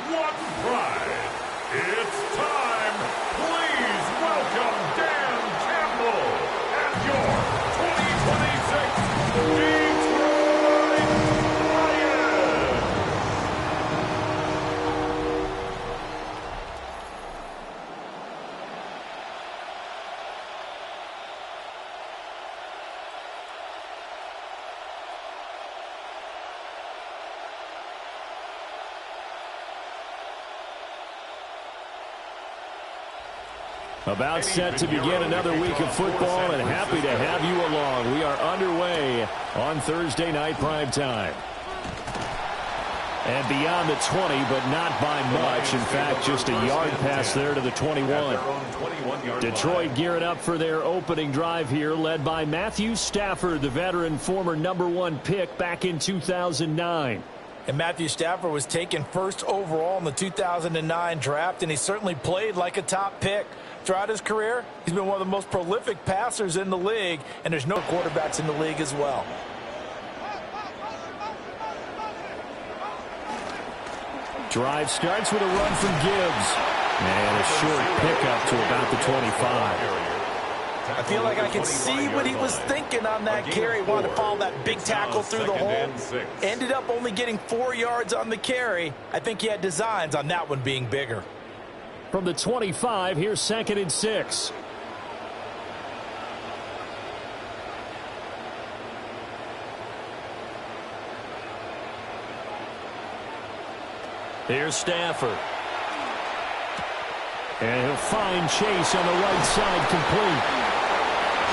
What pride! It's time! Please welcome Dan Campbell and your 2026 Detroit Lions! About set to begin another week of football, and happy to have you along. We are underway on Thursday night primetime. And beyond the 20, but not by much. In fact, just a yard pass there to the 21. Detroit gearing up for their opening drive here, led by Matthew Stafford, the veteran former #1 pick back in 2009. And Matthew Stafford was taken first overall in the 2009 draft, and he certainly played like a top pick. Throughout his career, he's been one of the most prolific passers in the league, and there's no quarterbacks in the league as well. Drive starts with a run from Gibbs. And a short pickup to about the 25. I feel like I can see what he was thinking on that carry. Wanted to follow that big tackle through the hole. Ended up only getting 4 yards on the carry. I think he had designs on that one being bigger. From the 25, here's 2nd and 6. Here's Stafford. And he'll find Chase on the right side, complete.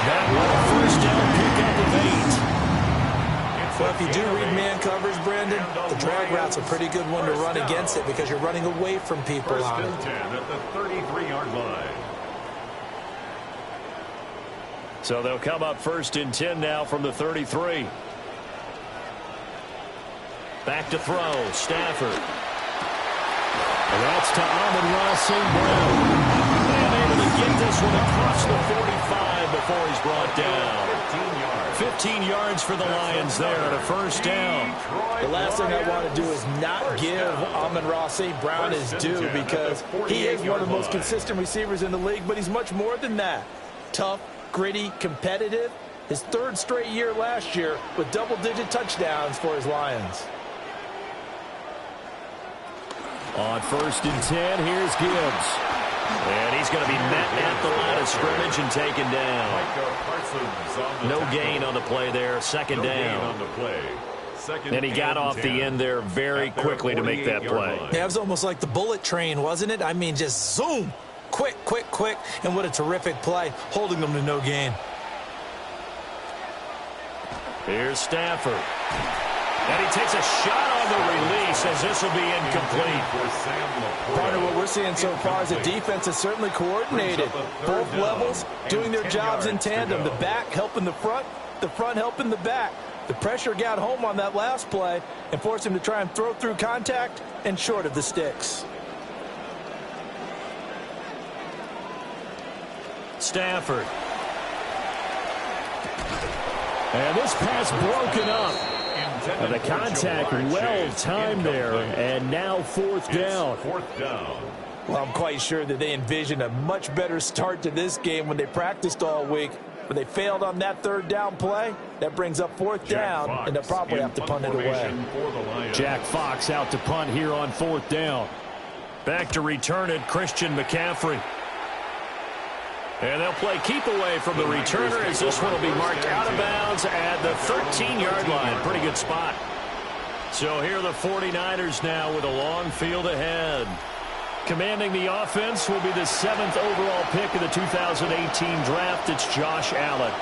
That one, first down, pickup of 8. Well, if you do read man coverage, Brandon, the drag route's a pretty good one to run against it because you're running away from people on it. 10 at the 33-yard line. So they'll come up 1st and 10 now from the 33. Back to throw, Stafford. And that's to Amon-Ra St. Brown. And able to get this one across the 45 before he's brought down. 15 yards for the Lions there on a first down. The last thing I want to do is not give Amon-Ra St. Brown his due because he is one of the most consistent receivers in the league, but he's much more than that. Tough, gritty, competitive. His 3rd straight year last year with double-digit touchdowns for his Lions. On 1st and 10, here's Gibbs. And he's going to be met at the line of scrimmage and taken down. No gain on the play there, 2nd down. And he got off the end there very quickly to make that play. Yeah, it was almost like the bullet train, wasn't it? I mean, just zoom. Quick, quick, quick. And what a terrific play, holding them to no gain. Here's Stafford. And he takes a shot on the release as this will be incomplete. Partner, what we're seeing so far is the defense is certainly coordinated. Both levels doing their jobs in tandem. The back helping the front helping the back. The pressure got home on that last play and forced him to try and throw through contact and short of the sticks. Stafford. And this pass broken up. And the contact well-timed there, and now fourth down. Well, I'm quite sure that they envisioned a much better start to this game when they practiced all week. But they failed on that third down play. That brings up fourth down, and they'll probably have to punt it away. Jack Fox out to punt here on fourth down. Back to return it, Christian McCaffrey. And they'll play keep away from the returner as this one will be marked out of bounds at the 13-yard line. Pretty good spot. So here are the 49ers now with a long field ahead. Commanding the offense will be the 7th overall pick of the 2018 draft. It's Josh Allen.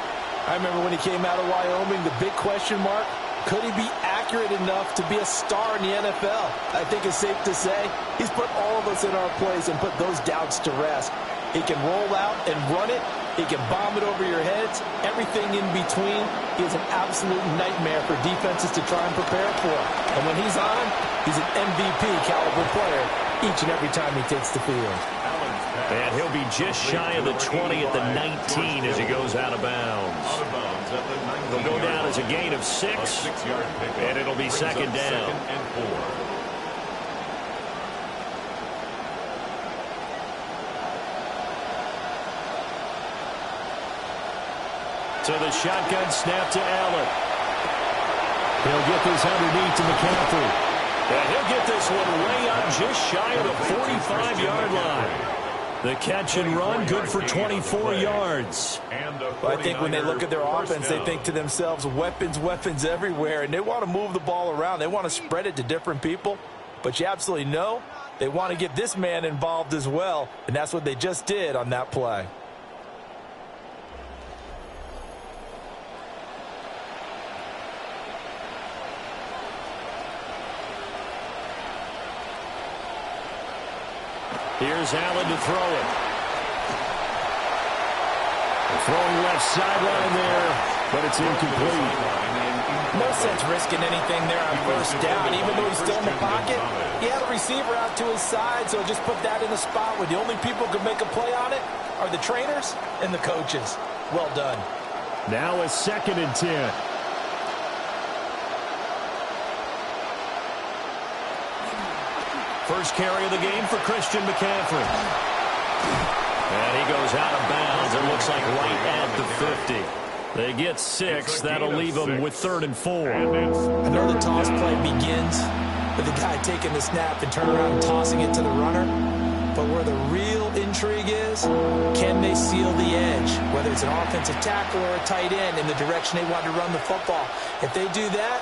I remember when he came out of Wyoming, the big question mark, could he be accurate enough to be a star in the NFL? I think it's safe to say he's put all of us in our place and put those doubts to rest. He can roll out and run it. He can bomb it over your heads. Everything in between. He is an absolute nightmare for defenses to try and prepare for. And when he's on, he's an MVP caliber player each and every time he takes the field. And he'll be just shy of the 20 at the 19 as he goes out of bounds. He'll go down as a gain of 6, and it'll be second down. So the shotgun snap to Allen. He'll get this underneath to McCaffrey. And he'll get this one way up just shy of the 45-yard line. The catch and run, good for 24 yards. Well, I think when they look at their offense, they think to themselves, weapons, weapons everywhere, and they want to move the ball around. They want to spread it to different people, but you absolutely know they want to get this man involved as well, and that's what they just did on that play. Here's Allen to throw it. Throwing left sideline there, but it's incomplete. No sense risking anything there on first down, even though he's still in the pocket. He had a receiver out to his side, so just put that in a spot where the only people who can make a play on it are the trainers and the coaches. Well done. Now a 2nd and 10. First carry of the game for Christian McCaffrey. And he goes out of bounds. It looks like right at the 50. They get 6. That'll leave them with 3rd and 4. I know the toss play begins with the guy taking the snap and turning around and tossing it to the runner. But where the real intrigue is, can they seal the edge? Whether it's an offensive tackle or a tight end in the direction they want to run the football. If they do that,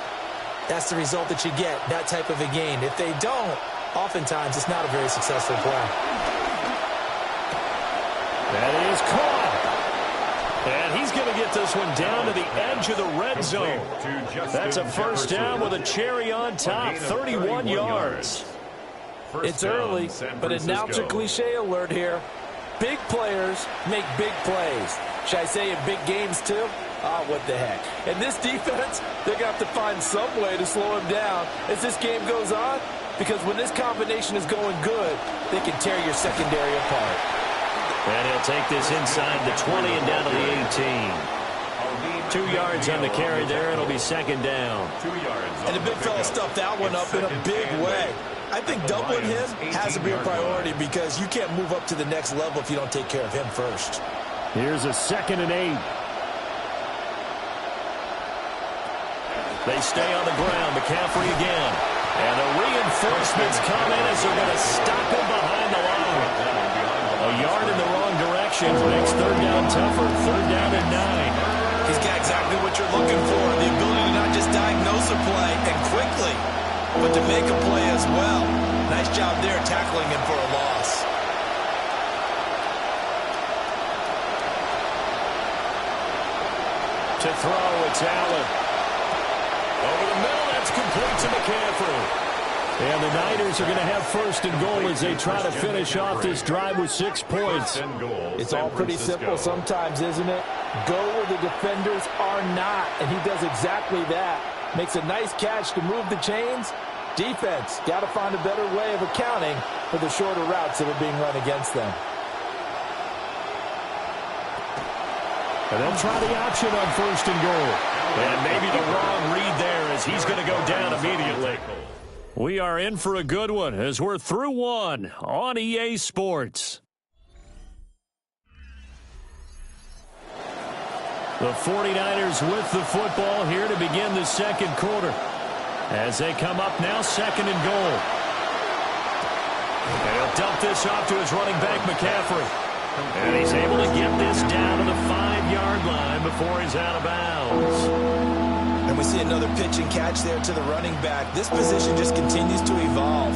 that's the result that you get, that type of a gain. If they don't, oftentimes it's not a very successful play. That is caught. And he's going to get this one down to the edge of the red zone. That's a first down with a cherry on top, 31 yards. It's early, but announcer cliche alert here. Big players make big plays. Should I say in big games too? Ah, what the heck. And this defense, they're going to have to find some way to slow him down as this game goes on, because when this combination is going good, they can tear your secondary apart. And he'll take this inside the 20 and down to the 18. 2 yards on the carry there. It'll be second down. 2 yards. And the big fella stuffed that one up in a big way. I think doubling him has to be a priority, because you can't move up to the next level if you don't take care of him first. Here's a 2nd and 8. They stay on the ground. McCaffrey again. And the reinforcements come in as they're going to stop him behind the line. A yard in the wrong direction makes third down tougher. 3rd down and 9. He's got exactly what you're looking for, the ability to not just diagnose a play and quickly, but to make a play as well. Nice job there tackling him for a loss. To throw, it's Allen. Over the middle, That's complete to McCaffrey. And the Niners are going to have first and goal as they try to finish off this drive with 6 points. It's all pretty simple sometimes, isn't it? Go where the defenders are not, and he does exactly that. Makes a nice catch to move the chains. Defense, got to find a better way of accounting for the shorter routes that are being run against them. And they'll try the option on first and goal. And maybe the wrong read there as he's going to go down immediately. We are in for a good one as we're through one on EA Sports. The 49ers with the football here to begin the second quarter. As they come up now, second and goal. And he'll dump this off to his running back, McCaffrey. And he's able to get this down to the 5-yard line before he's out of bounds. And we see another pitch and catch there to the running back. This position just continues to evolve.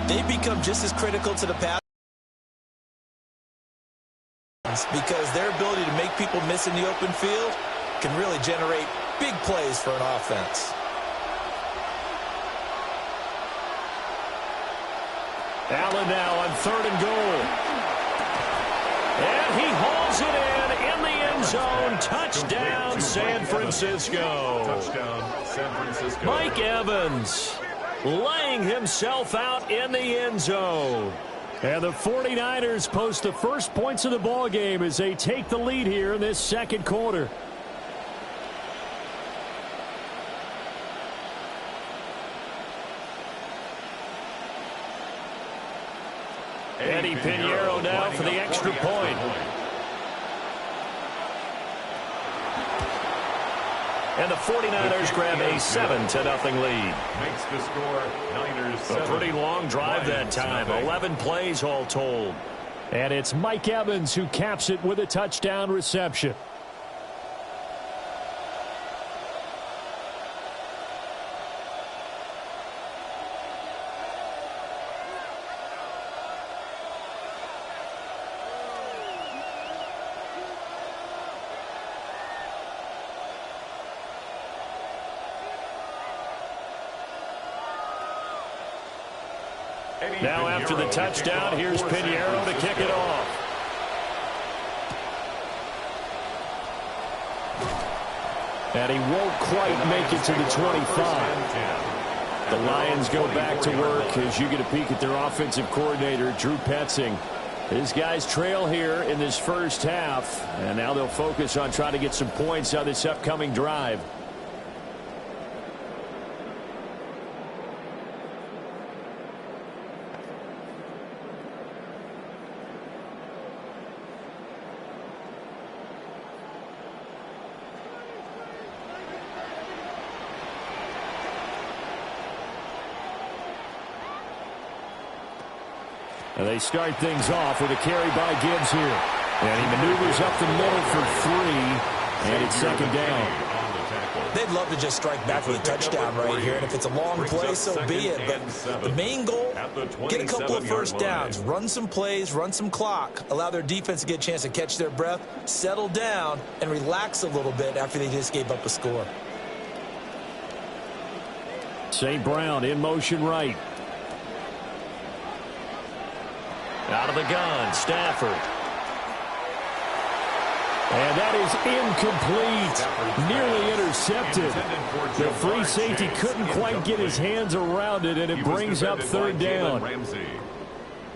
They become just as critical to the pass because their ability to make people miss in the open field can really generate big plays for an offense. Allen now on third and goal. And he hauls it in the end zone. Touchdown, San Francisco. Touchdown, San Francisco. Mike Evans laying himself out in the end zone. And the 49ers post the first points of the ball game as they take the lead here in this second quarter. Eddie Pinheiro now for the extra point. And the 49ers grab a 7-0 lead. Makes the score Niners 7. A pretty long drive that time. 11 plays all told. And it's Mike Evans who caps it with a touchdown reception. Now after the touchdown, here's Pinheiro to kick it off. And he won't quite make it to the 25. The Lions go back to work as you get a peek at their offensive coordinator, Drew Petzing. His guys trail here in this first half, and now they'll focus on trying to get some points on this upcoming drive. And they start things off with a carry by Gibbs here. And he maneuvers up the middle for 3, and it's second down. They'd love to just strike back with a touchdown right here, and if it's a long play, so be it. But the main goal, get a couple of first downs, run some plays, run some clock, allow their defense to get a chance to catch their breath, settle down, and relax a little bit after they just gave up a score. St. Brown in motion right. Out of the gun, Stafford. And that is incomplete. Nearly intercepted. The free safety couldn't quite get his hands around it, and it brings up third down.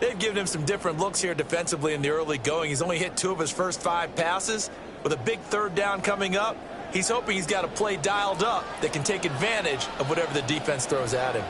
They've given him some different looks here defensively in the early going. He's only hit 2 of his first 5 passes. With a big third down coming up, he's hoping he's got a play dialed up that can take advantage of whatever the defense throws at him.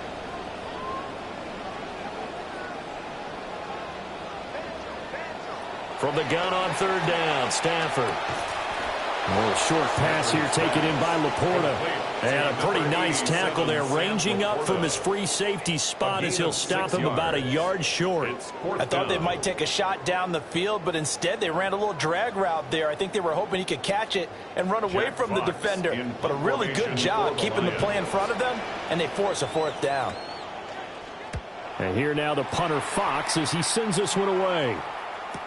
From the gun on third down, Stafford. A little short pass here taken in by Laporta. And a pretty nice tackle there, ranging up from his free safety spot as he'll stop him about a yard short. I thought they might take a shot down the field, but instead they ran a little drag route there. I think they were hoping he could catch it and run away from the defender. But a really good job keeping the play in front of them, and they force a 4th down. And here now the punter Fox as he sends this one away.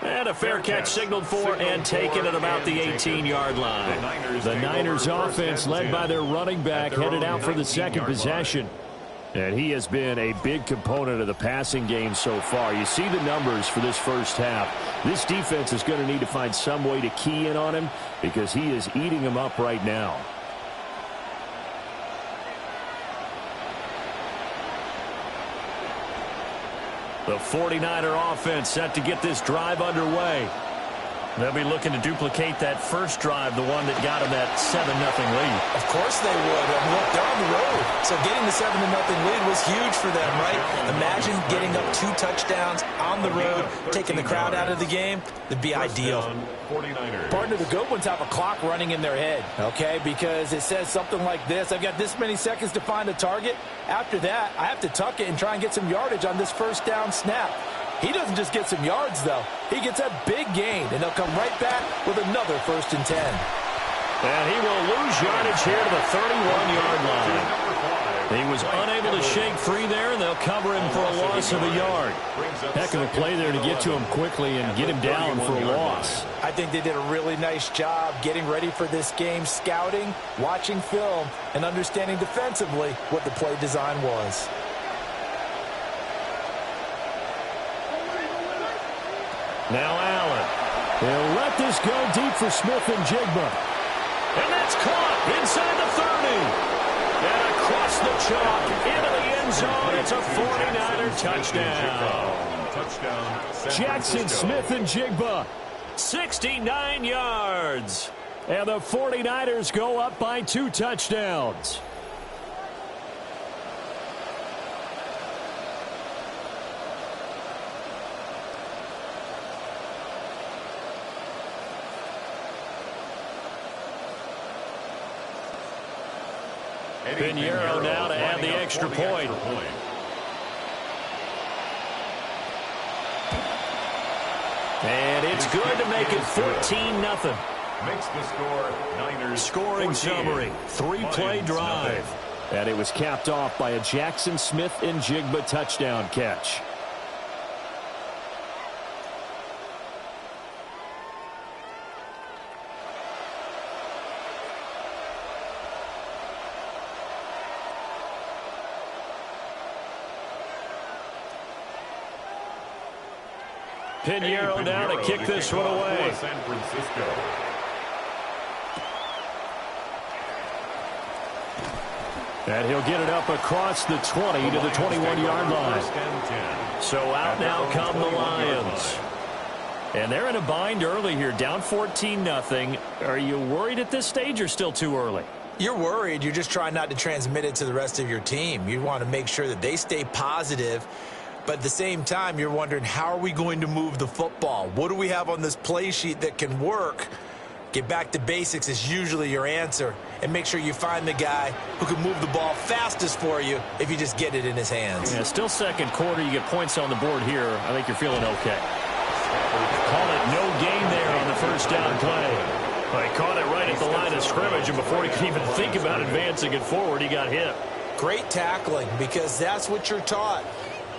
And a fair catch signaled for and taken at about the 18-yard line. The Niners offense, led by their running back, headed out for the second possession. And he has been a big component of the passing game so far. You see the numbers for this first half. This defense is going to need to find some way to key in on him because he is eating them up right now. The 49er offense set to get this drive underway. They'll be looking to duplicate that first drive, the one that got them that 7-0 lead. Of course they would. Look, they're on the road. So getting the 7-0 lead was huge for them, right? Imagine getting up 2 touchdowns on the road, taking the crowd out of the game. That'd be ideal. Partner, the good ones have a clock running in their head, okay? Because it says something like this. I've got this many seconds to find a target. After that, I have to tuck it and try and get some yardage on this first down snap. He doesn't just get some yards, though. He gets a big gain, and they'll come right back with another 1st and 10. And he will lose yardage here to the 31-yard line. He was unable to shake free there, and they'll cover him for a loss of a yard. Heck of a play there to get to him quickly and get him down for a loss. I think they did a really nice job getting ready for this game, scouting, watching film, and understanding defensively what the play design was. Now Allen. He'll let this go deep for Smith and Jigba. And that's caught inside the 30. And across the chalk into the end zone. It's a 49er touchdown. Jackson Smith and Jigba. 69 yards. And the 49ers go up by 2 touchdowns. Pinheiro now to add the extra point. And it's good to make it 14-0. Makes the score Niners. Scoring summary, 3-play drive. And it was capped off by a Jackson Smith and Jigba touchdown catch. Pinheiro now to kick this one away. San Francisco. And he'll get it up across the 20 to the 21-yard line. So out now come the Lions. And they're in a bind early here, down 14-0. Are you worried at this stage or still too early? You're worried. You're just trying not to transmit it to the rest of your team. You want to make sure that they stay positive. But at the same time, you're wondering, how are we going to move the football? What do we have on this play sheet that can work? Get back to basics is usually your answer. And make sure you find the guy who can move the ball fastest for you if you just get it in his hands. Yeah, still second quarter. You get points on the board here. I think you're feeling okay. Call it no gain there on the first down play. Well, he caught it right at the line of scrimmage, and before he could even think about advancing it forward, he got hit. Great tackling, because that's what you're taught.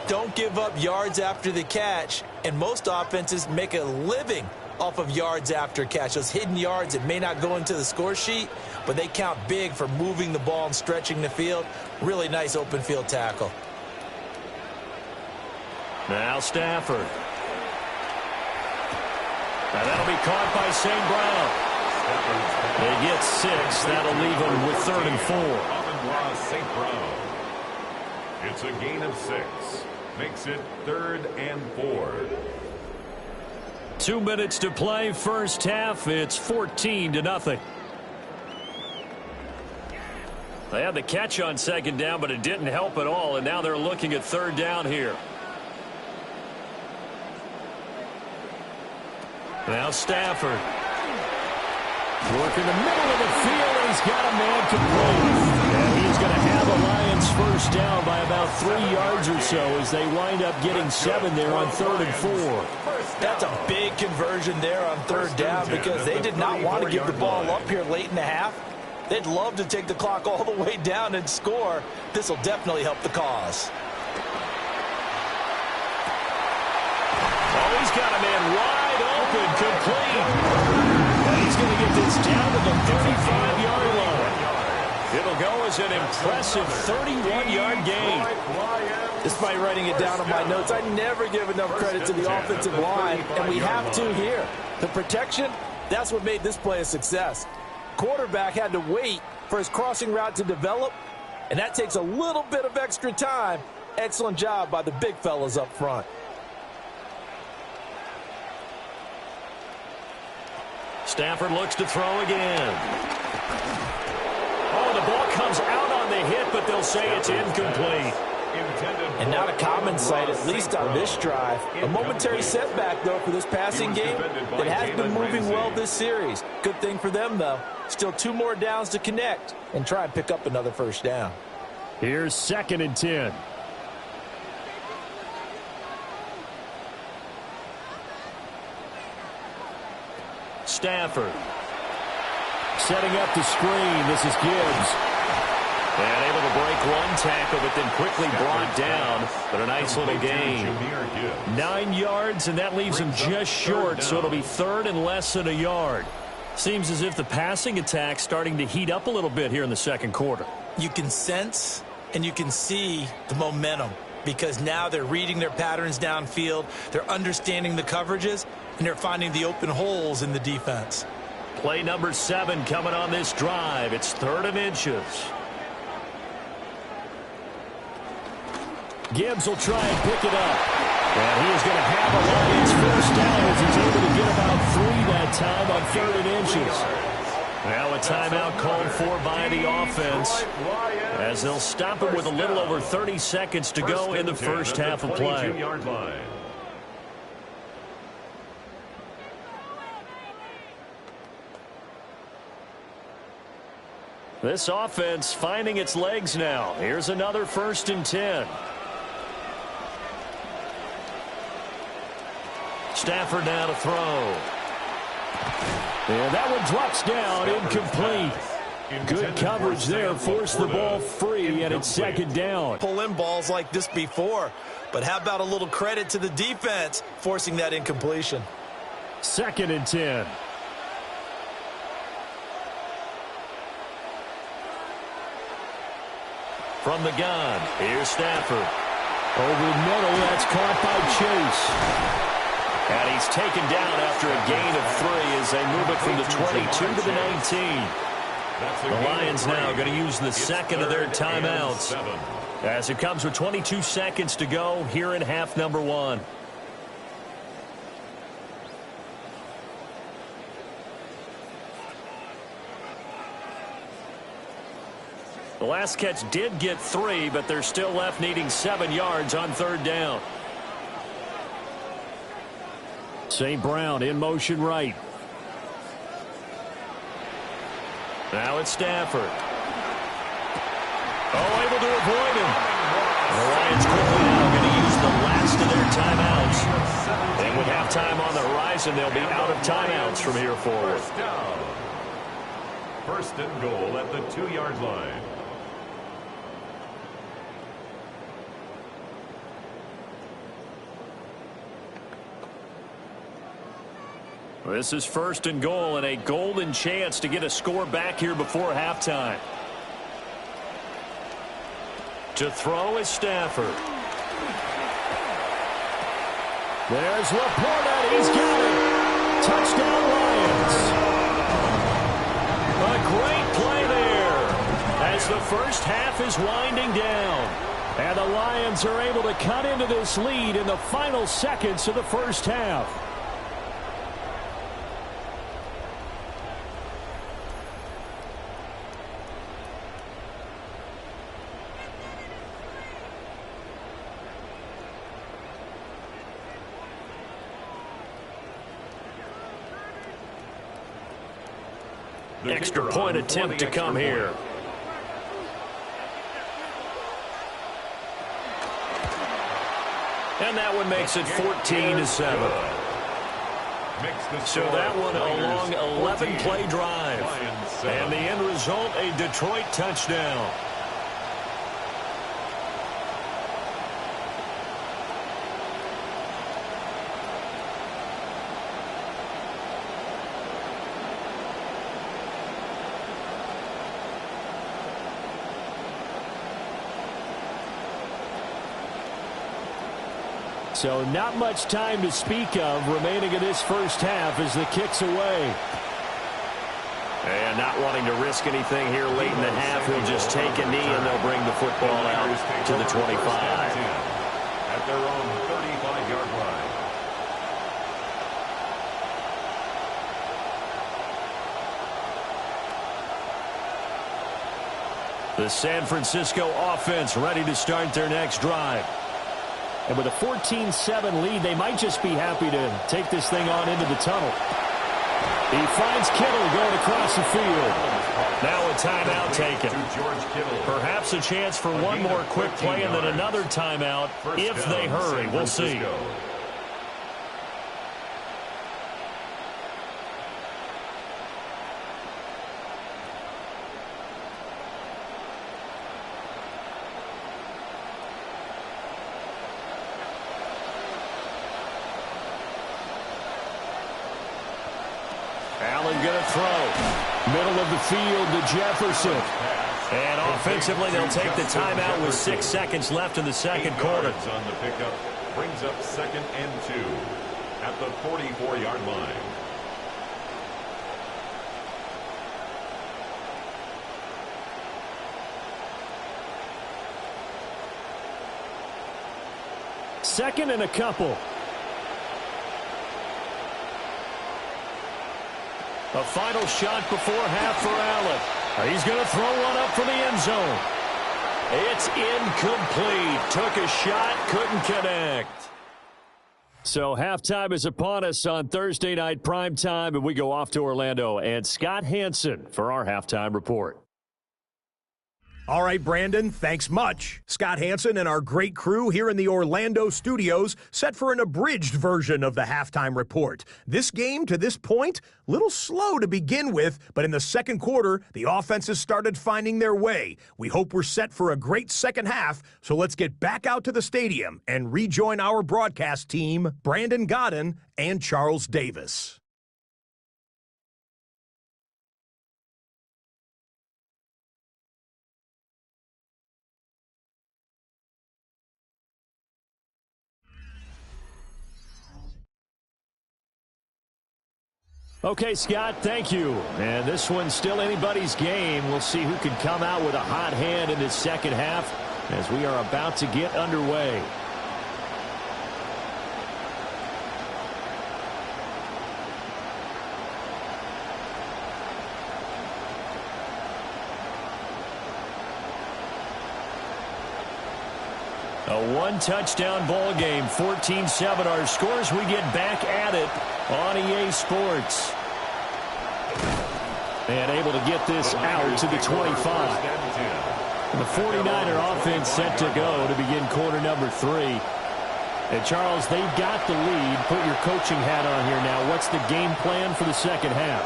Don't give up yards after the catch, and most offenses make a living off of yards after catch. Those hidden yards that may not go into the score sheet, but they count big for moving the ball and stretching the field. Really nice open field tackle. Now Stafford. And that'll be caught by St. Brown. They get 6. That'll leave them with 3rd and 4. St. Brown. It's a gain of 6. Makes it 3rd and 4. 2 minutes to play, first half. It's 14-0. They had the catch on second down, but it didn't help at all, and now they're looking at 3rd down here. Now Stafford. Work in the middle of the field, and he's got a man complete. And he's going to have a Lions first down by about 3 yards or so as they wind up getting 7 there on 3rd and 4. That's a big conversion there on 3rd down because they did not want to give the ball up here late in the half. They'd love to take the clock all the way down and score. This will definitely help the cause. Oh, he's got a man wide complete. And he's going to get this down to the 35-yard line. It'll go as an impressive 31-yard gain. Despite writing it down on my notes, I never give enough credit to the offensive line, and we have to here. The protection, that's what made this play a success. Quarterback had to wait for his crossing route to develop, and that takes a little bit of extra time. Excellent job by the big fellas up front. Stafford looks to throw again. Oh, the ball comes out on the hit, but they'll say it's incomplete. And not a common sight, at least on this drive. A momentary setback, though, for this passing game that has been moving well this series. Good thing for them, though. Still 2 more downs to connect and try and pick up another first down. Here's 2nd and 10. Stafford. Setting up the screen. This is Gibbs. And able to break one tackle, but then quickly brought down. But a nice little gain. 9 yards, and that leaves him just short, so it'll be 3rd and less than a yard. Seems as if the passing attack's starting to heat up a little bit here in the second quarter. You can sense and you can see the momentum because now they're reading their patterns downfield, they're understanding the coverages, and they're finding the open holes in the defense. Play number 7 coming on this drive. It's 3rd and inches. Gibbs will try and pick it up. And he is going to have a Lions first down as he's able to get about 3 that time on 3rd and inches. Now a timeout called for by the offense as they'll stop him with a little over 30 seconds to go in the first half of play. This offense finding its legs now. Here's another 1st and 10. Stafford now to throw. And that one drops down, incomplete. Good coverage there, forced the ball free, and it's 2nd down. Pull in balls like this before, but how about a little credit to the defense forcing that incompletion? 2nd and 10. From the gun, here's Stafford. Over the middle, that's caught by Chase. And he's taken down after a gain of 3 as they move it from the 22 to the 19. The Lions now going to use the second of their timeouts as it comes with 22 seconds to go here in half number 1. The last catch did get 3, but they're still left needing 7 yards on 3rd down. St. Brown in motion right. Now it's Stafford. Oh, able to avoid him. The Lions quickly now going to use the last of their timeouts. And with halftime on the horizon, they'll be out of timeouts from here forward. 1st and goal at the 2-yard line. This is 1st and goal and a golden chance to get a score back here before halftime. To throw is Stafford. There's Laporta. He's got it. Touchdown Lions. A great play there as the first half is winding down. And the Lions are able to cut into this lead in the final seconds of the first half. Extra point attempt to come here. And that one makes it 14-7. So that one a long 11-play drive. And the end result, a Detroit touchdown. So not much time to speak of remaining in this first half as the kick's away. And not wanting to risk anything here late in the half, he'll just take a knee and they'll bring the football out to the 25. At their own 35-yard line. The San Francisco offense ready to start their next drive. And with a 14-7 lead, they might just be happy to take this thing on into the tunnel. He finds Kittle going across the field. Now a timeout taken. Perhaps a chance for one more quick play and then another timeout if they hurry. We'll see. Allen going to throw. Middle of the field to Jefferson. And offensively, they'll take the timeout with 6 seconds left in the second quarter. On the pickup brings up 2nd and 2 at the 44-yard line. Second and a couple. A final shot before half for Allen. He's going to throw one up for the end zone. It's incomplete. Took a shot, couldn't connect. So halftime is upon us on Thursday night primetime, and we go off to Orlando. And Scott Hanson for our halftime report. All right, Brandon, thanks much. Scott Hanson and our great crew here in the Orlando studios set for an abridged version of the halftime report. This game, to this point, a little slow to begin with, but in the second quarter, the offenses started finding their way. We hope we're set for a great second half, so let's get back out to the stadium and rejoin our broadcast team, Brandon Godden and Charles Davis. Okay, Scott, thank you. And this one's still anybody's game. We'll see who can come out with a hot hand in this second half as we are about to get underway. A one-touchdown ball game, 14-7 our scores. We get back at it on EA Sports. And able to get this out to the 25. The 49er offense set to go to begin quarter number 3. And Charles, they've got the lead. Put your coaching hat on here now. What's the game plan for the second half?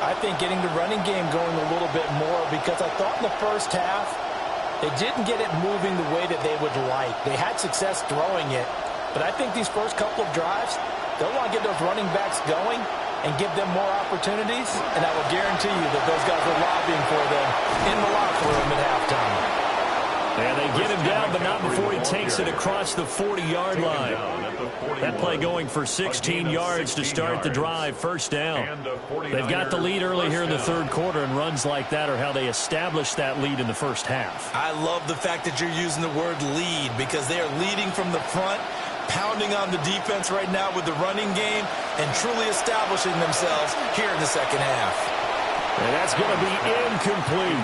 I think getting the running game going a little bit more, because I thought in the first half they didn't get it moving the way that they would like. They had success throwing it, but I think these first couple of drives, they'll want to get those running backs going and give them more opportunities, and I will guarantee you that those guys are lobbying for them in the locker room at halftime. And they get him down, but not before he takes it across the 40-yard line. That play going for 16 yards to start the drive, first down. They've got the lead early here in the third quarter, and runs like that are how they establish that lead in the first half. I love the fact that you're using the word lead, because they are leading from the front, pounding on the defense right now with the running game, and truly establishing themselves here in the second half. And that's going to be incomplete.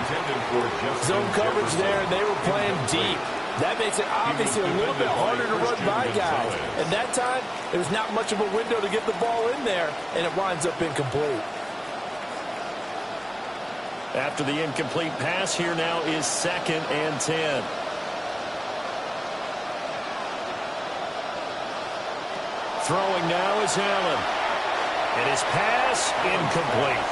Zone coverage there, and they were playing deep. That makes it obviously a little bit harder to run by guys. And that time, there's not much of a window to get the ball in there, and it winds up incomplete. After the incomplete pass, here now is 2nd and 10. Throwing now is Allen. And his pass, incomplete.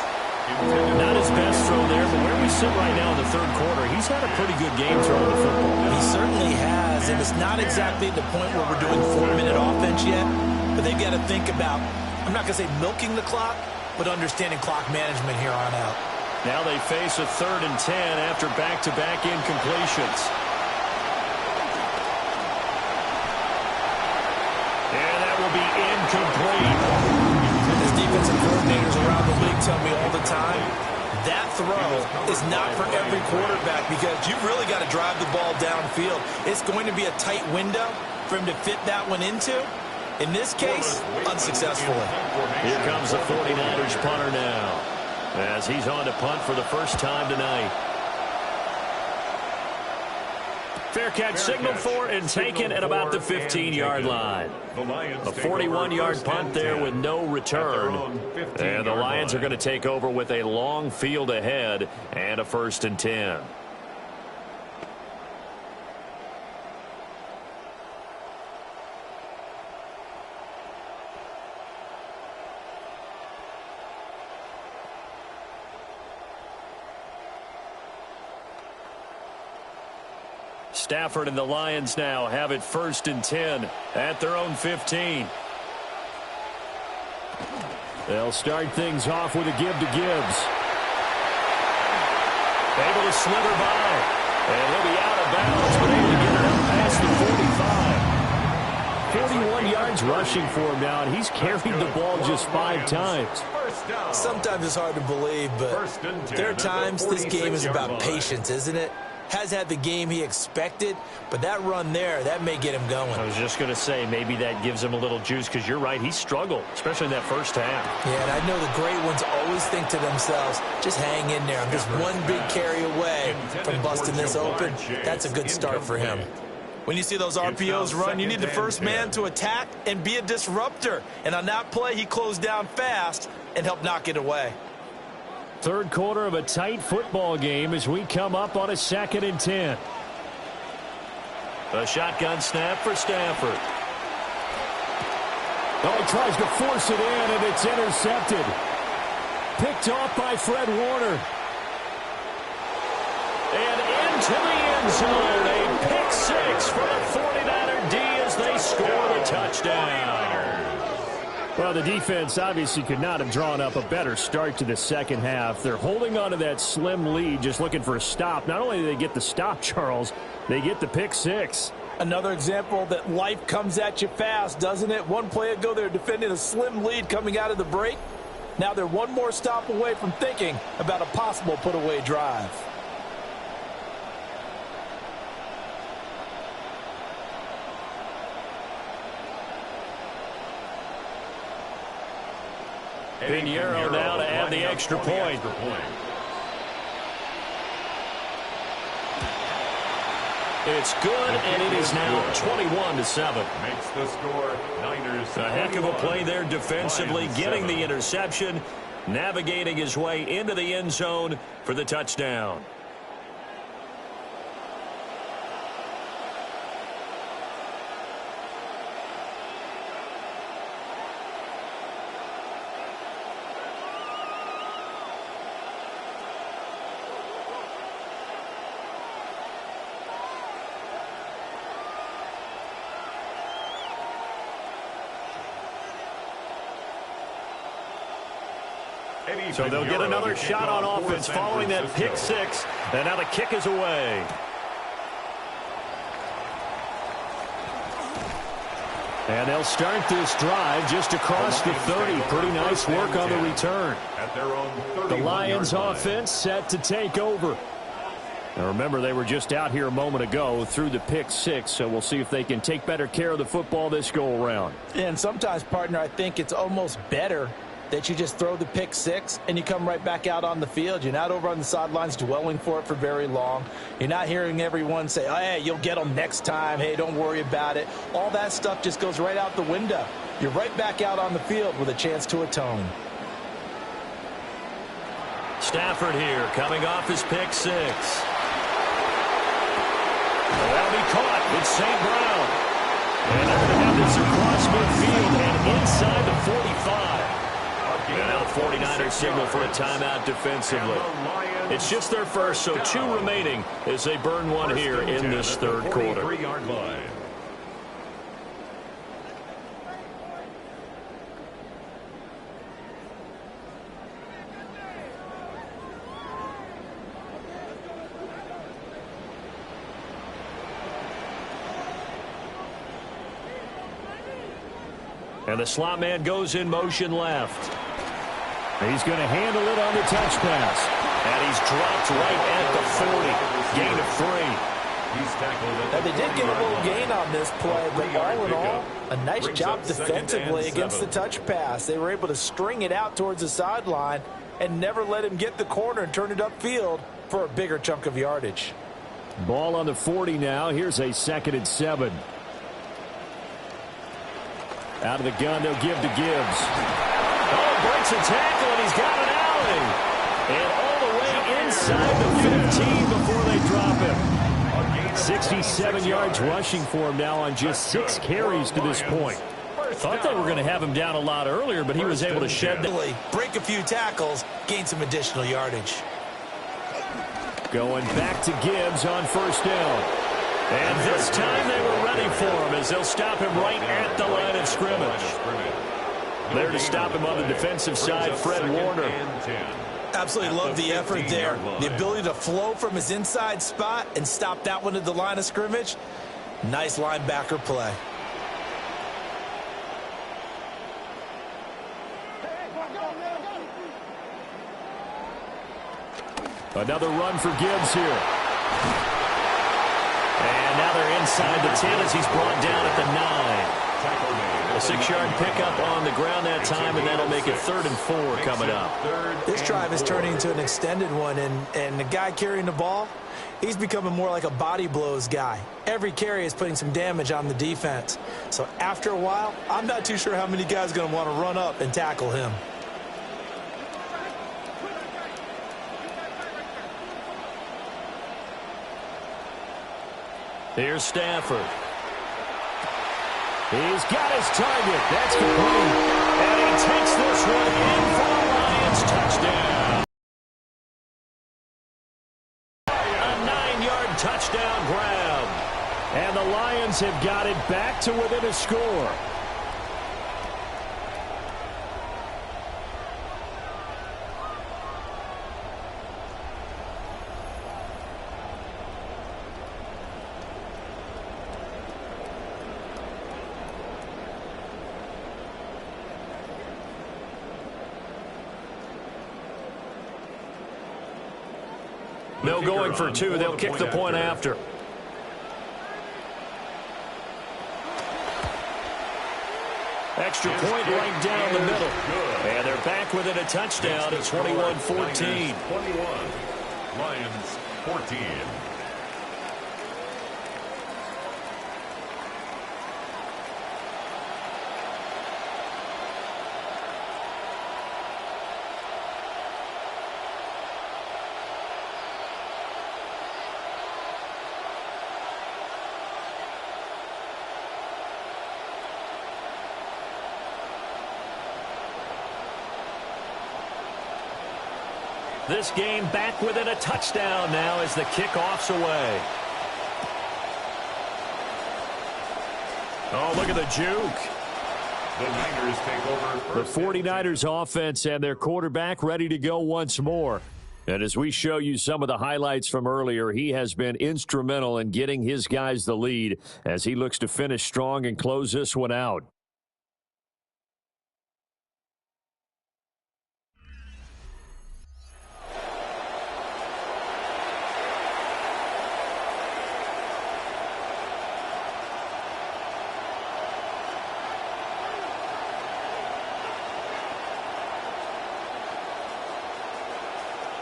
Not his best throw there, but where we sit right now in the third quarter, he's had a pretty good game throwing the football. He certainly has, and it's not exactly at the point where we're doing 4-minute offense yet, but they've got to think about, I'm not going to say milking the clock, but understanding clock management here on out. Now they face a 3rd and 10 after back-to-back incompletions. complete. As defensive coordinators around the league tell me all the time, that throw is not for every quarterback because you've really got to drive the ball downfield. It's going to be a tight window for him to fit that one into. In this case, unsuccessfully. Here comes the 49ers punter now, as he's on to punt for the first time tonight. Fair catch signaled for and taken at about the 15-yard line. A 41-yard punt there with no return. And the Lions are going to take over with a long field ahead and a 1st and 10. Stafford and the Lions now have it 1st and 10 at their own 15. They'll start things off with a give to Gibbs. Able to slither by. And he'll be out of bounds, but able to get it up past the 45. 41 yards rushing for him now, and he's carried the ball just 5 times. Sometimes it's hard to believe, but there are times this game is about patience, isn't it? Has had the game he expected, but that run there, that may get him going. I was just going to say, maybe that gives him a little juice, because you're right, he struggled, especially in that first half. Yeah, and I know the great ones always think to themselves, just hang in there. I'm just one big carry away from busting this open. That's a good start for him. When you see those RPOs run, you need the first man to attack and be a disruptor. And on that play, he closed down fast and helped knock it away. Third quarter of a tight football game as we come up on a 2nd and 10. A shotgun snap for Stafford. Oh, he tries to force it in, and it's intercepted. Picked off by Fred Warner. And into the end zone. A pick 6 for the 49er D as they score the touchdown. Well, the defense obviously could not have drawn up a better start to the second half. They're holding on to that slim lead, just looking for a stop. Not only do they get the stop, Charles, they get the pick 6. Another example that life comes at you fast, doesn't it? One play ago, they were defending a slim lead coming out of the break. Now they're one more stop away from thinking about a possible put-away drive. Pinheiro now to add the extra point. It's good, and it is now 21-7. Makes the score Niners. A heck of a play there defensively, getting the interception, navigating his way into the end zone for the touchdown. So they'll get another shot on offense following that pick 6. And now the kick is away. And they'll start this drive just across the 30. Pretty nice work on the return. The Lions offense set to take over. Now remember, they were just out here a moment ago through the pick 6, so we'll see if they can take better care of the football this go around. And sometimes, partner, I think it's almost better that you just throw the pick 6 and you come right back out on the field. You're not over on the sidelines dwelling for it for very long. You're not hearing everyone say, oh, hey, you'll get them next time. Hey, don't worry about it. All that stuff just goes right out the window. You're right back out on the field with a chance to atone. Stafford here coming off his pick 6. That'll be caught. It's St. Brown. And they're going to have this across midfield and inside the 45. And now the 49ers signal for a timeout defensively. It's just their first, so 2 remaining as they burn one here in this third quarter. And the slot man goes in motion left. He's going to handle it on the touch pass. And he's dropped right at the 40. Gain of 3. He's tackled And they did get a little gain on this play, but all in all, a nice job defensively against the touch pass. They were able to string it out towards the sideline and never let him get the corner and turn it upfield for a bigger chunk of yardage. Ball on the 40 now. Here's a 2nd and 7. Out of the gun, they'll give to Gibbs. Oh, breaks a tackle, and he's got an alley. And all the way inside the 15 before they drop him. 67 yards rushing for him now on just 6 carries to this point. Thought they were going to have him down a lot earlier, but he was able to shed that. Break a few tackles, gain some additional yardage. Going back to Gibbs on 1st down. And this time they were ready for him as they'll stop him right at the line of scrimmage. There to stop him on the defensive side, Fred Warner. Absolutely love the effort there. The ability to flow from his inside spot and stop that one at the line of scrimmage. Nice linebacker play. Another run for Gibbs here. And now they're inside the 10 as he's brought down at the 9. A 6-yard pickup on the ground that time, and that'll make it 3rd and 4 coming up. This drive is turning into an extended one, and the guy carrying the ball, he's becoming more like a body blows guy. Every carry is putting some damage on the defense. So after a while, I'm not too sure how many guys are going to want to run up and tackle him. Here's Stafford. He's got his target. That's complete. And he takes this one in for the Lions. Touchdown. A 9-yard touchdown grab. And the Lions have got it back to within a score. No going for 2. They'll kick the point after. Extra point right down the middle. And they're back within a touchdown at 21-14. 21. Lions 14. This game back within a touchdown now as the kickoff's away. Oh, look at the juke. The Niners take over. The 49ers offense and their quarterback ready to go once more. And as we show you some of the highlights from earlier, he has been instrumental in getting his guys the lead as he looks to finish strong and close this one out.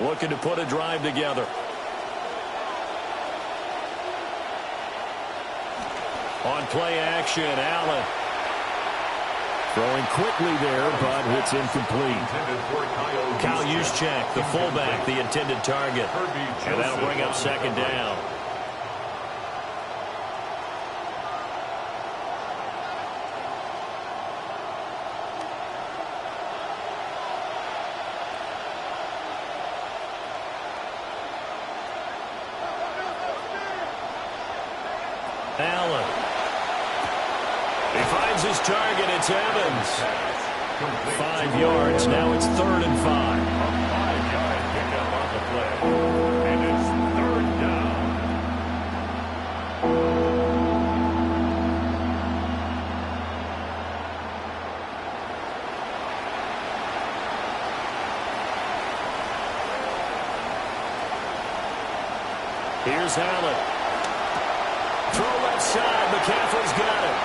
Looking to put a drive together. On play action, Allen. Throwing quickly there, but it's incomplete. Kyle Juszczyk, the fullback, the intended target. And that'll bring up 2nd down. Allen. He finds his target. It's Evans. 5 yards. Now it's 3rd and 5. A 5-yard pickup on the play. And it's 3rd down. Here's Allen. Throw left side. McCaffrey's got it.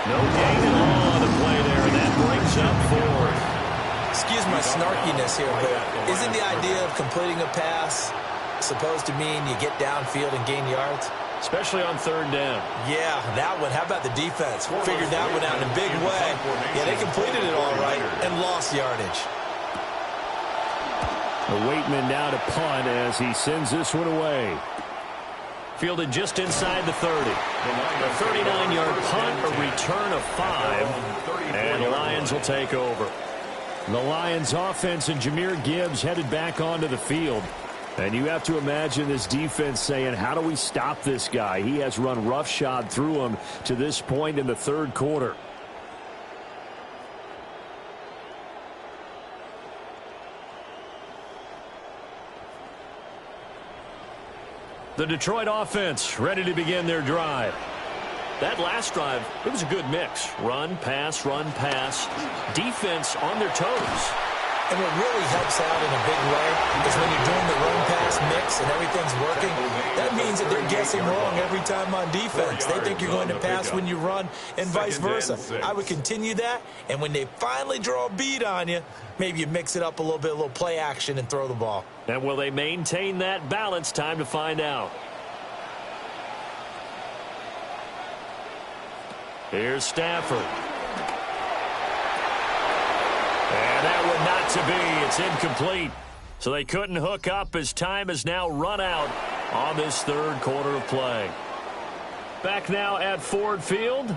No gain at all on the play there, and that brings up 4. Excuse my snarkiness here, but isn't the idea of completing a pass supposed to mean you get downfield and gain yards? Especially on 3rd down. Yeah, that one. How about the defense? Figured that one out in a big way. Yeah, they completed it all right and lost yardage. Waitman now to punt as he sends this one away. Fielded just inside the 30. A 39-yard punt, a return of 5, and the Lions will take over. The Lions offense and Jahmyr Gibbs headed back onto the field. And you have to imagine this defense saying, how do we stop this guy? He has run roughshod through him to this point in the 3rd quarter. The Detroit offense ready to begin their drive. That last drive, it was a good mix. Run, pass, defense on their toes. And what really helps out in a big way is when you're doing the run-pass mix and everything's working, that means that they're guessing wrong every time on defense. They think you're going to pass when you run and vice versa. I would continue that, and when they finally draw a beat on you, maybe you mix it up a little bit, a little play action, and throw the ball. And will they maintain that balance? Time to find out. Here's Stafford. And that one not to be. It's incomplete. So they couldn't hook up as time has now run out on this 3rd quarter of play. Back now at Ford Field.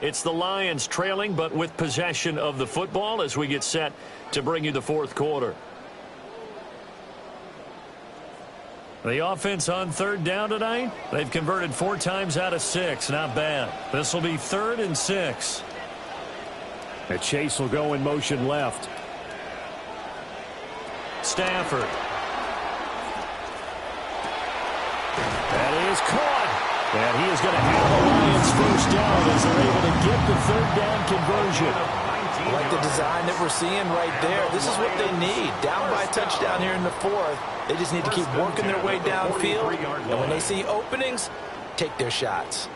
It's the Lions trailing, but with possession of the football as we get set to bring you the 4th quarter. The offense on 3rd down tonight, they've converted 4 times out of 6. Not bad. This will be 3rd and 6. And Chase will go in motion left. Stafford. That is caught. And he is going to have the Lions 1st down as they're able to get the 3rd down conversion. I like the design that we're seeing right there. This is what they need. Down by a touchdown here in the 4th. They just need to keep working their way downfield. And when they see openings, take their shots.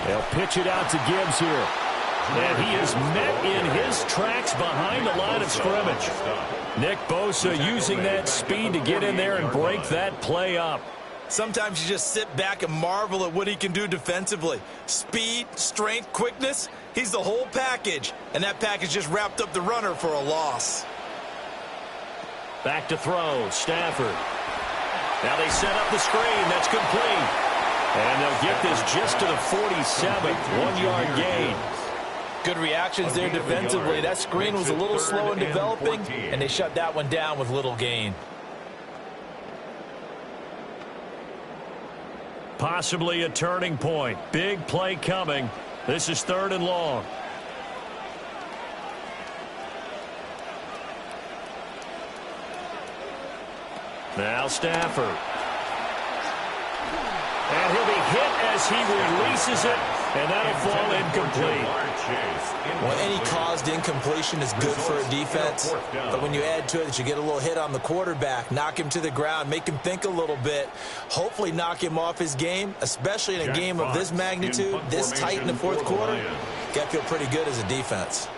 They'll pitch it out to Gibbs here. And he is met in his tracks behind the line of scrimmage. Nick Bosa using that speed to get in there and break that play up. Sometimes you just sit back and marvel at what he can do defensively. Speed, strength, quickness, he's the whole package. And that package just wrapped up the runner for a loss. Back to throw, Stafford. Now they set up the screen. That's complete. And they'll get this just to the 47, 1-yard gain. Good reactions there defensively. That screen was a little slow in developing, and they shut that one down with little gain. Possibly a turning point. Big play coming. This is 3rd and long. Now Stafford. And he'll be hit as he releases it, and that'll fall incomplete. Well, any caused incompletion is good for a defense, but when you add to it that you get a little hit on the quarterback, knock him to the ground, make him think a little bit, hopefully knock him off his game, especially in a game of this magnitude, this tight in the 4th quarter, got to feel pretty good as a defense.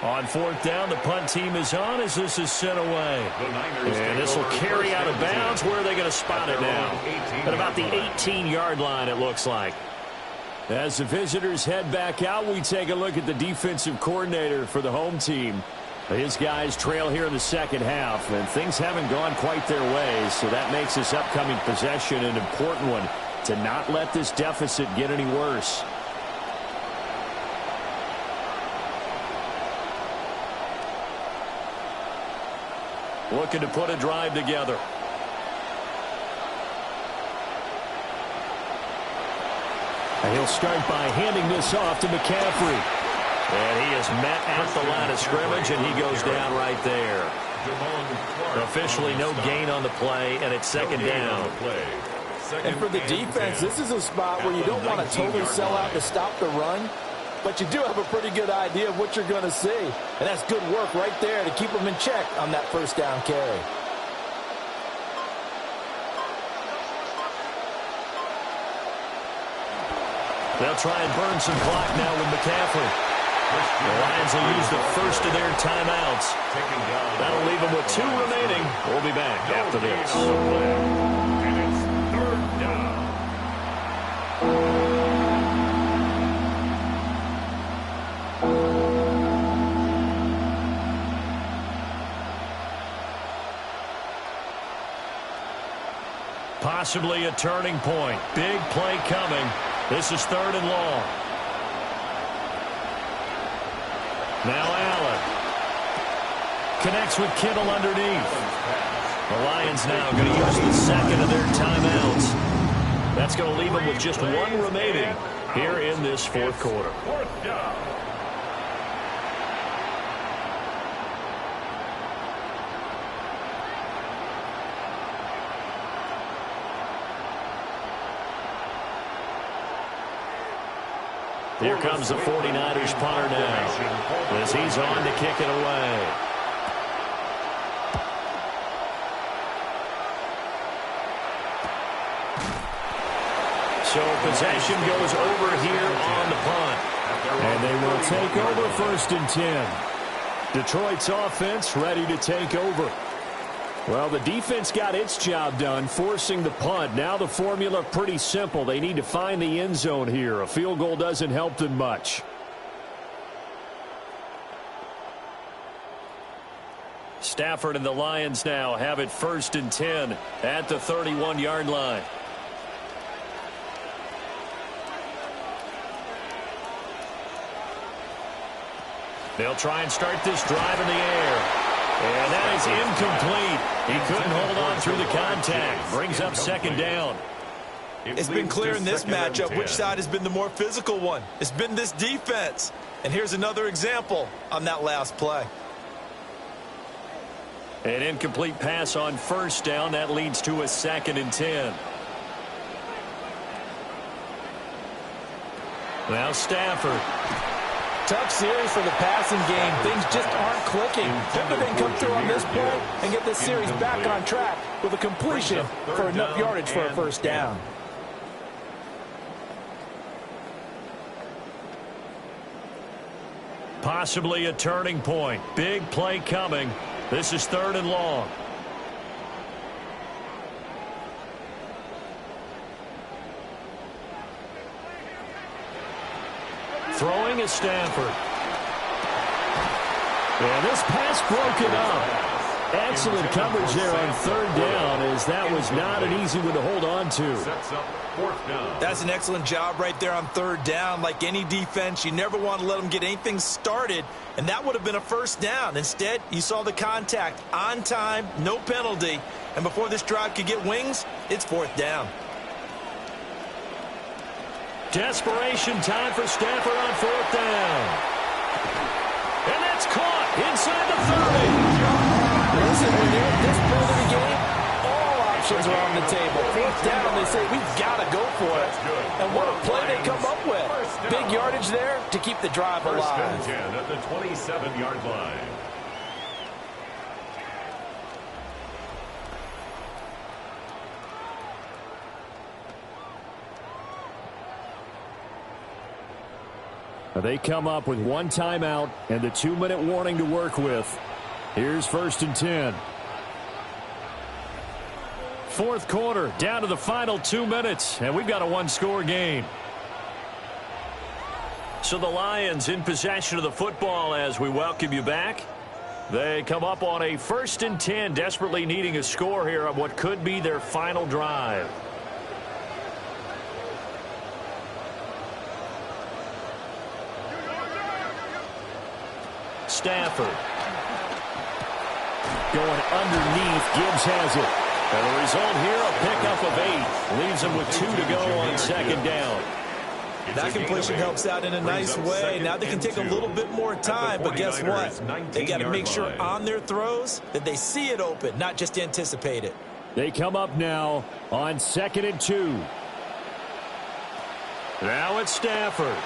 On 4th down, the punt team is on as this is sent away. And this will carry out of bounds. Where are they going to spot it now? At about the 18-yard line, it looks like. As the visitors head back out, we take a look at the defensive coordinator for the home team. His guys trail here in the 2nd half, and things haven't gone quite their way, so that makes this upcoming possession an important one to not let this deficit get any worse. Looking to put a drive together. And he'll start by handing this off to McCaffrey. And he is met at the line of scrimmage, and he goes down right there. Officially no gain on the play, and it's 2nd down. And for the defense, this is a spot where you don't want to totally sell out to stop the run, but you do have a pretty good idea of what you're going to see. And that's good work right there to keep them in check on that first down carry. They'll try and burn some clock now with McCaffrey. The Lions will use the first of their timeouts. That'll leave them with 2 remaining. We'll be back after this. And it's 3rd down. Possibly a turning point. Big play coming. This is 3rd and long. Now Allen. Connects with Kittle underneath. The Lions now going to use the second of their timeouts. That's going to leave them with just 1 remaining here in this 4th quarter. 4th down. Here comes the 49ers punter now as he's on to kick it away. So possession goes over here on the punt. And they will take over 1st and 10. Detroit's offense ready to take over. Well, the defense got its job done, forcing the punt. Now the formula pretty simple. They need to find the end zone here. A field goal doesn't help them much. Stafford and the Lions now have it 1st and 10 at the 31-yard line. They'll try and start this drive in the air. And that is incomplete. He couldn't hold on through the contact. Brings up 2nd down. It's been clear in this matchup which side has been the more physical one. It's been this defense. And here's another example on that last play. An incomplete pass on 1st down. That leads to a 2nd and 10. Now Stafford. Tough series for the passing game. Things just aren't clicking. Denver then come through on this play and get this series back on track with a completion for enough yardage for a 1st down. Possibly a turning point. Big play coming. This is 3rd and long. Throwing is Stafford. And this pass broken up. Excellent coverage there on 3rd down, as that was not an easy one to hold on to. Sets up 4th down. That's an excellent job right there on 3rd down. Like any defense, you never want to let them get anything started, and that would have been a 1st down. Instead, you saw the contact on time, no penalty, and before this drive could get wings, it's 4th down. Desperation time for Stafford on 4th down. And that's caught inside the 30. Listen, when you're at this point of the game, all options are on the table. 4th down, they say, we've got to go for it. And what a play they come up with. Big yardage there to keep the drive alive. 1st and 10 at the 27-yard line. They come up with 1 timeout and the 2-minute warning to work with. Here's 1st and 10. 4th quarter, down to the final 2 minutes, and we've got a 1-score game. So the Lions in possession of the football as we welcome you back. They come up on a 1st and 10, desperately needing a score here on what could be their final drive. Stafford. Going underneath, Gibbs has it. And the result here, a pickup of 8. Leaves them with 2 to go on 2nd down. That completion helps out in a nice way. Now they can take a little bit more time, but guess what? They got to make sure on their throws that they see it open, not just anticipate it. They come up now on 2nd and 2. Now it's Stafford.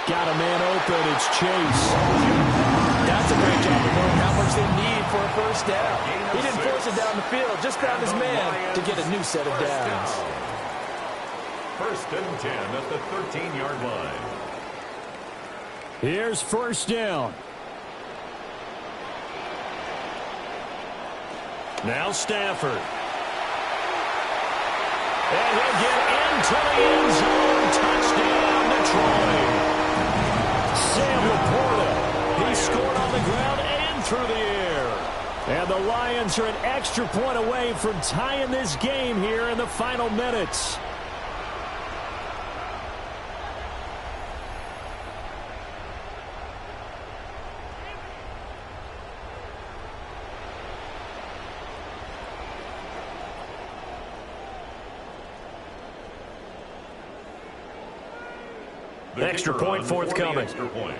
got a man open. It's Chase. That's a great job of knowing how much they need for a first down. He didn't force it down the field, just found his man to get a new set of downs. First and 10 at the 13-yard line. Here's first down. Now Stafford. And he'll get into the end zone. Touchdown, Detroit. Sam Laporta. He scored on the ground and through the air. And the Lions are an extra point away from tying this game here in the final minutes. Extra point forthcoming. Extra point.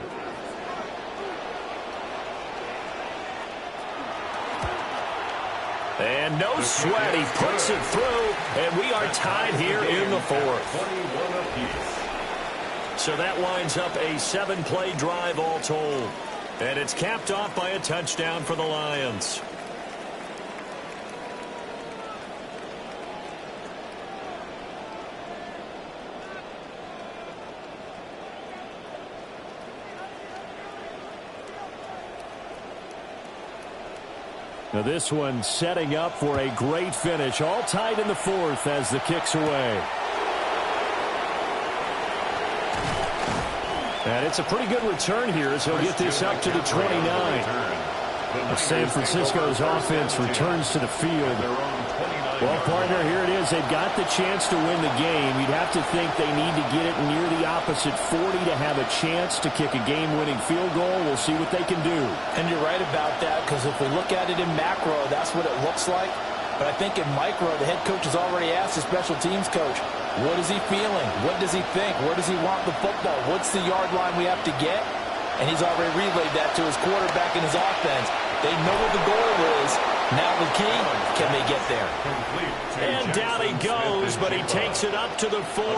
And no sweat. He puts it through, and we are tied here in the fourth. 21 apiece. So that winds up a 7-play drive all told. And it's capped off by a touchdown for the Lions. Now this one setting up for a great finish. All tied in the fourth as the kick's away. And it's a pretty good return here as he'll get this up to the 29. San Francisco's offense returns to the field. Well, partner, here it is. They've got the chance to win the game. You'd have to think they need to get it near the opposite 40 to have a chance to kick a game-winning field goal. We'll see what they can do. And you're right about that, because if we look at it in macro, that's what it looks like. But I think in micro, the head coach has already asked the special teams coach, what is he feeling? What does he think? Where does he want the football? What's the yard line we have to get? And he's already relayed that to his quarterback and his offense. They know what the goal is. Now the key, can they get there? And down he goes, but he takes it up to the 40.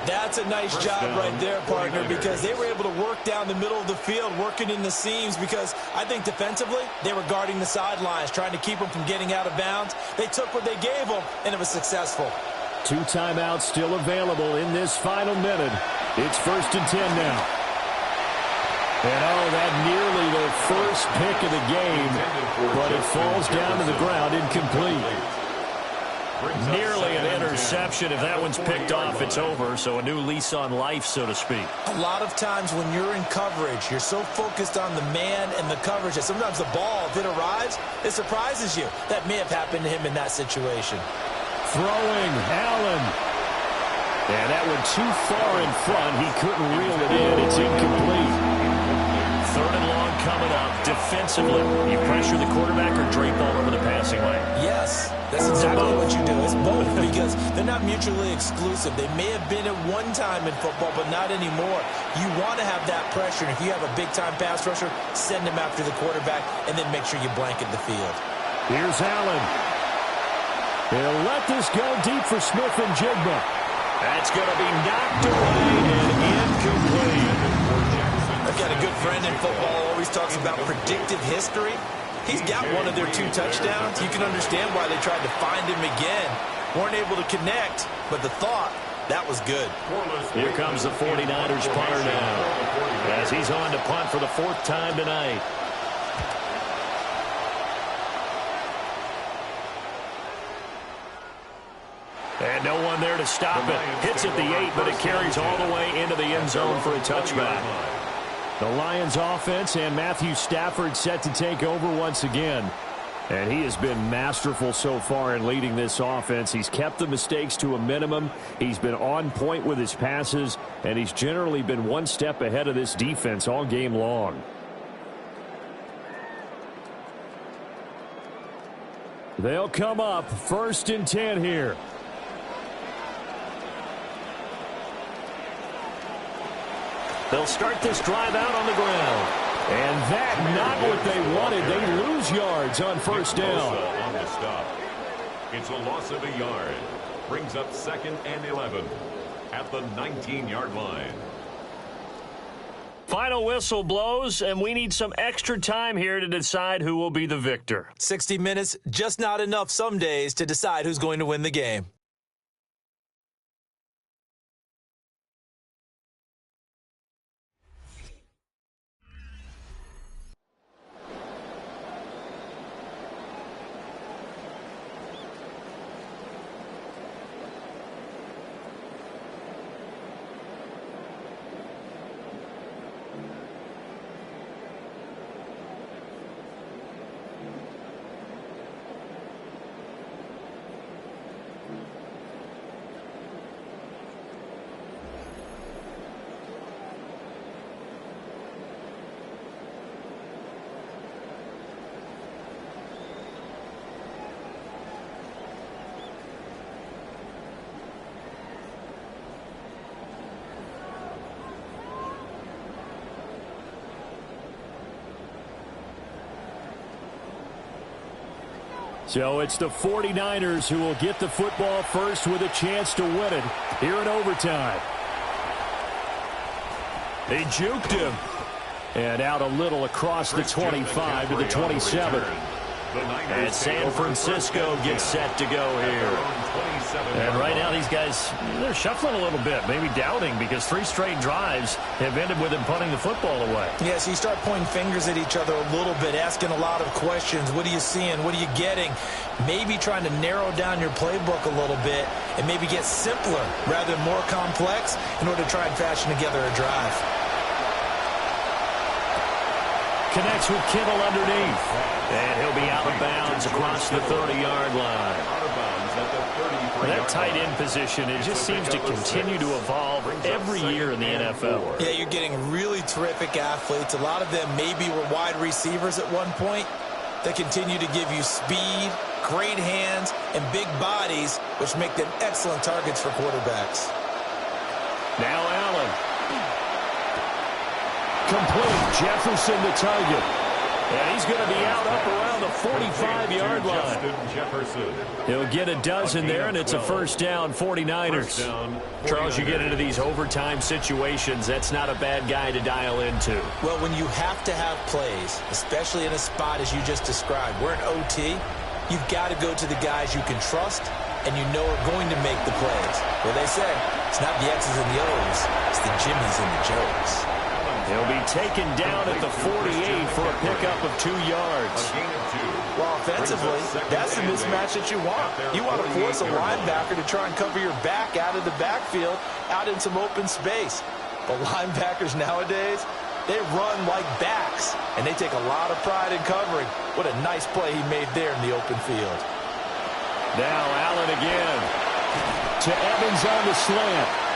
That's a nice job right there, partner, because they were able to work down the middle of the field, working in the seams, because I think defensively, they were guarding the sidelines, trying to keep them from getting out of bounds. They took what they gave them, and it was successful. 2 timeouts still available in this final minute. It's first and 10 now. And that nearly the first pick of the game, but it falls down to the ground incomplete. Nearly an interception. If that one's picked off, it's over. So a new lease on life, so to speak. A lot of times when you're in coverage, you're so focused on the man and the coverage that sometimes the ball, if it arrives, it surprises you. That may have happened to him in that situation. Throwing, Allen. And that one too far in front. He couldn't reel it in. It's incomplete. Third and long coming up. Defensively, you pressure the quarterback or drape all over the passing lane? Yes, that's exactly what you do. It's both, because they're not mutually exclusive. They may have been at one time in football, but not anymore. You want to have that pressure, and if you have a big-time pass rusher, send him after the quarterback, and then make sure you blanket the field. Here's Allen. They'll let this go deep for Smith and Jigba. That's going to be knocked away and incomplete. I've got a good friend in football, always talks about predictive history. He's got one of their 2 touchdowns. You can understand why they tried to find him again. Weren't able to connect, but the thought, that was good. Here comes the 49ers punter now, as he's on to punt for the 4th time tonight. And no one there to stop it. Hits at the 8, but it carries all the way into the end zone for a touchback. The Lions offense and Matthew Stafford set to take over once again. And he has been masterful so far in leading this offense. He's kept the mistakes to a minimum. He's been on point with his passes, and he's generally been one step ahead of this defense all game long. They'll come up first and 10 here. They'll start this drive out on the ground. And that not what they wanted. They lose yards on first down. On the stop. It's a loss of a yard. Brings up 2nd and 11 at the 19-yard line. Final whistle blows, and we need some extra time here to decide who will be the victor. 60 minutes, just not enough some days to decide who's going to win the game. So it's the 49ers who will get the football first with a chance to win it here in overtime. They juked him. And out a little across the 25 to the 27. And San Francisco gets set to go here. And right now these guys, they're shuffling a little bit, maybe doubting, because 3 straight drives have ended with them punting the football away. Yeah, so you start pointing fingers at each other a little bit, asking a lot of questions. What are you seeing? What are you getting? Maybe trying to narrow down your playbook a little bit and maybe get simpler rather than more complex in order to try and fashion together a drive. Connects with Kittle underneath. And he'll be out of bounds across the 30-yard line. That tight end position, it just seems to continue to evolve every year in the NFL. Yeah, you're getting really terrific athletes. A lot of them maybe were wide receivers at one point. They continue to give you speed, great hands, and big bodies, which make them excellent targets for quarterbacks. Now Allen. Complete. Jefferson the target. And he's going to be out up around the 45-yard line. He'll get a dozen there, and it's a first down, 49ers. Charles, you get into these overtime situations, that's not a bad guy to dial into. Well, when you have to have plays, especially in a spot as you just described, we're in OT, you've got to go to the guys you can trust and you know are going to make the plays. Well, they say it's not the X's and the O's, it's the Jimmys and the Joes. He'll be taken down at the 48 for a pickup of 2 yards. Well, offensively, that's the mismatch that you want. You want to force a linebacker to try and cover your back out of the backfield, out in some open space. But linebackers nowadays, they run like backs, and they take a lot of pride in covering. What a nice play he made there in the open field. Now Allen again. To Evans on the slant.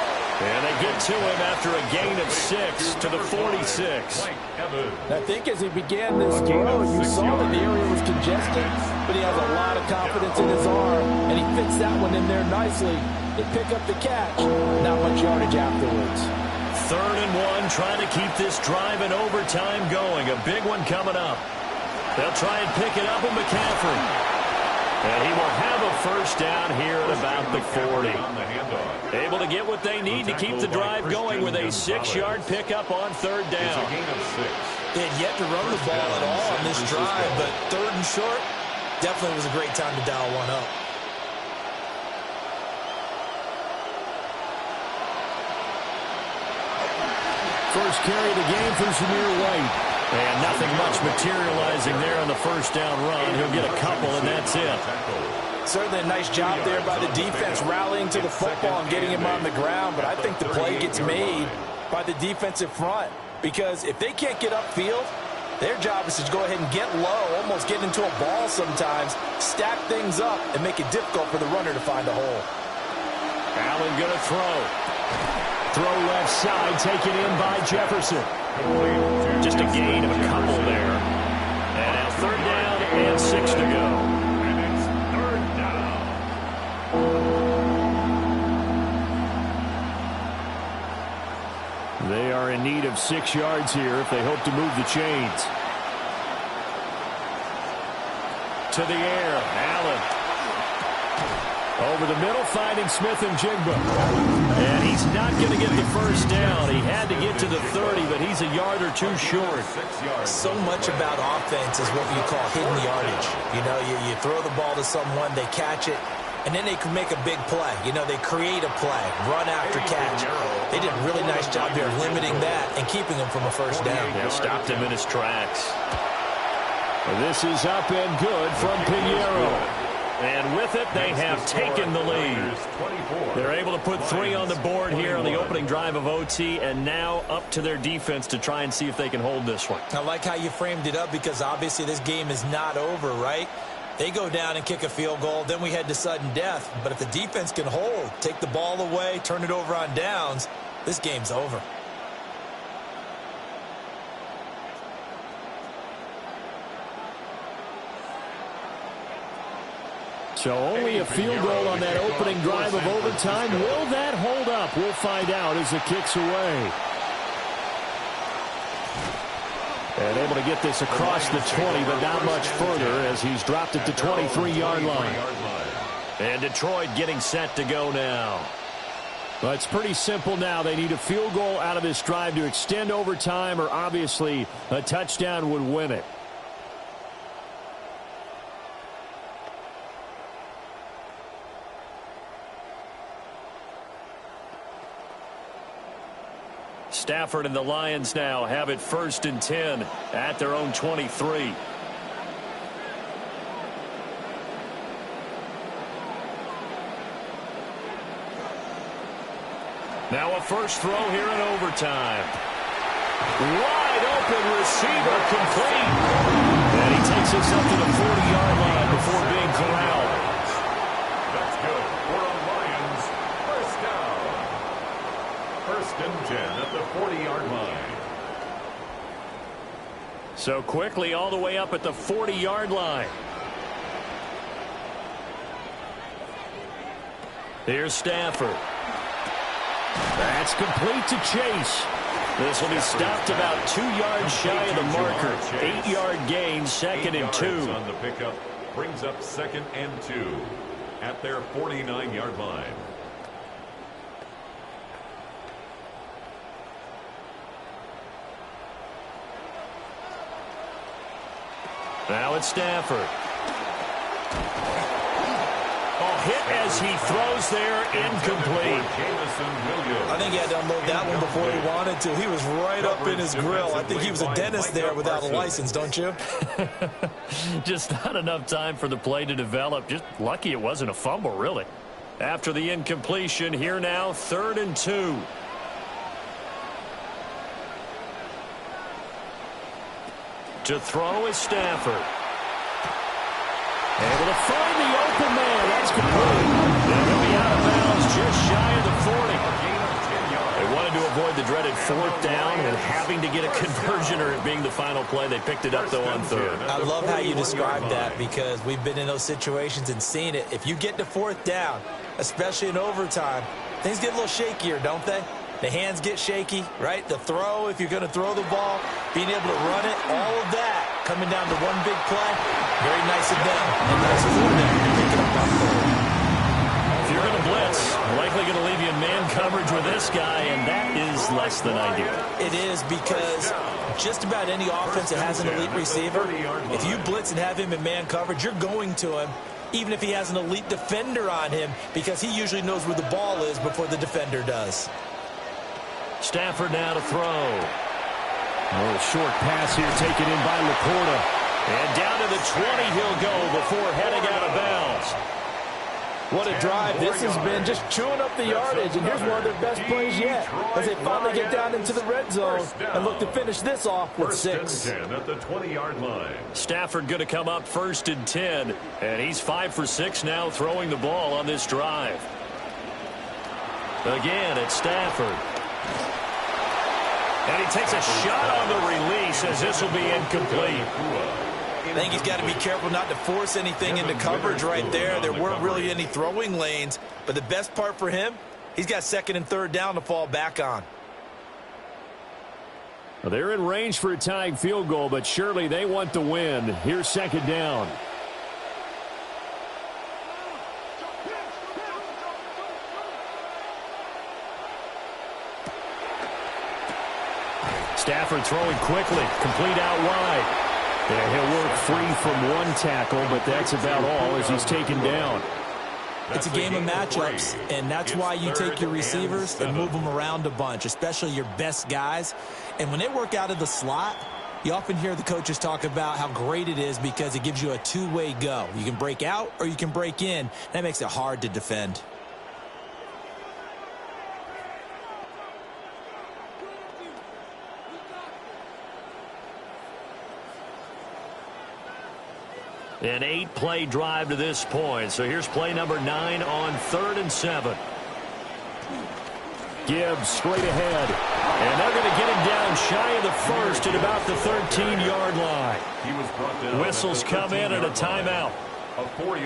And they get to him after a gain of 6 to the 46. I think as he began this throw, you saw that the area was congested, but he has a lot of confidence in his arm, and he fits that one in there nicely. They pick up the catch. Not much yardage afterwards. 3rd and 1, trying to keep this drive in overtime going. A big one coming up. They'll try and pick it up with McCaffrey. And he will have a first down here at about the 40. Able to get what they need to keep the drive going with a 6-yard pickup on 3rd down. They had yet to run the ball at all on this drive, but 3rd and short definitely was a great time to dial one up. First carry of the game for Zamir White. And nothing much materializing there on the first down run. He'll get a couple, and that's it. Certainly a nice job there by the defense rallying to the football and getting him on the ground, but I think the play gets made by the defensive front because if they can't get upfield, their job is to go ahead and get low, almost get into a ball sometimes, stack things up, and make it difficult for the runner to find a hole. Allen going to throw. Throw left side, taken in by Jefferson. Just a gain of a couple there. And now 3rd down and 6 to go. And it's 3rd down. They are in need of 6 yards here if they hope to move the chains. To the air, Allen. Over the middle, finding Smith-Njigba. And he's not going to get the first down. He had to get to the 30, but he's a yard or two short. So much about offense is what you call hidden yardage. You know, you throw the ball to someone, they catch it, and then they can make a big play. You know, they create a play, run after catch. They did a really nice job here limiting that and keeping him from a first down. Yeah, stopped him in his tracks. This is up and good from Pinheiro. And with it, they have taken the lead. They're able to put 3 on the board here on the opening drive of OT, and now up to their defense to try and see if they can hold this one. I like how you framed it up because obviously this game is not over, right? They go down and kick a field goal, then we head to sudden death. But if the defense can hold, take the ball away, turn it over on downs, this game's over. So only a field goal on that opening drive of overtime. Will that hold up? We'll find out as the kick's away. And able to get this across the 20, but not much further as he's dropped it to 23-yard line. And Detroit getting set to go now. Well, it's pretty simple now. They need a field goal out of this drive to extend overtime, or obviously a touchdown would win it. Stafford and the Lions now have it 1st and 10 at their own 23. Now a first throw here in overtime. Wide open receiver complete. And he takes us up to the 40-yard line before being corralled. That's good for the Lions. First down. 1st and 10 at the 40-yard line. So quickly all the way up at the 40-yard line. Here's Stafford. That's complete to Chase. This will be stopped about 2 yards shy of the marker. 8-yard gain, 2nd and 2. On the pickup brings up 2nd and 2 at their 49-yard line. Now it's Stafford. Hit as he throws there, incomplete. I think he had to unload that one before he wanted to. He was right up in his grill. I think he was a dentist there without a license, don't you? Just not enough time for the play to develop. Just lucky it wasn't a fumble, really. After the incompletion, here now, 3rd and 2. To throw is Stafford. Able to find the open man. That's complete. And he'll be out of bounds just shy of the 40. They wanted to avoid the dreaded 4th down and having to get a conversion or it being the final play. They picked it up, though, on 3rd. I love how you described that because we've been in those situations and seen it. If you get to 4th down, especially in overtime, things get a little shakier, don't they? The hands get shaky, right? The throw, if you're going to throw the ball, being able to run it, all of that coming down to one big play. Very nice of them and nice for them to pick it up on 3rd. If you're going to blitz, likely going to leave you in man coverage with this guy, and that is less than ideal. It is because just about any offense that has an elite receiver, if you blitz and have him in man coverage, you're going to him, even if he has an elite defender on him, because he usually knows where the ball is before the defender does. Stafford now to throw. A little short pass here taken in by Laporta. And down to the 20 he'll go before heading out of bounds. What a drive this has been, just chewing up the yardage, and here's one of their best plays yet as they finally get down into the red zone and look to finish this off with 6. 1st and 10 at the 20-yard line. Stafford going to come up 1st and 10, and he's 5 for 6 now throwing the ball on this drive. Again, it's Stafford. And he takes a shot on the release as this will be incomplete. I think he's got to be careful not to force anything into coverage right there. There weren't really any throwing lanes, but the best part for him, he's got 2nd and 3rd down to fall back on. Well, they're in range for a tying field goal, but surely they want the win. Here's 2nd down. Stafford throwing quickly, complete out wide. And he'll work free from one tackle, but that's about all as he's taken down. It's a game of matchups, and that's why you take your receivers and move them around a bunch, especially your best guys. And when they work out of the slot, you often hear the coaches talk about how great it is because it gives you a two-way go. You can break out or you can break in. That makes it hard to defend. An 8-play drive to this point. So here's play number 9 on 3rd and 7. Gibbs straight ahead. And they're going to get him down shy of the first at about the 13-yard line. Whistles come in at a timeout.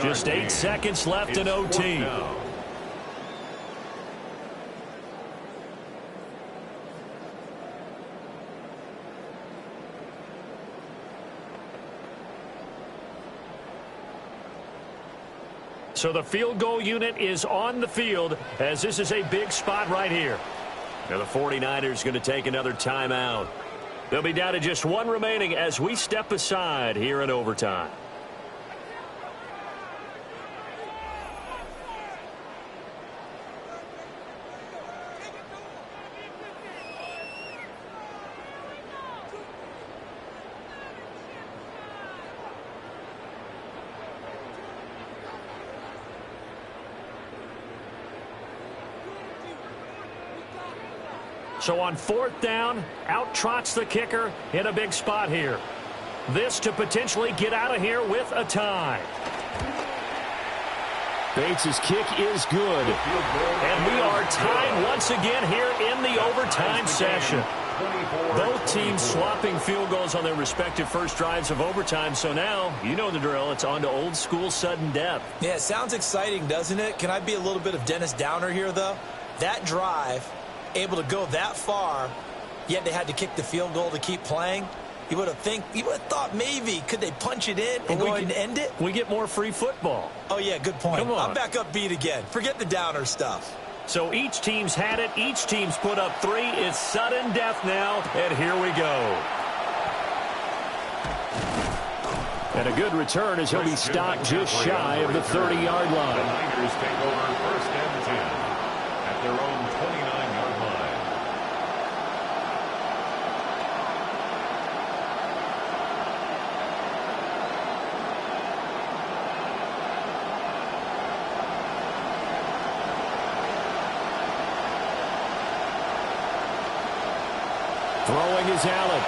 Just 8 seconds left in OT. So the field goal unit is on the field as this is a big spot right here. Now the 49ers going to take another timeout. They'll be down to just one remaining as we step aside here in overtime. So on 4th down, out trots the kicker in a big spot here. This to potentially get out of here with a tie. Bates' kick is good. And we are tied once again here in the overtime session. Both teams swapping field goals on their respective first drives of overtime. So now, you know the drill. It's on to old school sudden death. Yeah, it sounds exciting, doesn't it? Can I be a little bit of Dennis Downer here, though? That drive, able to go that far, yet they had to kick the field goal to keep playing. You would have thought maybe could they punch it in and go ahead and end it? We get more free football. Oh yeah, good point. Come on. I'm back up beat again. Forget the Downer stuff. So each team's had it. Each team's put up 3. It's sudden death now, and here we go. And a good return as he'll be stopped just shy of the 30-yard line. The Niners take over 1st and 10 at their own 29-yard line. Throwing is Allen.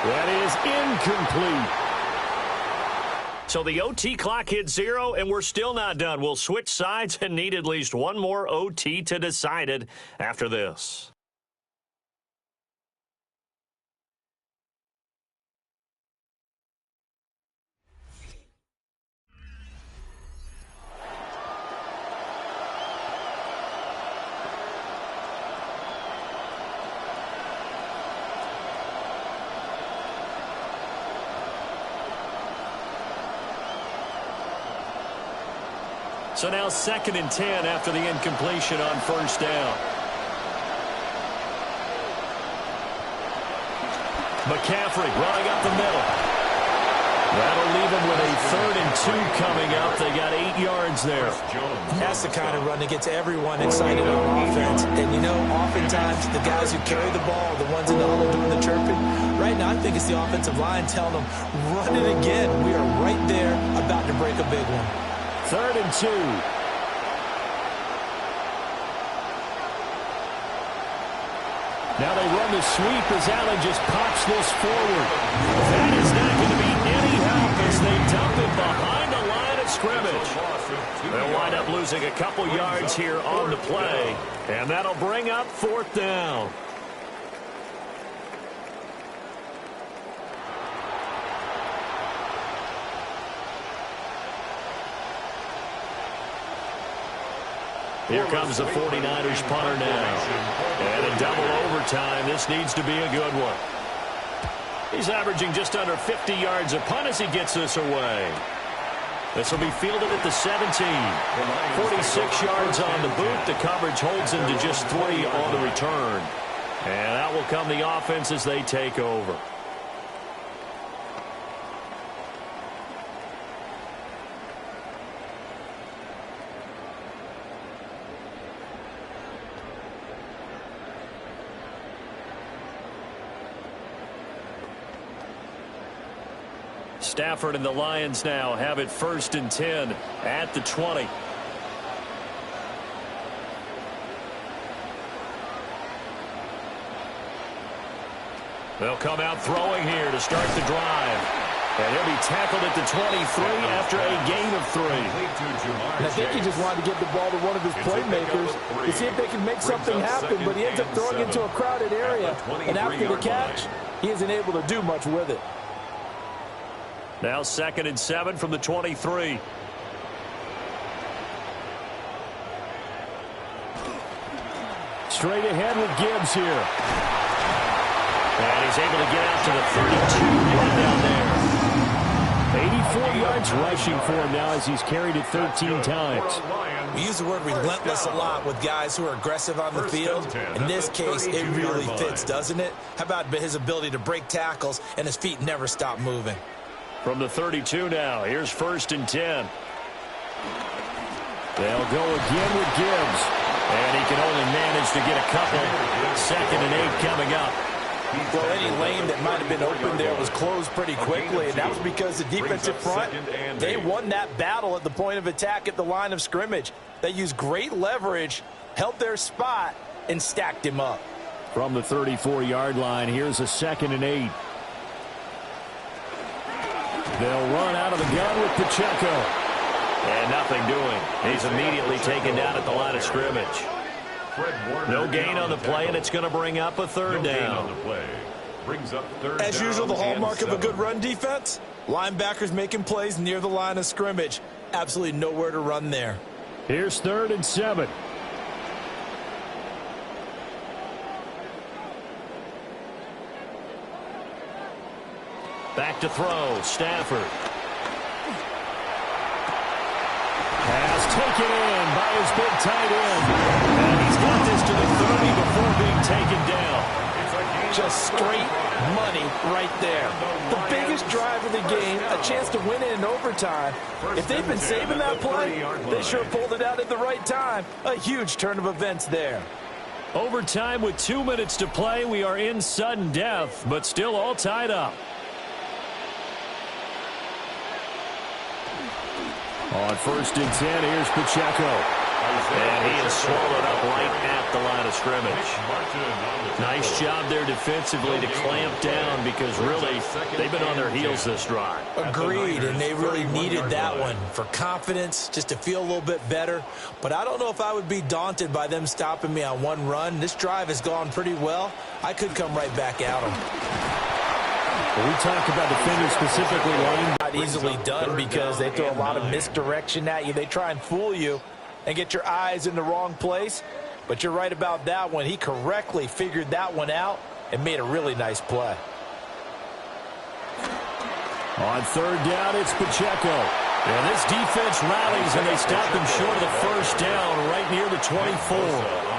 That is incomplete. So the OT clock hit 0, and we're still not done. We'll switch sides and need at least one more OT to decide it after this. So now 2nd and 10 after the incompletion on 1st down. McCaffrey running up the middle. That'll leave him with a 3rd and 2 coming up. They got 8 yards there. That's the kind of run that gets everyone excited on offense. And, you know, oftentimes the guys who carry the ball, the ones in the huddle doing the chirping, right now I think it's the offensive line telling them, run it again. We are right there about to break a big one. 3rd and 2. Now they run the sweep as Allen just pops this forward. That is not going to be any help as they dump it behind the line of scrimmage. They'll wind up losing a couple yards here on the play, and that'll bring up 4th down. Here comes the 49ers punter now. And in double overtime, this needs to be a good one. He's averaging just under 50 yards a punt as he gets this away. This will be fielded at the 17. 46 yards on the boot. The coverage holds him to just 3 on the return. And that will come the offense as they take over. Stafford and the Lions now have it 1st and 10 at the 20. They'll come out throwing here to start the drive. And he'll be tackled at the 23 after a gain of 3. And I think he just wanted to get the ball to one of his playmakers to see if they can make something happen, but he ends up throwing into a crowded area. And after the catch, he isn't able to do much with it. Now 2nd and 7 from the 23. Straight ahead with Gibbs here. And he's able to get out to the 32 down there. 84 yards rushing for him now as he's carried it 13 times. We use the word relentless a lot with guys who are aggressive on the field. In this case, it really fits, doesn't it? How about his ability to break tackles and his feet never stop moving? From the 32 now, here's 1st and 10. They'll go again with Gibbs. And he can only manage to get a couple. 2nd and 8 coming up. Well, any lane that might have been open there was closed pretty quickly, and that was because the defensive front, they won that battle at the point of attack at the line of scrimmage. They used great leverage, held their spot, and stacked him up. From the 34-yard line, here's a 2nd and 8. They'll run out of the gun with Pacheco. And nothing doing. He's immediately taken down at the line of scrimmage. No gain on the play, and it's going to bring up a 3rd down. As usual, the hallmark of a good run defense, linebackers making plays near the line of scrimmage. Absolutely nowhere to run there. Here's 3rd and 7. Back to throw, Stafford. Pass taken in by his big tight end. And he's got this to the 30 before being taken down. Just straight money right there. The biggest drive of the game, a chance to win it in overtime. If they've been saving that play, they sure pulled it out at the right time. A huge turn of events there. Overtime with 2 minutes to play. We are in sudden death, but still all tied up. On 1st and 10, here's Pacheco. And he is swallowed up right at the line of scrimmage. Nice job there defensively to clamp down because really they've been on their heels this drive. Agreed, and they really needed that one for confidence, just to feel a little bit better. But I don't know if I would be daunted by them stopping me on one run. This drive has gone pretty well. I could come right back at them. When we talk about defenders specifically, Lane, not easily done because they throw a lot of misdirection at you. They try and fool you and get your eyes in the wrong place. But you're right about that one. He correctly figured that one out and made a really nice play. On 3rd down, it's Pacheco. And this defense rallies, and they stop him short of the 1st down right near the 24.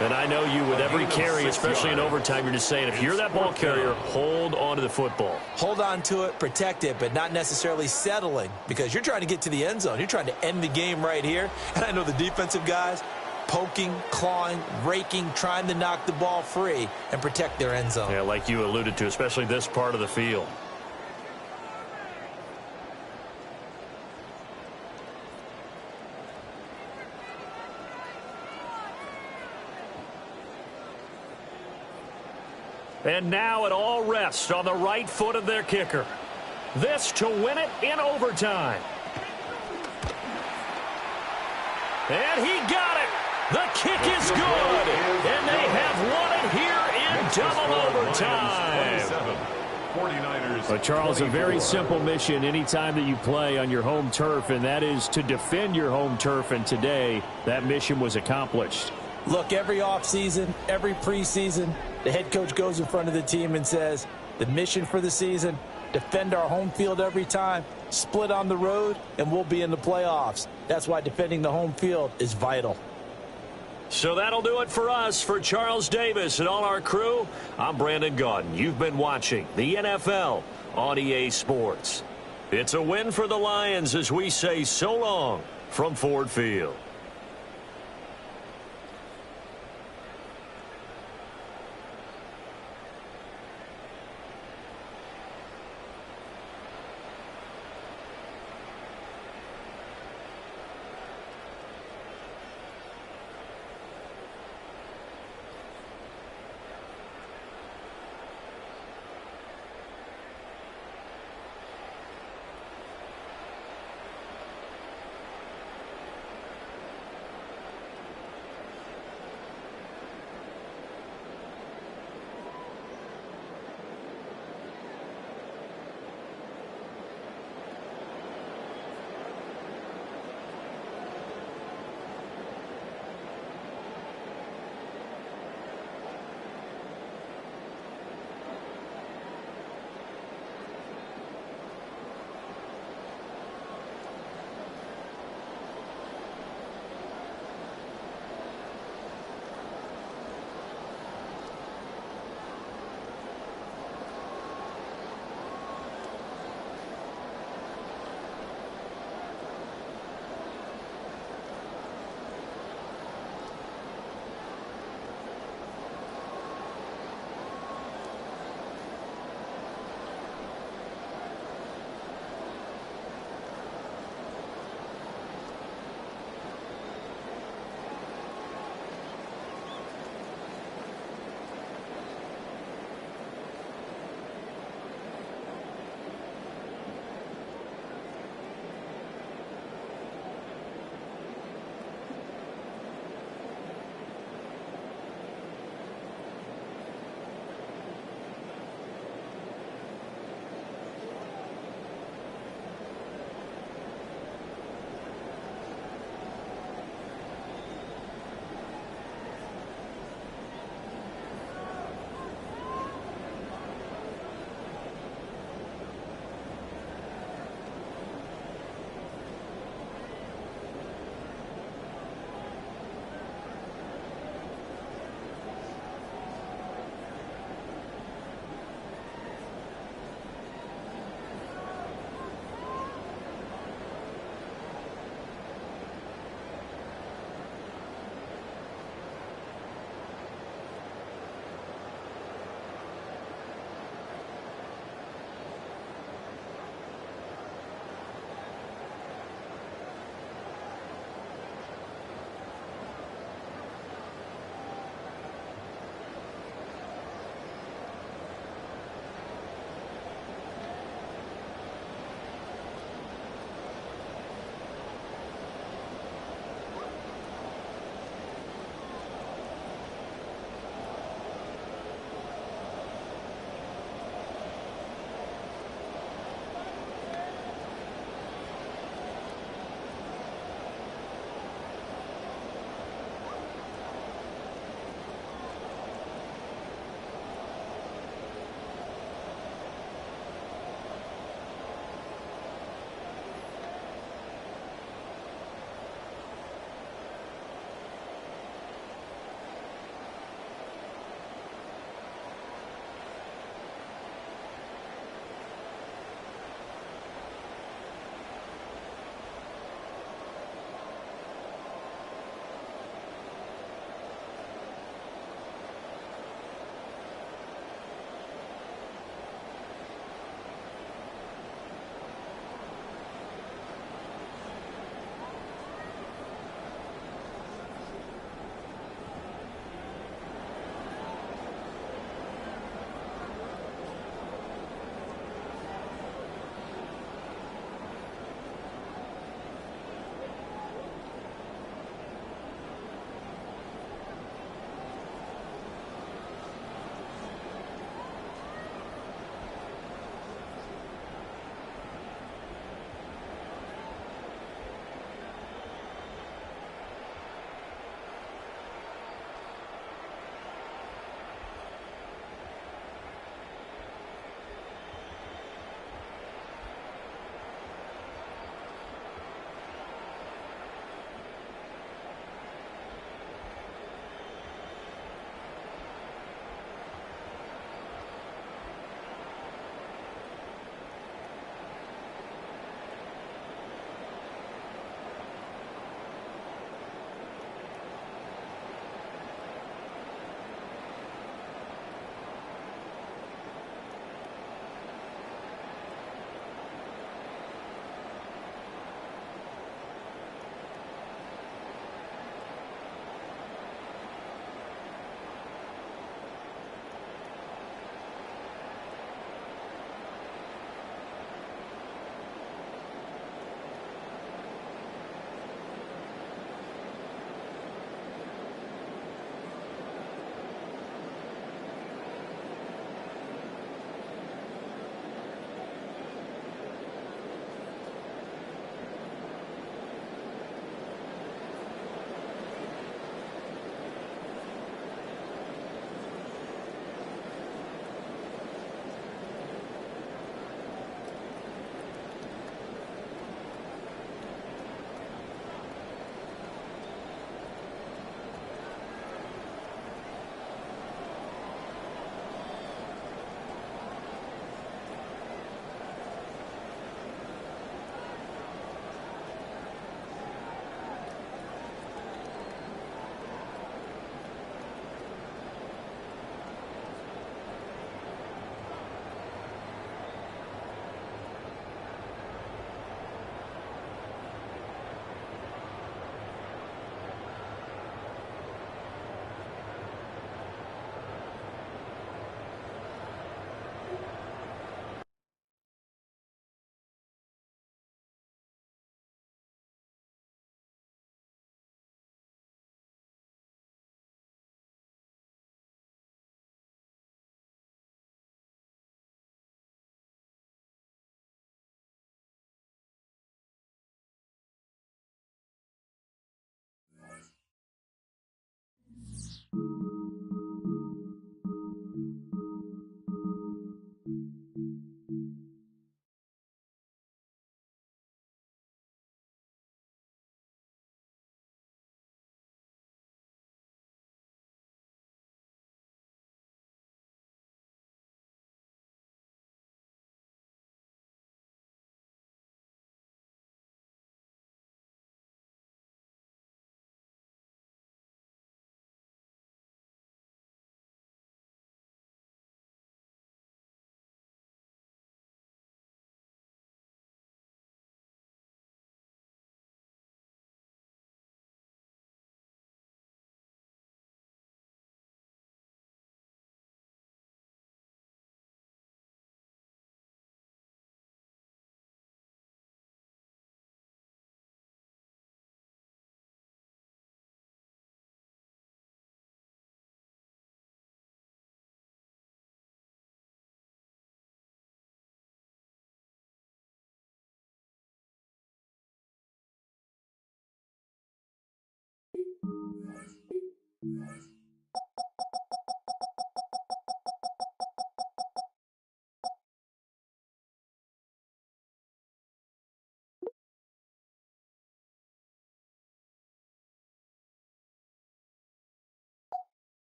And I know you with every carry, especially in overtime, you're just saying, if you're that ball carrier, hold on to the football. Hold on to it, protect it, but not necessarily settling because you're trying to get to the end zone. You're trying to end the game right here. And I know the defensive guys poking, clawing, raking, trying to knock the ball free and protect their end zone. Yeah, like you alluded to, especially this part of the field. And now it all rests on the right foot of their kicker. This to win it in overtime. And he got it. The kick is good. And they have won it here in double overtime. But, Charles, a very simple mission anytime that you play on your home turf, and that is to defend your home turf. And today, that mission was accomplished. Look, every offseason, every preseason, the head coach goes in front of the team and says, the mission for the season, defend our home field every time, split on the road, and we'll be in the playoffs. That's why defending the home field is vital. So that'll do it for us. For Charles Davis and all our crew, I'm Brandon Gaudin. You've been watching the NFL on EA Sports. It's a win for the Lions as we say so long from Ford Field.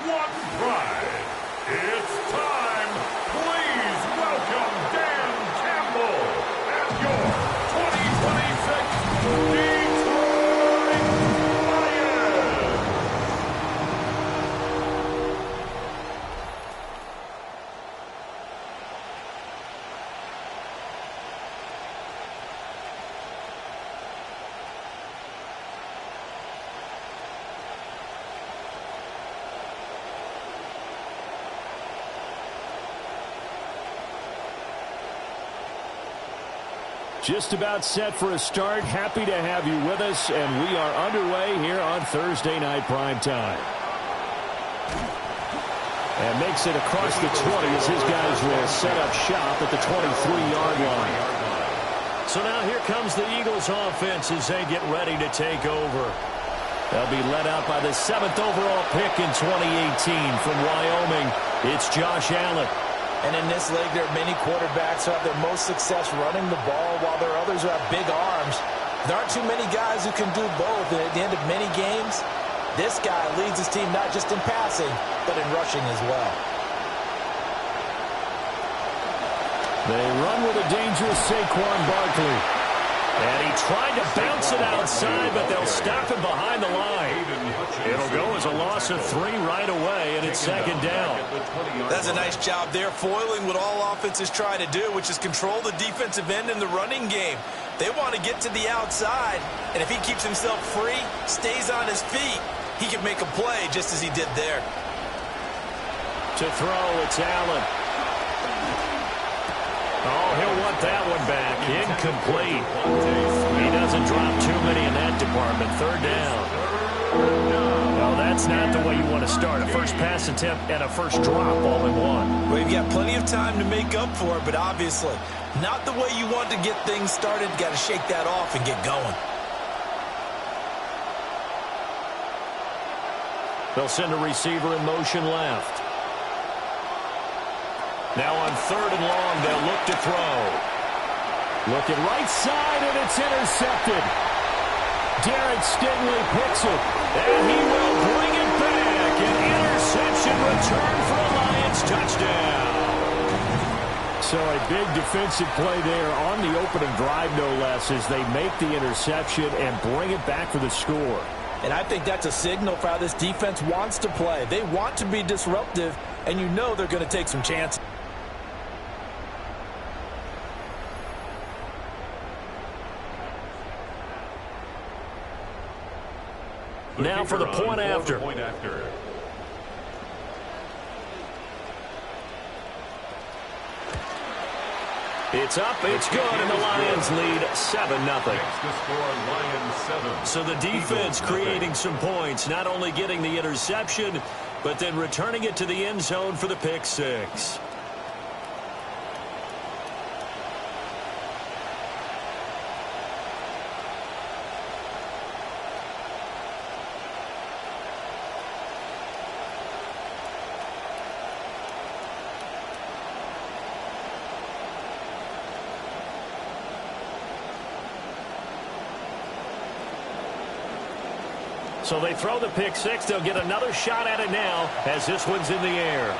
What pride! It's time! Please welcome Dan Campbell and your 2026 Detroit Lions! Just about set for a start. Happy to have you with us, and we are underway here on Thursday Night Primetime. And makes it across the 20 as his guys will set up shop at the 23-yard line. So now here comes the Eagles offense as they get ready to take over. They'll be led out by the 7th overall pick in 2018 from Wyoming. It's Josh Allen. And in this league, there are many quarterbacks who have their most success running the ball, while there are others who have big arms. There aren't too many guys who can do both, and at the end of many games, this guy leads his team not just in passing, but in rushing as well. They run with a dangerous Saquon Barkley. And he tried to bounce it outside, but they'll stop him behind the line. It'll go as a loss of 3 right away, and it's second down. That's a nice job there, foiling what all offenses try to do, which is control the defensive end in the running game. They want to get to the outside, and if he keeps himself free, stays on his feet, he can make a play just as he did there. To throw, it's Allen. Oh, he'll want that one back. Incomplete. He doesn't drop too many in that department. Third down. No, that's not the way you want to start. A first pass attempt and a first drop all in one. Well, you've got plenty of time to make up for it, but obviously not the way you want to get things started. Got to shake that off and get going. They'll send a receiver in motion left. Now on 3rd and long, they'll look to throw. Looking right side, and it's intercepted. Derek Stingley picks it, and he will bring it back. An interception return for a Lions touchdown. So a big defensive play there on the opening drive, no less, as they make the interception and bring it back for the score. And I think that's a signal for how this defense wants to play. They want to be disruptive, and you know they're going to take some chances. Now for the point after. It's up, it's good, and the Lions lead 7-0. So the defense creating some points, not only getting the interception, but then returning it to the end zone for the pick six. So they throw the pick six. They'll get another shot at it now as this one's in the air.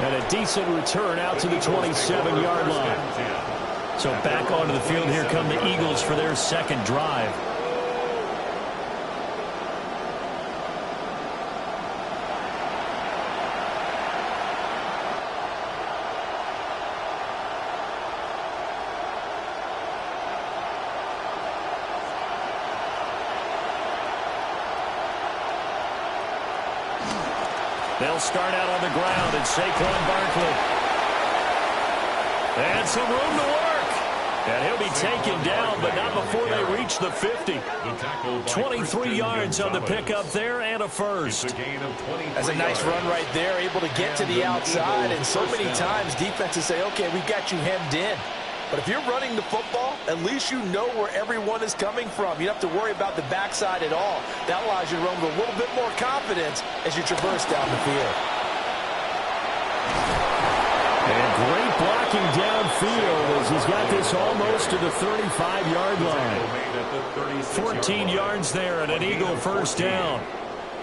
And a decent return out to the 27-yard line. So back onto the field, here come the Eagles for their second drive. They'll start out on the ground, and Saquon Barkley. And some room to work. And he'll be taken down, but not before they reach the 50. 23 yards on the pickup there and a first. That's a nice run right there, able to get to the outside. And so many times defenses say, okay, we've got you hemmed in. But if you're running the football, at least you know where everyone is coming from. You don't have to worry about the backside at all. That allows you to run with a little bit more confidence as you traverse down the field. And great blocking downfield as he's got this almost to the 35-yard line. 14 yards there and an Eagle first down.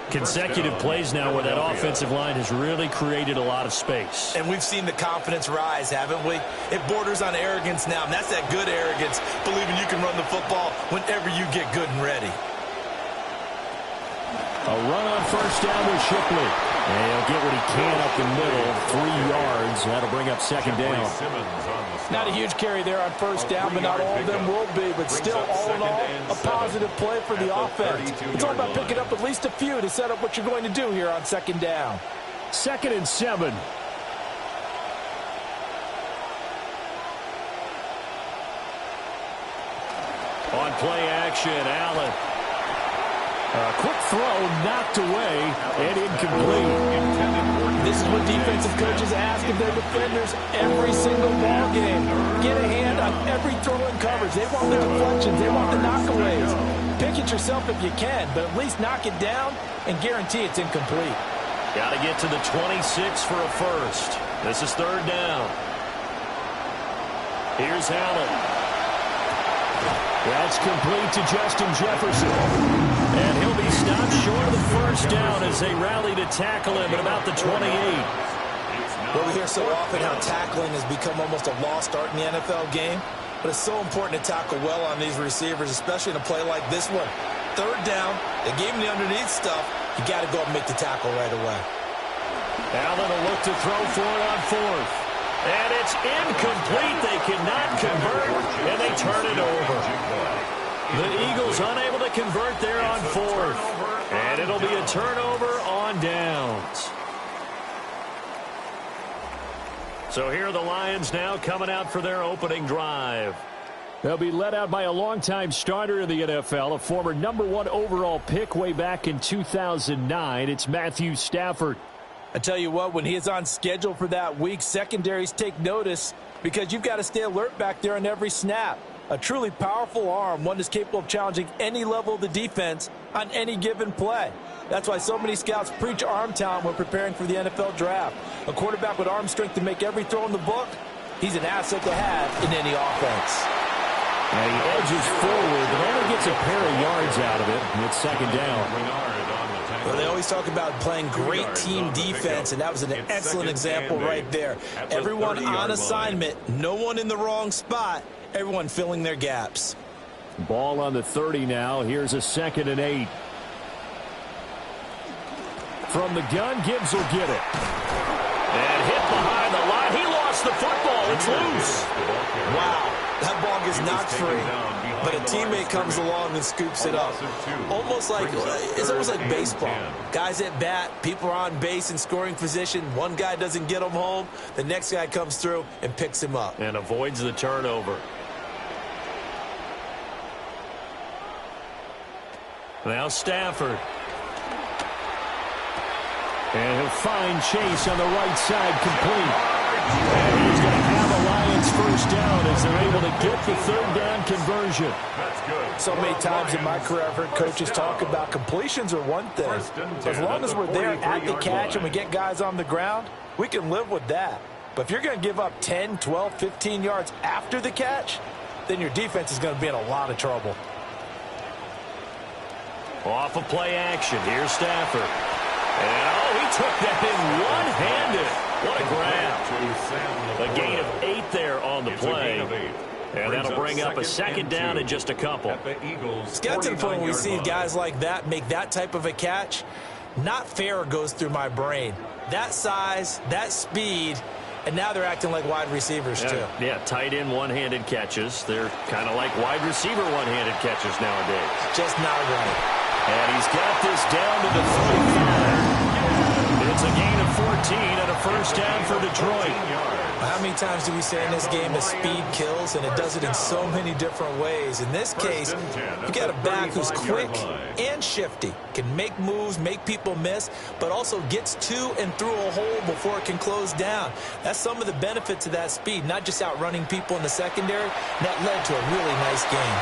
Consecutive plays now where that offensive line has really created a lot of space. And we've seen the confidence rise, haven't we? It borders on arrogance now, and that's that good arrogance, believing you can run the football whenever you get good and ready. A run on first down with Shipley. And he'll get what he can up the middle, 3 yards. That'll bring up second down. Not a huge carry there on first down, but not all of them will be. But still, all in all, a positive play for the offense. It's all about picking up at least a few to set up what you're going to do here on second down. 2nd and 7. On play action, Allen. A quick throw knocked away and incomplete. This is what defensive coaches ask of their defenders every single ball game. Get a hand on every throw in coverage. They want the deflections. They want the knockaways. Pick it yourself if you can, but at least knock it down and guarantee it's incomplete. Got to get to the 26 for a first. This is third down. Here's Allen. That's complete to Justin Jefferson. And he'll be stopped short of the first down as they rally to tackle him at about the 28. Well, we hear so often how tackling has become almost a lost art in the NFL game, but it's so important to tackle well on these receivers, especially in a play like this one. Third down, they gave him the underneath stuff. You got to go up and make the tackle right away. Allen will look to throw for it on fourth. And it's incomplete. They cannot convert, and they turn it over. The Eagles unable to convert there on fourth. And it'll be a turnover on downs. So here are the Lions now coming out for their opening drive. They'll be led out by a longtime starter in the NFL, a former #1 overall pick way back in 2009. It's Matthew Stafford. I tell you what, when he is on schedule for that week, secondaries take notice because you've got to stay alert back there on every snap. A truly powerful arm, one that's capable of challenging any level of the defense on any given play. That's why so many scouts preach arm talent when preparing for the NFL draft. A quarterback with arm strength to make every throw in the book, he's an asset to have in any offense. And he edges forward, but only gets a pair of yards out of it, and it's second down. Well, they always talk about playing great team defense, and that was an excellent example right there. Everyone on assignment, no one in the wrong spot, everyone filling their gaps. Ball on the 30 now. Here's a 2nd and 8. From the gun, Gibbs will get it. And hit behind the line. He lost the football. It's loose. Wow, that ball gets knocked free, but a teammate comes along and scoops it up. It's almost like baseball. Guys at bat, people are on base in scoring position. One guy doesn't get him home. The next guy comes through and picks him up. And avoids the turnover. Now Stafford. And he'll find Chase on the right side complete. And he's going to have a Lions first down as they're able to get the third down conversion. So many times in my career I've heard coaches talk about completions are one thing. As long as we're there at the catch and we get guys on the ground, we can live with that. But if you're going to give up 10, 12, 15 yards after the catch, then your defense is going to be in a lot of trouble. Off of play action. Here's Stafford. And, he took that in one-handed. What a grab. A gain of 8 there on the play. And that'll bring up a second down in just a couple. It's got to the point when we see guys like that make that type of a catch. Not fair goes through my brain. That size, that speed, and now they're acting like wide receivers too. Yeah, tight end one-handed catches. They're kind of like wide receiver one-handed catches nowadays. Just not right. And he's got this down to the 35. It's a gain of 14 and a first down for Detroit. How many times do we say in this game that speed kills, and it does it in so many different ways? In this case, you got a back who's quick and shifty, can make moves, make people miss, but also gets to and through a hole before it can close down. That's some of the benefits of that speed, not just outrunning people in the secondary. That led to a really nice game.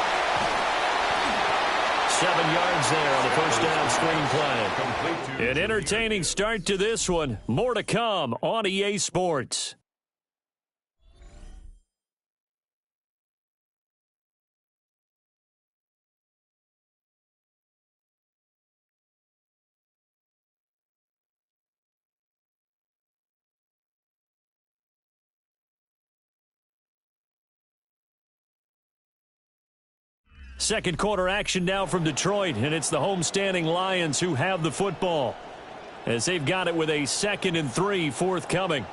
7 yards there on the first down screenplay. An entertaining start to this one. More to come on EA Sports. Second quarter action now from Detroit, and it's the homestanding Lions who have the football as they've got it with a 2nd and 3 forthcoming.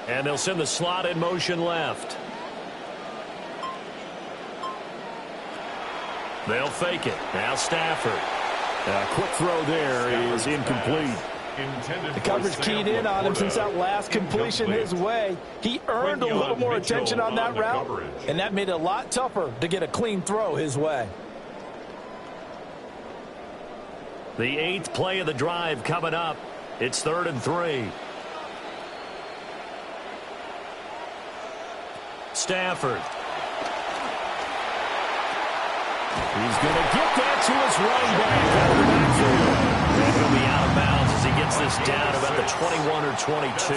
And they'll send the slot in motion left. They'll fake it. Now Stafford. A quick throw there is incomplete. The coverage keyed in on him since that last completion his way. He earned a little more attention on that route, and that made it a lot tougher to get a clean throw his way. The 8th play of the drive coming up. It's 3rd and 3. Stafford. He's going to get that to his running back out of the backfield. And he'll be out of bounds as he gets this down about the 21 or 22.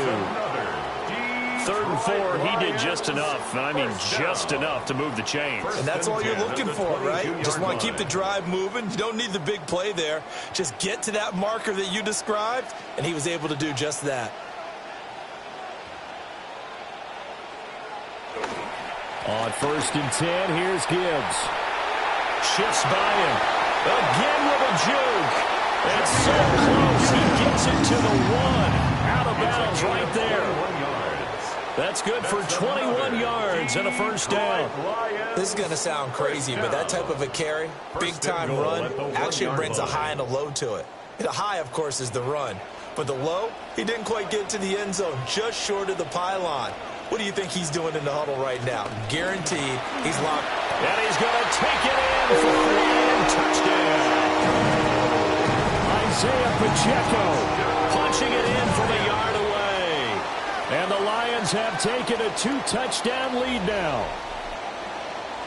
3rd and 4, he did just enough. I mean, just enough to move the chains. And that's all you're looking for, right? Just want to keep the drive moving. You don't need the big play there. Just get to that marker that you described, and he was able to do just that. On 1st and 10, here's Gibbs. Shifts by him. Again with a juke. It's so close. He gets it to the 1. Out of bounds right there. That's good for 21 yards and a first down. This is going to sound crazy, but that type of a carry, big-time run, actually brings a high and a low to it. The high, of course, is the run. But the low, he didn't quite get to the end zone, just short of the pylon. What do you think he's doing in the huddle right now? Guaranteed he's locked. And he's going to take it in for a touchdown. Isaiah Pacheco punching it in from a yard away. And the Lions have taken a 2-touchdown lead now.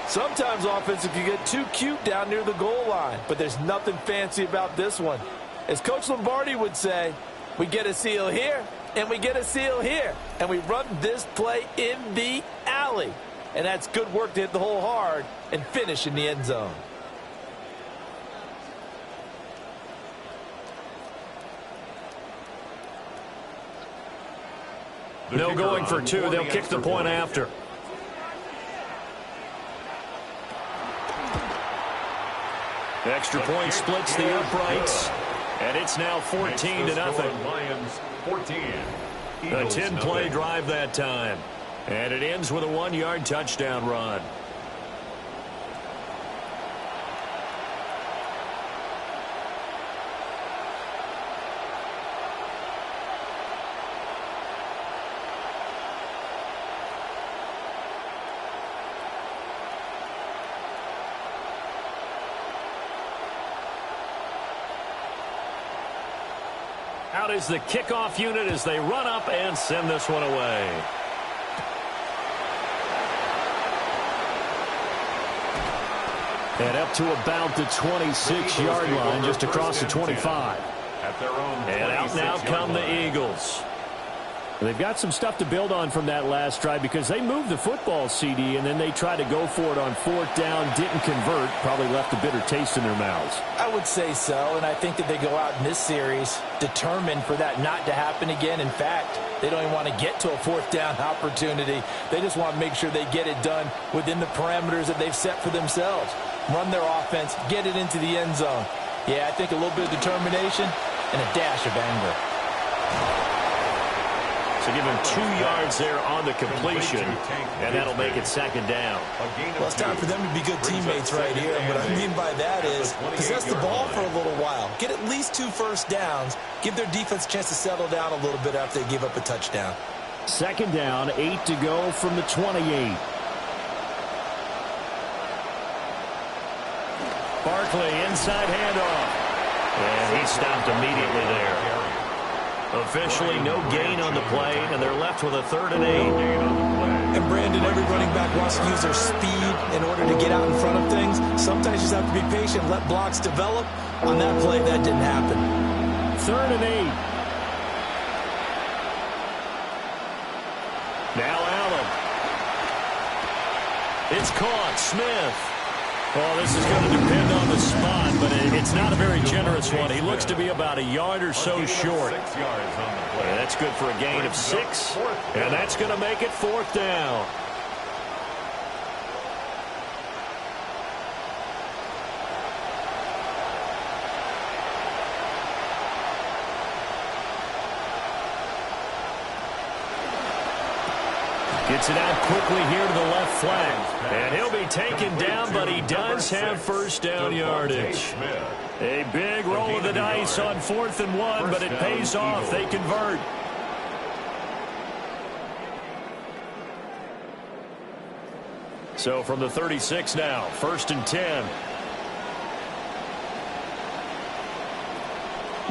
Sometimes offense can get too cute down near the goal line, but there's nothing fancy about this one. As Coach Lombardi would say, we get a seal here, and we get a seal here, and we run this play in the alley. And that's good work to hit the hole hard and finish in the end zone. No going for 2. They'll kick the point after. Extra point splits the uprights. And it's now 14-0. Lions 14. A 10-play drive that time. And it ends with a 1-yard touchdown run. Out is the kickoff unit as they run up and send this one away. And up to about the 26-yard line, just across the 25. And out now come the Eagles. They've got some stuff to build on from that last drive because they moved the football, CD, and then they tried to go for it on 4th down, didn't convert, probably left a bitter taste in their mouths. I would say so, and I think that they go out in this series determined for that not to happen again. In fact, they don't even want to get to a 4th down opportunity. They just want to make sure they get it done within the parameters that they've set for themselves. Run their offense, get it into the end zone. Yeah, I think a little bit of determination and a dash of anger. So give him 2 yards there on the completion, and that'll make it second down. Well, it's time for them to be good teammates right here. And what I mean by that is possess the ball for a little while. Get at least 2 first downs. Give their defense a chance to settle down a little bit after they give up a touchdown. Second down, 8 to go from the 28. Barkley, inside handoff. And he stopped immediately there. Officially no gain on the play, and they're left with a 3rd and 8. And Brandon, every running back wants to use their speed in order to get out in front of things. Sometimes you just have to be patient, let blocks develop. On that play, that didn't happen. 3rd and 8. Now Allen. It's caught. Smith. Well, this is going to depend on the spot, but it's not a very generous one. He looks to be about a yard or so short. And that's good for a gain of 6, and that's going to make it 4th down. Gets it out quickly here to the left flank. And he'll be taken down, but he does have first down yardage. A big roll of the dice on 4th and 1, but it pays off. They convert. So from the 36 now, 1st and 10.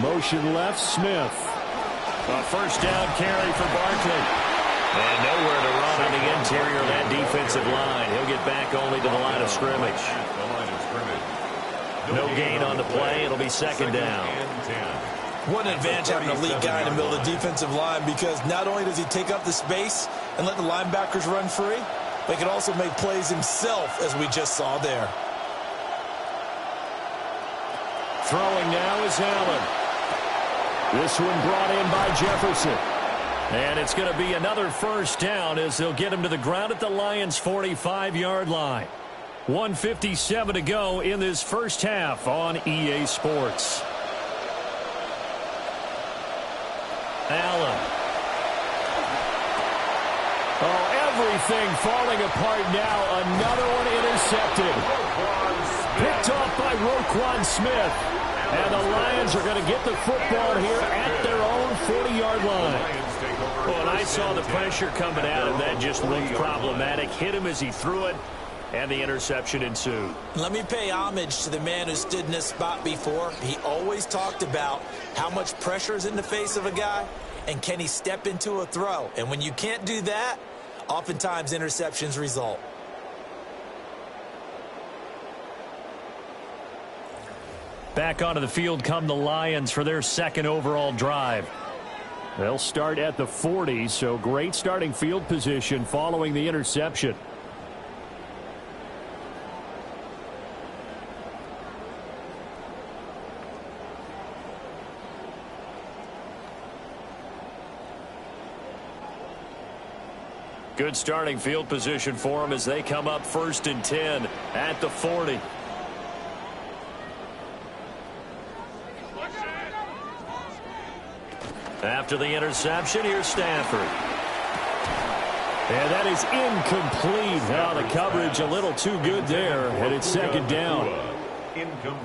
Motion left, Smith. A first down carry for Barkley. And nowhere to run on the interior of that defensive line. He'll get back only to the line of scrimmage. No gain on the play. It'll be second down. What an advantage having an elite guy in the middle of the defensive line, because not only does he take up the space and let the linebackers run free, but he can also make plays himself, as we just saw there. Throwing now is Allen. This one brought in by Jefferson. And it's going to be another first down as they'll get him to the ground at the Lions' 45-yard line. 1:57 to go in this first half on EA Sports. Allen. Oh, everything falling apart now. Another one intercepted. Picked off by Roquan Smith. And the Lions are going to get the football here at their own 40-yard line. Well, and I saw the pressure coming at him. That just looked problematic. Hit him as he threw it, and the interception ensued. Let me pay homage to the man who stood in this spot before. He always talked about how much pressure is in the face of a guy, and can he step into a throw. And when you can't do that, oftentimes interceptions result. Back onto the field come the Lions for their 2nd overall drive. They'll start at the 40, so great starting field position following the interception. Good starting field position for them as they come up 1st and 10 at the 40. After the interception, here's Stafford. And that is incomplete. Now the coverage a little too good there, and it's second down.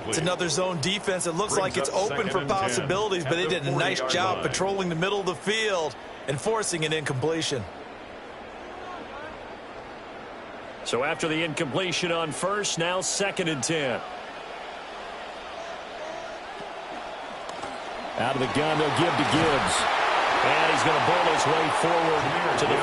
It's another zone defense. It looks like it's open for possibilities, but they did a nice job patrolling the middle of the field and forcing an incompletion. So after the incompletion on 1st, now 2nd and 10. Out of the gun, they'll give to Gibbs. And he's going to bowl his way forward to the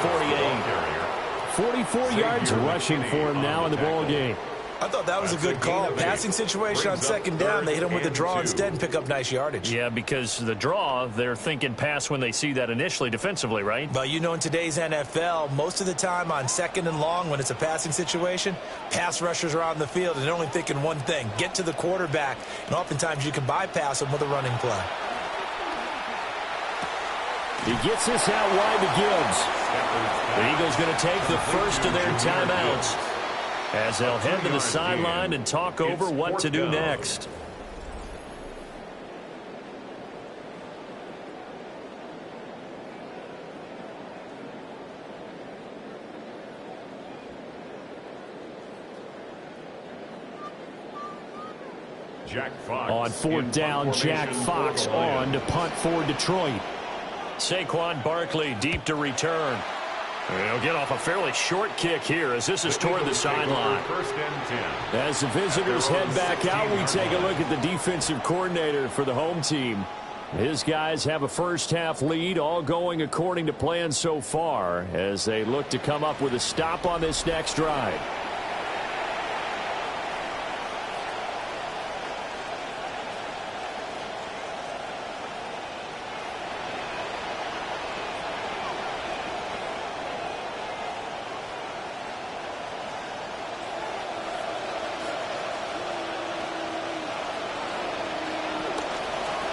48. 44 yards rushing for him now in the ball game. I thought that was a good call. Passing situation on 2nd down. They hit him with a draw instead and pick up nice yardage. Yeah, because the draw, they're thinking pass when they see that initially defensively, right? But you know, in today's NFL, most of the time on 2nd and long, when it's a passing situation, pass rushers are on the field and they're only thinking one thing: get to the quarterback. And oftentimes you can bypass them with a running play. He gets this out wide to Gibbs. The Eagles going to take the first of their timeouts as they'll head to the sideline and talk over what to do next. Jack Fox On fourth down, Jack Fox on to punt for Detroit. Saquon Barkley deep to return. He'll get off a fairly short kick here as this is toward the sideline. As the visitors head back out, we take a look at the defensive coordinator for the home team. His guys have a first-half lead, all going according to plan so far as they look to come up with a stop on this next drive.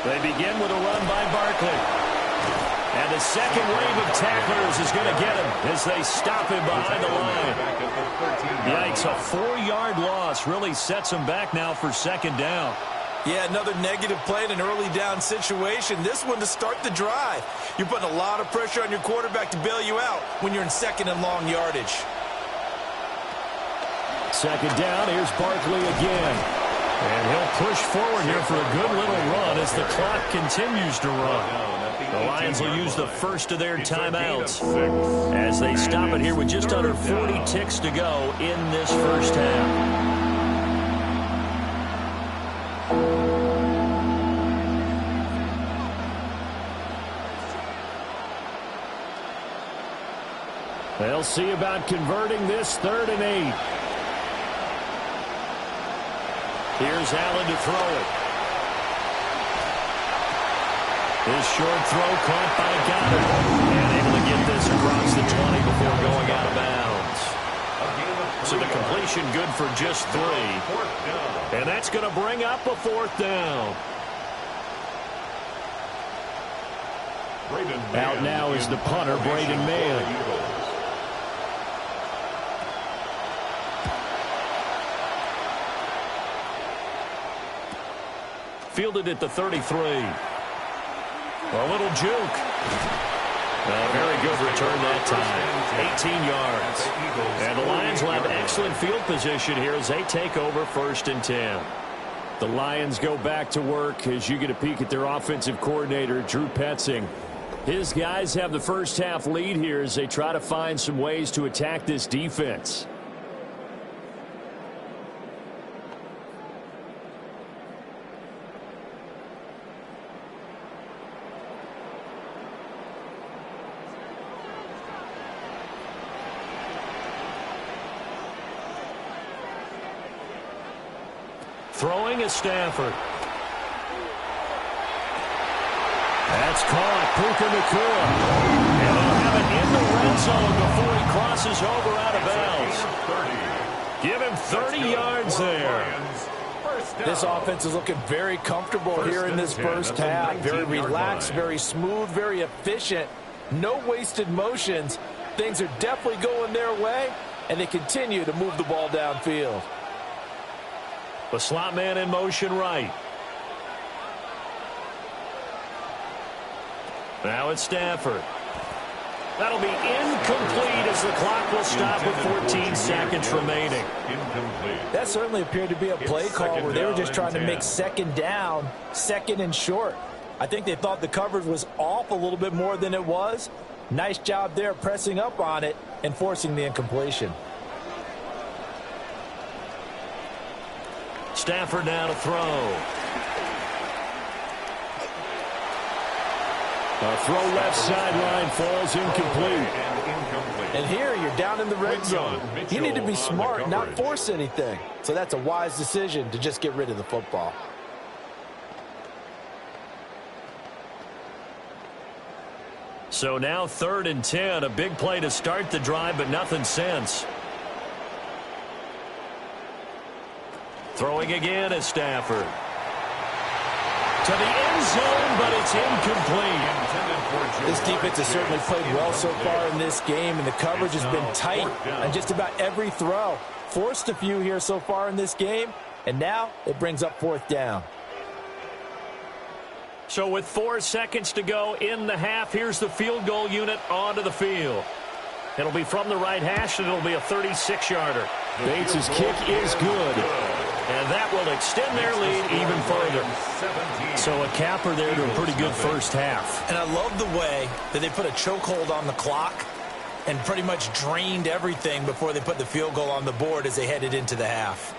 They begin with a run by Barkley. And the second wave of tacklers is going to get him as they stop him behind the line. Yikes, a 4-yard loss really sets him back now for second down. Yeah, another negative play in an early down situation. This one to start the drive. You're putting a lot of pressure on your quarterback to bail you out when you're in second and long yardage. Second down, here's Barkley again. And he'll push forward here for a good little run as the clock continues to run. The Lions will use the first of their timeouts as they stop it here with just under 40 ticks to go in this first half. They'll see about converting this 3rd and 8. Here's Allen to throw it. His short throw caught by Goddard. And able to get this across the 20 before going out of bounds. So the completion good for just 3. And that's going to bring up a 4th down. Out now is the punter, Braden Mann. Fielded at the 33. A little juke. A very good return that time. 18 yards. And the Lions will have excellent field position here as they take over 1st and 10. The Lions go back to work as you get a peek at their offensive coordinator, Drew Petzing. His guys have the first half lead here as they try to find some ways to attack this defense. Throwing is Stafford. That's caught. Puka Nacua. And they'll have it in the red zone before he crosses over out of bounds. Give him 30 yards there. This offense is looking very comfortable here in this first half. Very relaxed, very smooth, very efficient. No wasted motions. Things are definitely going their way, and they continue to move the ball downfield. The slot man in motion right. Now it's Stafford. That'll be incomplete as the clock will stop with 14 seconds remaining. That certainly appeared to be a play call where they were just trying to make second down, second and short. I think they thought the coverage was off a little bit more than it was. Nice job there pressing up on it and forcing the incompletion. Stafford now to throw. A throw left sideline falls incomplete. And here you're down in the red zone. You need to be smart, not force anything. So that's a wise decision to just get rid of the football. So now 3rd and 10. A big play to start the drive, but nothing since. Throwing again is Stafford. To the end zone, but it's incomplete. This defense has certainly played well so far in this game, and the coverage has been tight on just about every throw. Forced a few here so far in this game, and now it brings up 4th down. So with 4 seconds to go in the half, here's the field goal unit onto the field. It'll be from the right hash, and it'll be a 36-yarder. Bates' kick is good. And that will extend their lead even further. So a capper there to a pretty good first half. And I love the way that they put a chokehold on the clock and pretty much drained everything before they put the field goal on the board as they headed into the half.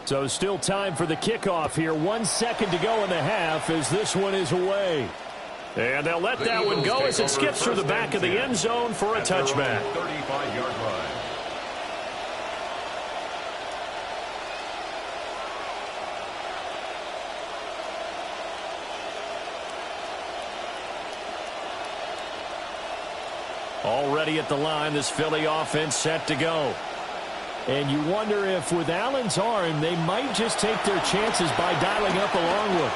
So still time for the kickoff here. 1 second to go in the half as this one is away. And they'll let that one go as it skips through the back of the end zone for a touchback. 35-yard line. Already at the line, this Philly offense set to go. And you wonder if with Allen's arm, they might just take their chances by dialing up a long one.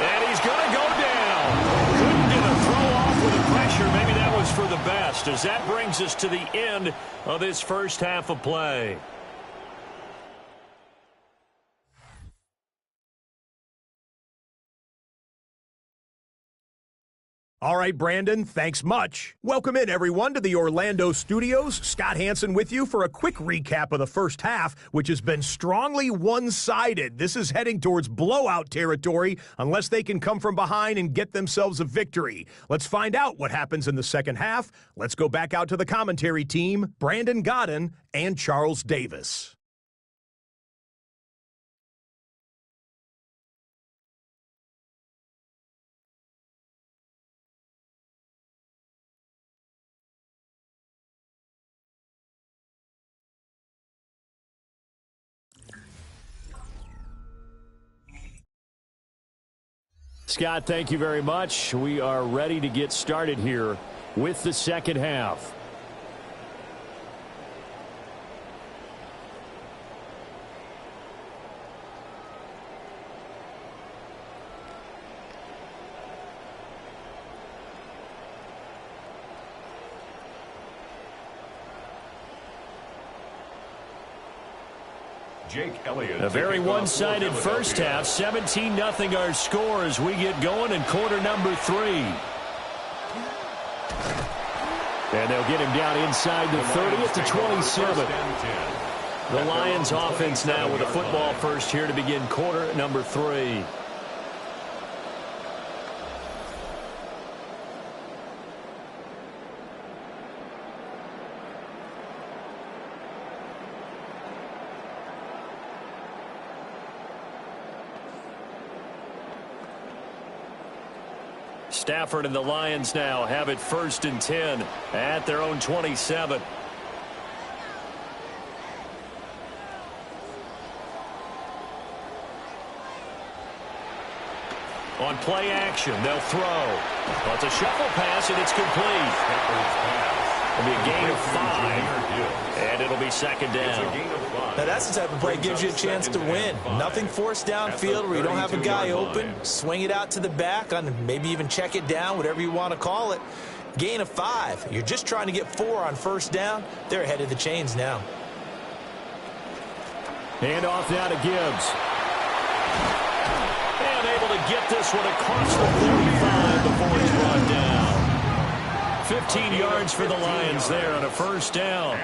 And he's going to go down. Couldn't get a throw off with the pressure. Maybe that was for the best, as that brings us to the end of this first half of play. All right, Brandon, thanks much. Welcome in, everyone, to the Orlando studios. Scott Hanson with you for a quick recap of the first half, which has been strongly one-sided. This is heading towards blowout territory unless they can come from behind and get themselves a victory. Let's find out what happens in the second half. Let's go back out to the commentary team, Brandon Gaudin and Charles Davis. Scott, thank you very much. We are ready to get started here with the second half. Jake Elliott. A very one-sided first half. 17-0 our score as we get going in quarter number 3. And they'll get him down inside the 30 at the 27. The Lions offense now with a football first here to begin quarter number 3. Stafford and the Lions now have it 1st and 10 at their own 27. On play action, they'll throw. Well, it's a shuffle pass, and it's complete. It'll be a gain of 5, and it'll be 2nd down. Now that's the type of play that gives you a chance to win. Nothing forced downfield where you don't have a guy open. Swing it out to the back, on maybe even check it down, whatever you want to call it. Gain of 5. You're just trying to get 4 on 1st down. They're ahead of the chains now. Hand off now to Gibbs. And able to get this one across the 35 before he's brought down. 15 yards for the Lions there on a 1st down.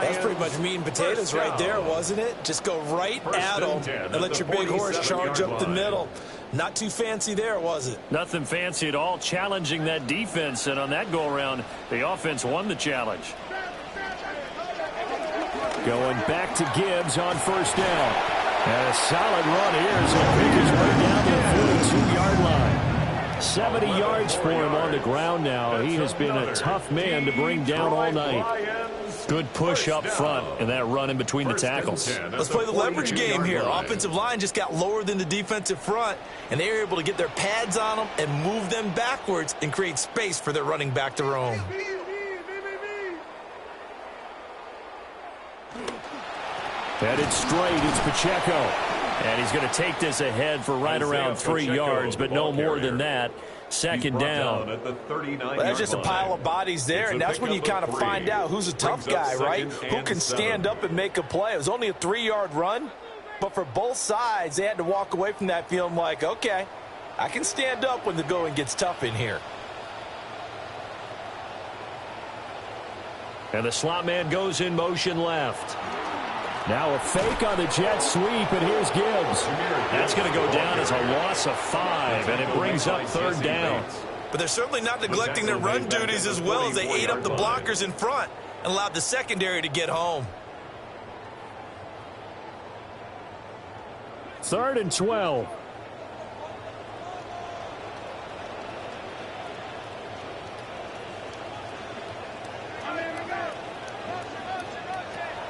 That's pretty much meat and potatoes right there, wasn't it? Just go right at them and let your big horse charge up the middle. Not too fancy there, was it? Nothing fancy at all, challenging that defense. And on that go-around, the offense won the challenge. Going back to Gibbs on 1st down. And a solid run here as he'll pick his way down to the 42-yard line. 70 yards for him on the ground now. He has been a tough man to bring down all night. Good push up front and that run in between the tackles. Let's play the leverage game here. Offensive line just got lower than the defensive front, and they were able to get their pads on them and move them backwards and create space for their running back to roam. Headed straight, it's Pacheco. And he's going to take this ahead for right around 3 yards, but no more than that. Second down. At the 39-yard That's just a line. pile of bodies there, and that's when you kind of find out who's a tough guy, right? Who can stand up and make a play. It was only a 3-yard run, but for both sides, they had to walk away from that feeling like, okay, I can stand up when the going gets tough in here. And the slot man goes in motion left. Now a fake on the jet sweep, and here's Gibbs. That's going to go down as a loss of 5, and it brings up third down. But they're certainly not neglecting their run duties as well as they ate up the blockers in front and allowed the secondary to get home. 3rd and 12.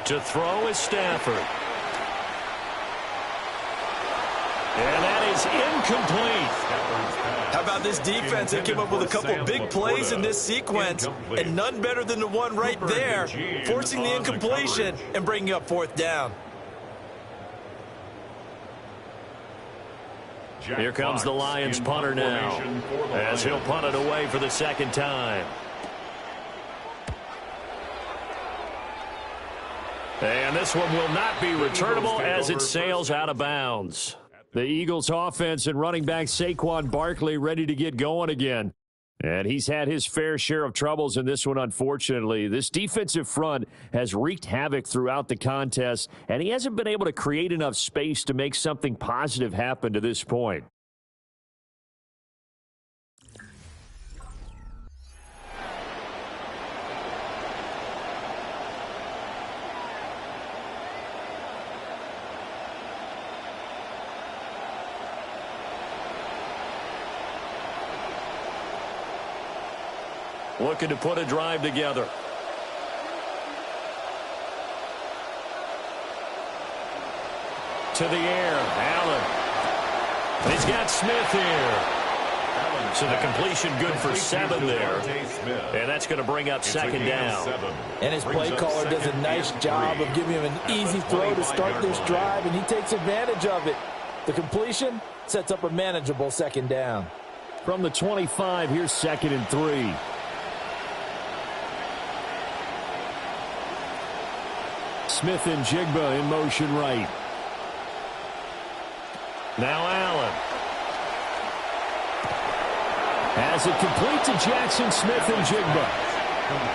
To throw is Stafford. And that is incomplete. How about this defense? They came up with a couple big plays in this sequence, and none better than the one right there, forcing the incompletion and bringing up 4th down. Here comes the Lions punter now, as he'll punt it away for the 2nd time. And this one will not be returnable as it sails out of bounds. The Eagles offense and running back Saquon Barkley ready to get going again. And he's had his fair share of troubles in this one, unfortunately. This defensive front has wreaked havoc throughout the contest, and he hasn't been able to create enough space to make something positive happen to this point. Looking to put a drive together. To the air, Allen. He's got Smith here. So the completion good for 7 there. And that's going to bring up 2nd down. And his play caller does a nice job of giving him an easy throw to start this drive, and he takes advantage of it. The completion sets up a manageable 2nd down. From the 25, here's 2nd and 3. Smith and Jigba in motion right. Now Allen. Has it complete to Jackson Smith and Jigba.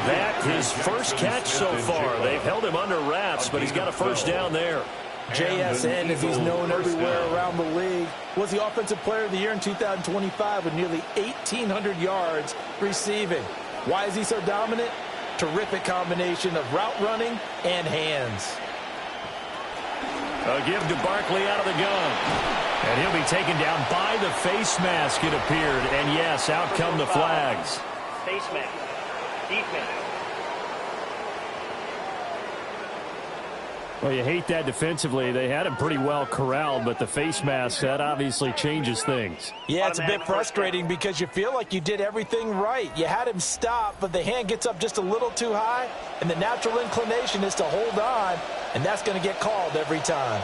That his first catch so far. They've held him under wraps, but he's got a 1st down there. JSN, as he's known everywhere around the league, was the Offensive Player of the Year in 2025 with nearly 1,800 yards receiving. Why is he so dominant? Terrific combination of route running and hands. A give to Barkley out of the gun. And he'll be taken down by the face mask, it appeared. And yes, out come the flags. Face mask. Defense. Well, you hate that defensively. They had him pretty well corralled, but the face mask, that obviously changes things. Yeah, it's a bit frustrating because you feel like you did everything right. You had him stop, but the hand gets up just a little too high, and the natural inclination is to hold on, and that's going to get called every time.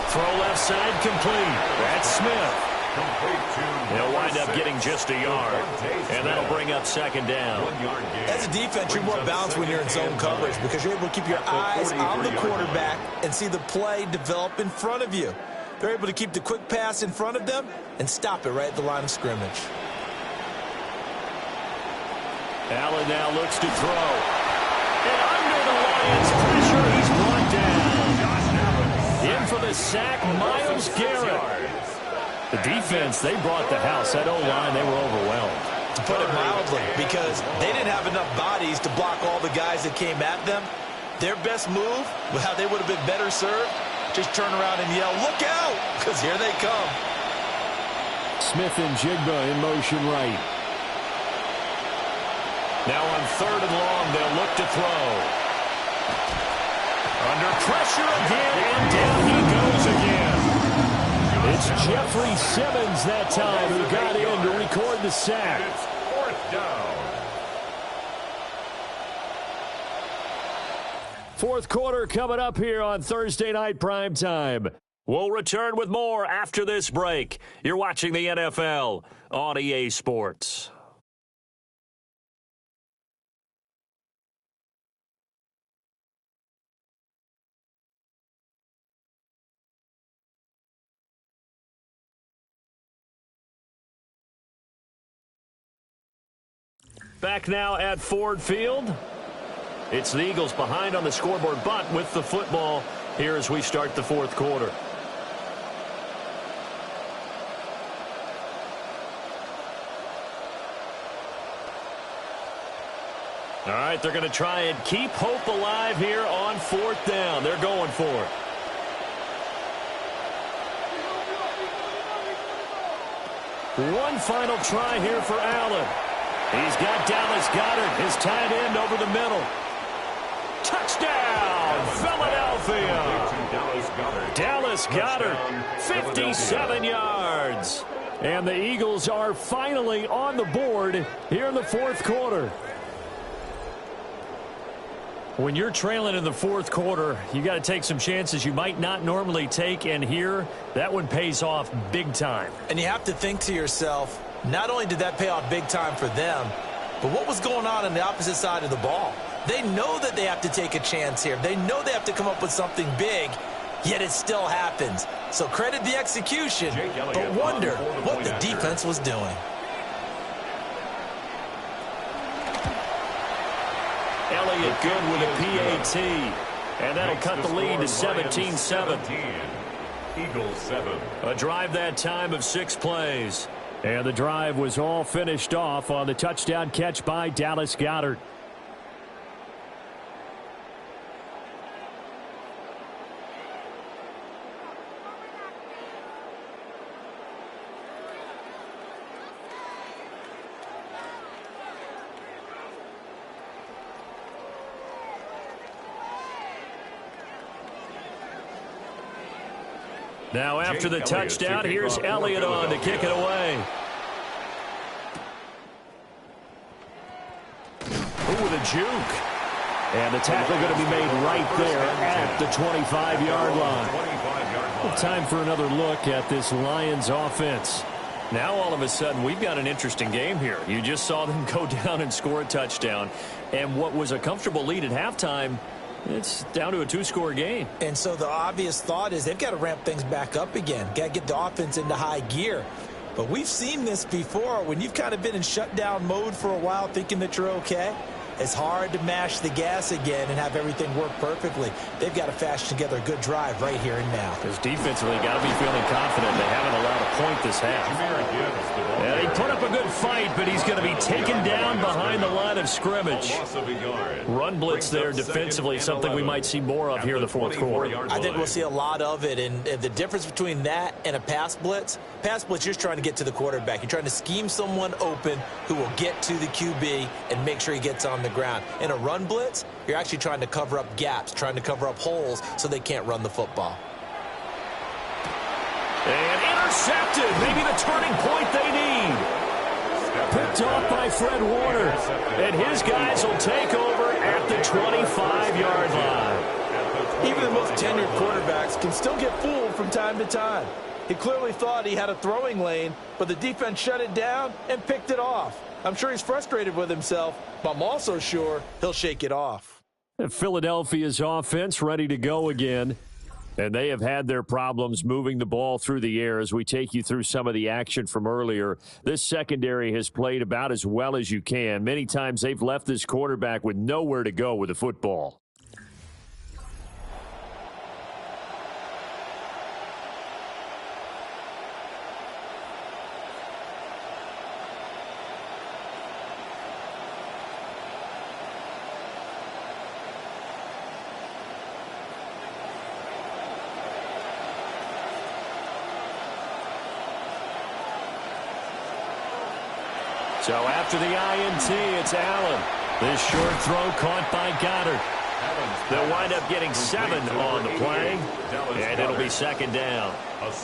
Throw left side complete. That's Smith. He'll wind up getting just a yard, and that'll bring up 2nd down. As a defense, you're more balanced when you're in zone coverage because you're able to keep your eyes on the quarterback and see the play develop in front of you. They're able to keep the quick pass in front of them and stop it right at the line of scrimmage. Allen now looks to throw. And under the Lions' pressure, he's brought down. In for the sack, Myles Garrett. The defense, they brought the house. That O-line, they were overwhelmed. To put it mildly, because they didn't have enough bodies to block all the guys that came at them. Their best move, how they would have been better served, just turn around and yell, "Look out!" because here they come. Smith and Jigba in motion right. Now on 3rd and long, they'll look to throw. Under pressure again, and down he goes again. It's Jeffrey Simmons that time who got in to record the sack. It's 4th down. Fourth quarter coming up here on Thursday Night Primetime. We'll return with more after this break. You're watching the NFL on EA Sports. Back now at Ford Field. It's the Eagles behind on the scoreboard, but with the football here as we start the fourth quarter. All right, they're going to try and keep hope alive here on fourth down. They're going for it. One final try here for Allen. He's got Dallas Goedert, his tight end, over the middle. Touchdown, Philadelphia. Dallas Goedert, 57 yards. And the Eagles are finally on the board here in the fourth quarter. When you're trailing in the fourth quarter, you got to take some chances you might not normally take, and here, that one pays off big time. And you have to think to yourself, not only did that pay off big time for them, but what was going on the opposite side of the ball? They know that they have to take a chance here. They know they have to come up with something big, yet it still happens. So credit the execution, but wonder what the defense was doing. Elliott good with a PAT, and that'll cut the lead to 17-7. Eagles 7. A drive that time of 6 plays. And the drive was all finished off on the touchdown catch by Dallas Goedert. Now after the touchdown, here's Elliott on to kick it away. Ooh, the juke. And the tackle going to be made right there at the 25-yard line. Time for another look at this Lions offense. Now all of a sudden we've got an interesting game here. You just saw them go down and score a touchdown. And what was a comfortable lead at halftime, it's down to a 2-score game. And so the obvious thought is they've got to ramp things back up again. Got to get the offense into high gear. But we've seen this before. When you've kind of been in shutdown mode for a while thinking that you're okay, it's hard to mash the gas again and have everything work perfectly. They've got to fashion together a good drive right here and now. Because defensively, got to be feeling confident they haven't allowed a point this half. Yeah, they put up a good fight, but he's going to be taken down behind the line of scrimmage. Run blitz there defensively, something we might see more of here in the fourth quarter. I think we'll see a lot of it, and the difference between that and a pass blitz, you're just trying to get to the quarterback. You're trying to scheme someone open who will get to the QB and make sure he gets on the ground. In a run blitz, you're actually trying to cover up gaps, trying to cover up holes so they can't run the football. And intercepted, maybe the turning point they need. Picked off by Fred Warner. And his guys will take over at the 25-yard line. Even the most tenured quarterbacks can still get fooled from time to time. He clearly thought he had a throwing lane, but the defense shut it down and picked it off. I'm sure he's frustrated with himself, but I'm also sure he'll shake it off. Philadelphia's offense ready to go again. And they have had their problems moving the ball through the air as we take you through some of the action from earlier. This secondary has played about as well as you can. Many times they've left this quarterback with nowhere to go with the football. So after the INT, it's Allen. This short throw caught by Goedert. They'll wind up getting 7 on the play, and it'll be second down.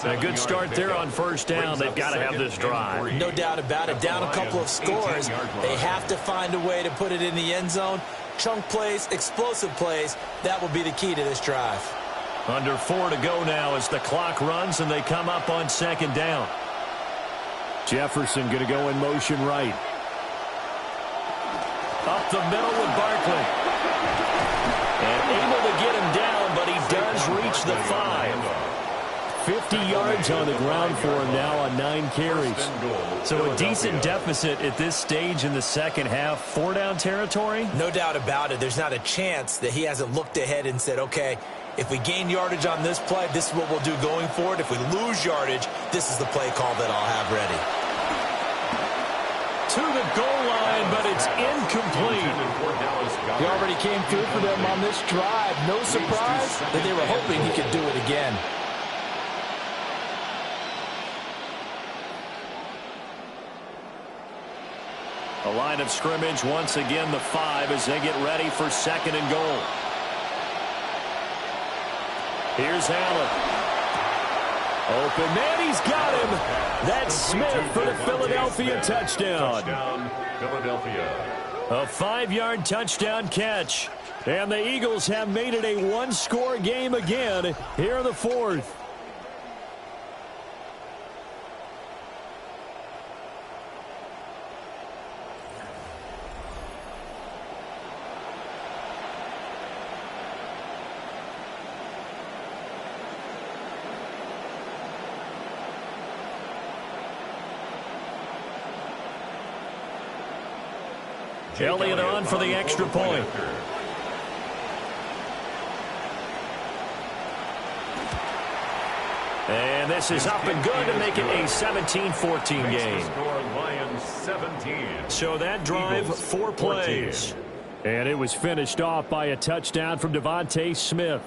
A good start there on first down. They've got to have this drive. No doubt about it. Down a couple of scores. They have to find a way to put it in the end zone. chunk plays, explosive plays. That will be the key to this drive. Under 4 to go now as the clock runs and they come up on second down. Jefferson going to go in motion right. Up the middle with Barkley. And able to get him down, but he does reach the 5. 50 yards on the ground for him now on 9 carries. So a decent deficit at this stage in the second half. 4-down territory? No doubt about it. There's not a chance that he hasn't looked ahead and said, okay, if we gain yardage on this play, this is what we'll do going forward. If we lose yardage, this is the play call that I'll have ready. To the goal line, but it's incomplete. He already came through for them on this drive. No surprise that they were hoping he could do it again. A line of scrimmage, once again the 5 as they get ready for second and goal. Here's Allen. Open man, he's got him. That's Smith for the Philadelphia touchdown. Philadelphia. A 5-yard touchdown catch. And the Eagles have made it a 1-score game again here in the 4th. Elliott on for the extra point. And this is up and good to make it a 17-14 game. So that drive, 4 plays. And it was finished off by a touchdown from Devontae Smith.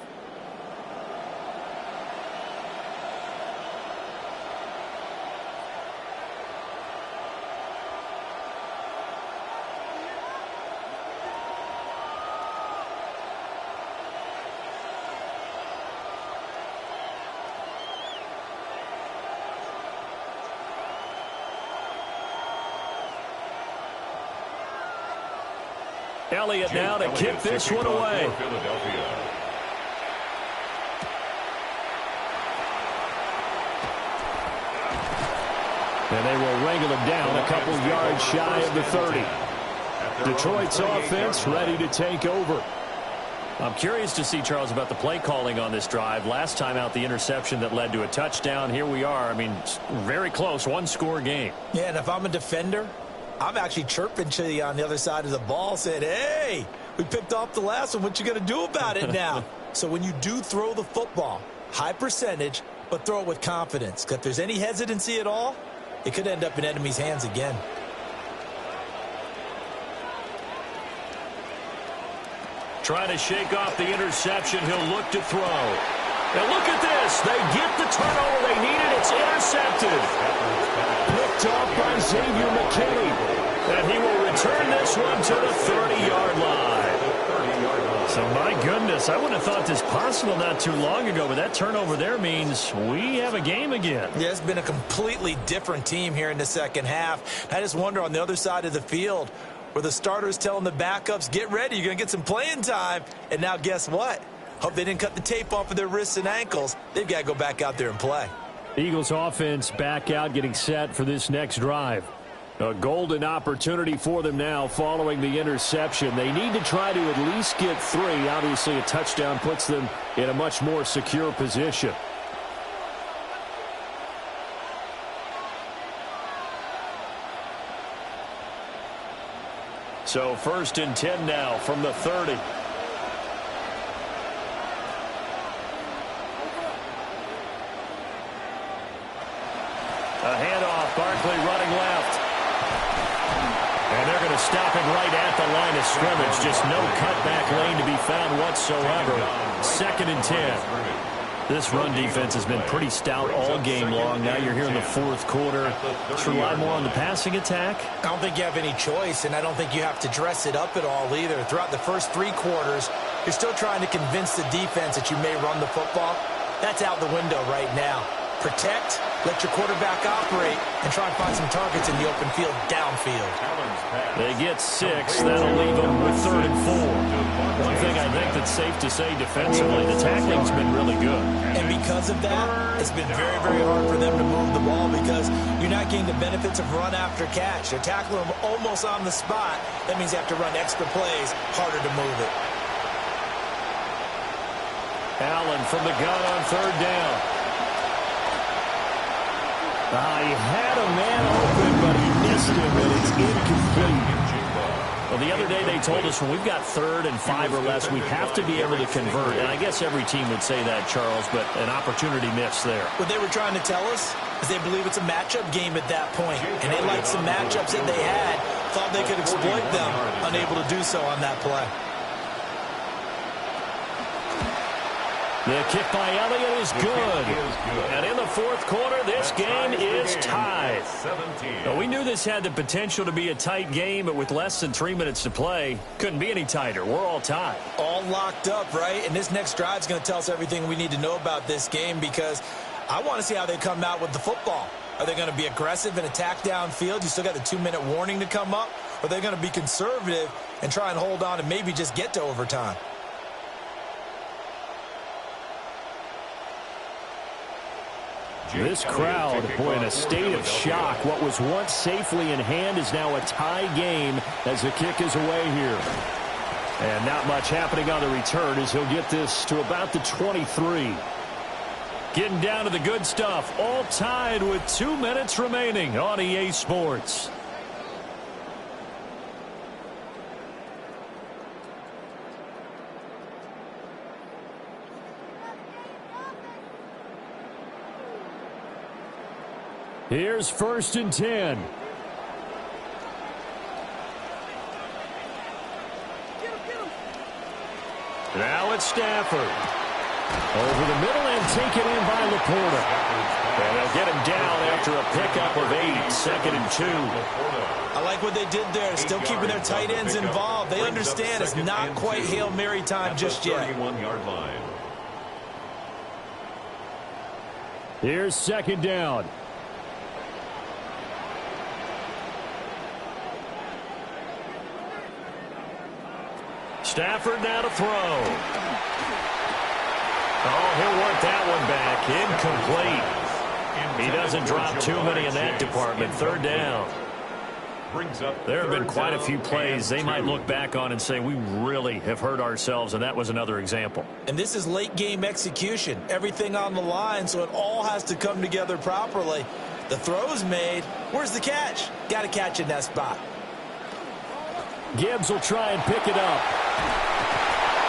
Elliott now to kick this one away. And they will wrangle him down a couple yards shy of the 30. Detroit's offense ready to take over. I'm curious to see, Charles, about the play calling on this drive. Last time out, the interception that led to a touchdown. Here we are. I mean, very close, 1-score game. Yeah, and if I'm a defender, I'm actually chirping to you on the other side of the ball, saying, hey, we picked off the last one. What you going to do about it now? So when you do throw the football, high percentage, but throw it with confidence. Because if there's any hesitancy at all, it could end up in enemy's hands again. Trying to shake off the interception. He'll look to throw. Now look at this. They get the turnover they needed. It's intercepted. Picked off by Xavier McKinney. And he will return this one to the 30-yard line. So, my goodness, I wouldn't have thought this possible not too long ago, but that turnover there means we have a game again. Yeah, it's been a completely different team here in the second half. I just wonder on the other side of the field where the starters telling the backups, get ready, you're going to get some playing time. And now guess what? Hope they didn't cut the tape off of their wrists and ankles. They've got to go back out there and play. Eagles offense back out getting set for this next drive. A golden opportunity for them now following the interception. They need to try to at least get 3. Obviously, a touchdown puts them in a much more secure position. So 1st and 10 now from the 30. A handoff, Barkley running left. And they're going to stop him right at the line of scrimmage. Just no cutback lane to be found whatsoever. 2nd and 10. This run defense has been pretty stout all game long. Now you're here in the 4th quarter. Let's rely more on the passing attack. I don't think you have any choice, and I don't think you have to dress it up at all either. Throughout the first 3 quarters, you're still trying to convince the defense that you may run the football. That's out the window right now. Protect Let your quarterback operate and try and find some targets in the open field downfield. They get 6. That'll leave them with 3rd and 4. One thing I think that's safe to say defensively, the tackling's been really good. And because of that, it's been very, very hard for them to move the ball because you're not getting the benefits of run after catch. They're tackling them almost on the spot. That means you have to run extra plays, harder to move it. Allen from the gun on 3rd down. He had a man open, but he missed him, and it's incomplete. Well, the other day they told us when we've got 3rd and 5 or less, we have to be able to convert. And I guess every team would say that, Charles, but an opportunity missed there. What they were trying to tell us is they believe it's a matchup game at that point, and they liked some matchups that they had, thought they could exploit them, unable to do so on that play. The kick by Elliott is good. And in the 4th quarter, this game is tied. Now, we knew this had the potential to be a tight game, but with less than 3 minutes to play, couldn't be any tighter. We're all tied. All locked up, right? And this next drive is going to tell us everything we need to know about this game because I want to see how they come out with the football. Are they going to be aggressive and attack downfield? You still got the 2-minute warning to come up? Or are they going to be conservative and try and hold on and maybe just get to overtime? This crowd, boy, in a state of shock. What was once safely in hand is now a tie game as the kick is away here. And not much happening on the return as he'll get this to about the 23. Getting down to the good stuff. All tied with 2 minutes remaining on EA Sports. Here's 1st and 10. Now it's Stafford. Over the middle and taken in by Laporta. And they'll get him down after a pickup of 8, 2nd and 2. I like what they did there, still keeping their tight ends involved. They understand it's not quite Hail Mary time just yet. Here's 2nd down. Stafford now to throw. Oh, he'll work that one back. Incomplete. He doesn't drop too many in that department. 3rd down. There have been quite a few plays they might look back on and say, we really have hurt ourselves, and that was another example. And this is late game execution. Everything on the line, so it all has to come together properly. The throw's made. Where's the catch? Got to catch in that spot. Gibbs will try and pick it up.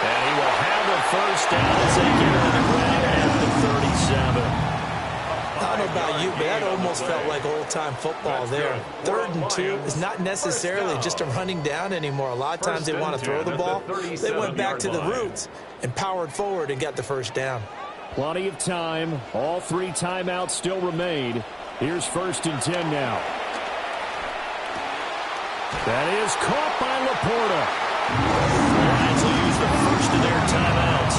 And he will have a 1st down as they get to the ground at the 37. I don't know about you, but that almost felt like old-time football there. 3rd and 2 is not necessarily just a running down anymore. A lot of times they want to throw the ball. They went back to the roots and powered forward and got the 1st down. Plenty of time. All 3 timeouts still remain. Here's 1st and 10 now. That is caught by Laporta. The Lions will use the first of their timeouts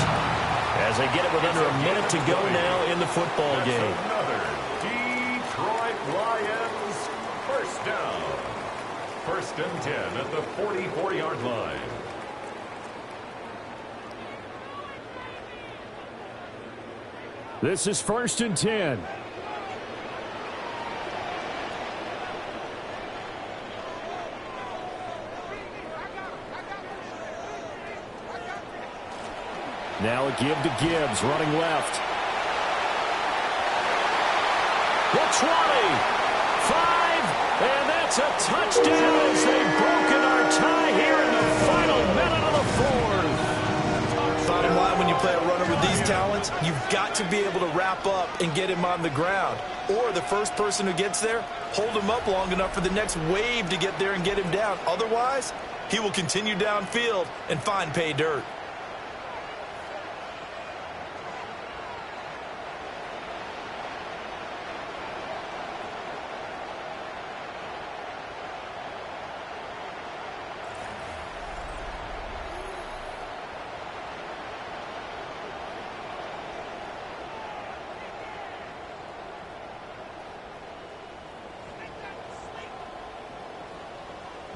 as they get it with under a minute to go now in the football game. Another Detroit Lions 1st down. 1st and 10 at the 44-yard line. This is 1st and 10. Now a give to Gibbs, running left. The 20, 5, and that's a touchdown as they've broken our tie here in the final minute of the 4th. Bottom line, when you play a runner with these talents, you've got to be able to wrap up and get him on the ground. Or the first person who gets there, hold him up long enough for the next wave to get there and get him down. Otherwise, he will continue downfield and find pay dirt.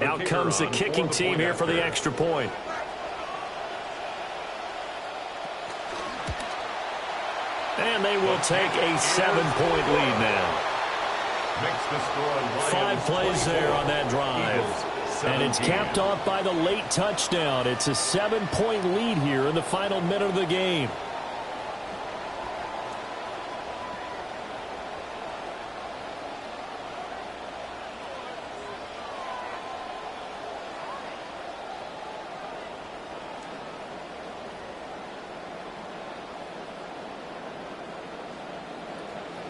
Out comes the kicking team here for the extra point. And they will take a 7-point lead now. 5 plays there on that drive. And it's capped off by the late touchdown. It's a 7-point lead here in the final minute of the game.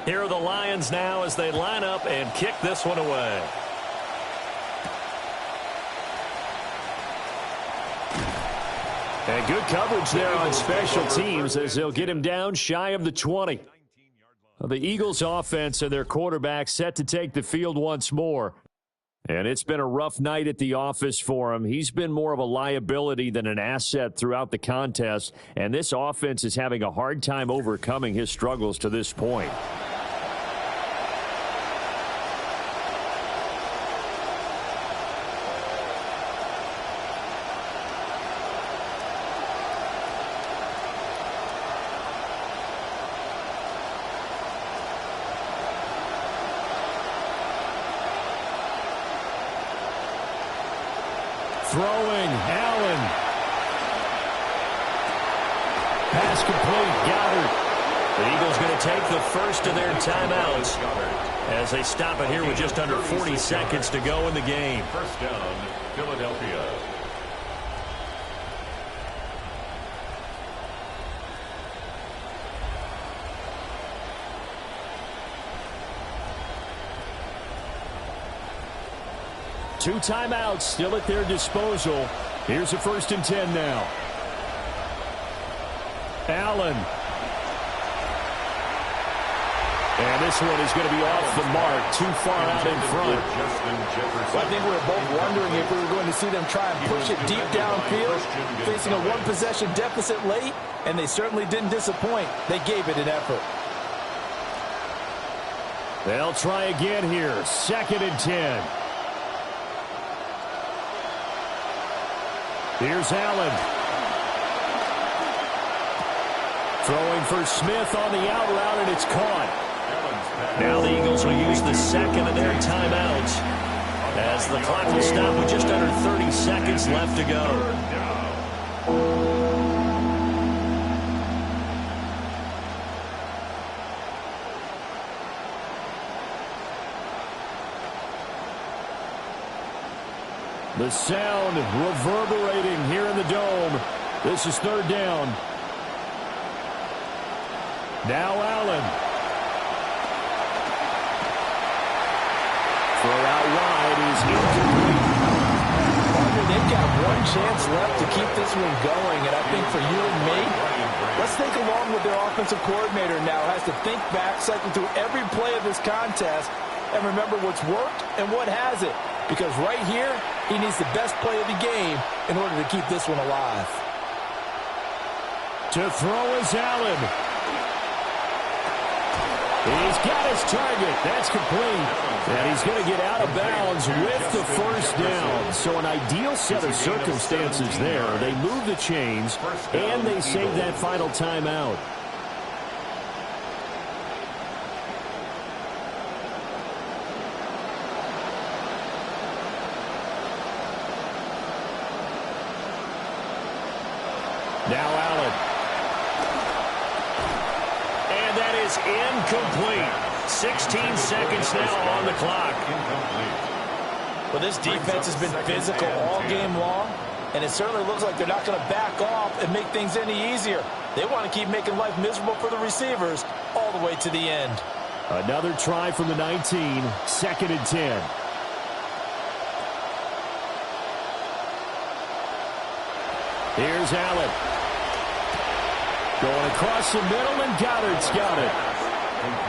Here are the Lions now as they line up and kick this one away. And good coverage there on special teams as they'll get him down shy of the 20. The Eagles offense and their quarterback set to take the field once more. And it's been a rough night at the office for him. He's been more of a liability than an asset throughout the contest. And this offense is having a hard time overcoming his struggles to this point. Throwing, Allen. Pass complete, Goddard. The Eagles going to take the first of their timeouts as they stop it here with just under 40 seconds to go in the game. First down, Philadelphia. Two timeouts still at their disposal. Here's a 1st and 10 now. Allen. And this one is going to be off the mark, too far out in front. Well, I think we were both wondering if we were going to see them try and push it deep downfield, facing a one-possession deficit late, and they certainly didn't disappoint. They gave it an effort. They'll try again here, 2nd and 10. Here's Allen. Throwing for Smith on the out route, and it's caught. Now the Eagles will use the second of their timeouts as the clock will stop with just under 30 seconds left to go. The sound reverberating here in the dome. This is 3rd down. Now Allen. Throw out wide is incomplete. They've got one chance left to keep this one going, and I think for you and me, let's think along with their offensive coordinator now has to think back, cycle through every play of this contest, and remember what's worked and what hasn't. Because right here, he needs the best play of the game in order to keep this one alive. To throw is Allen. He's got his target. That's complete. And he's going to get out of bounds with the 1st down. So an ideal set of circumstances there. They move the chains, and they save that final timeout. Now Allen. And that is incomplete. 16 seconds now on the clock. Well, this defense has been physical all game long, and it certainly looks like they're not going to back off and make things any easier. They want to keep making life miserable for the receivers all the way to the end. Another try from the 19, 2nd and 10. Here's Allen. Going across the middle, and Goddard's got it.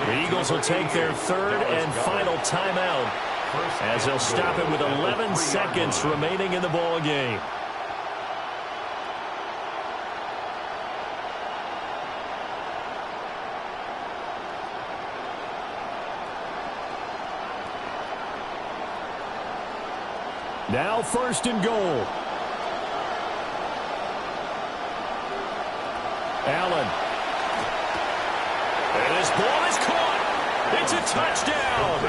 The Eagles will take their 3rd and final timeout as they'll stop it with 11 seconds remaining in the ball game. Now 1st and goal. Allen. And this ball is caught. It's a touchdown.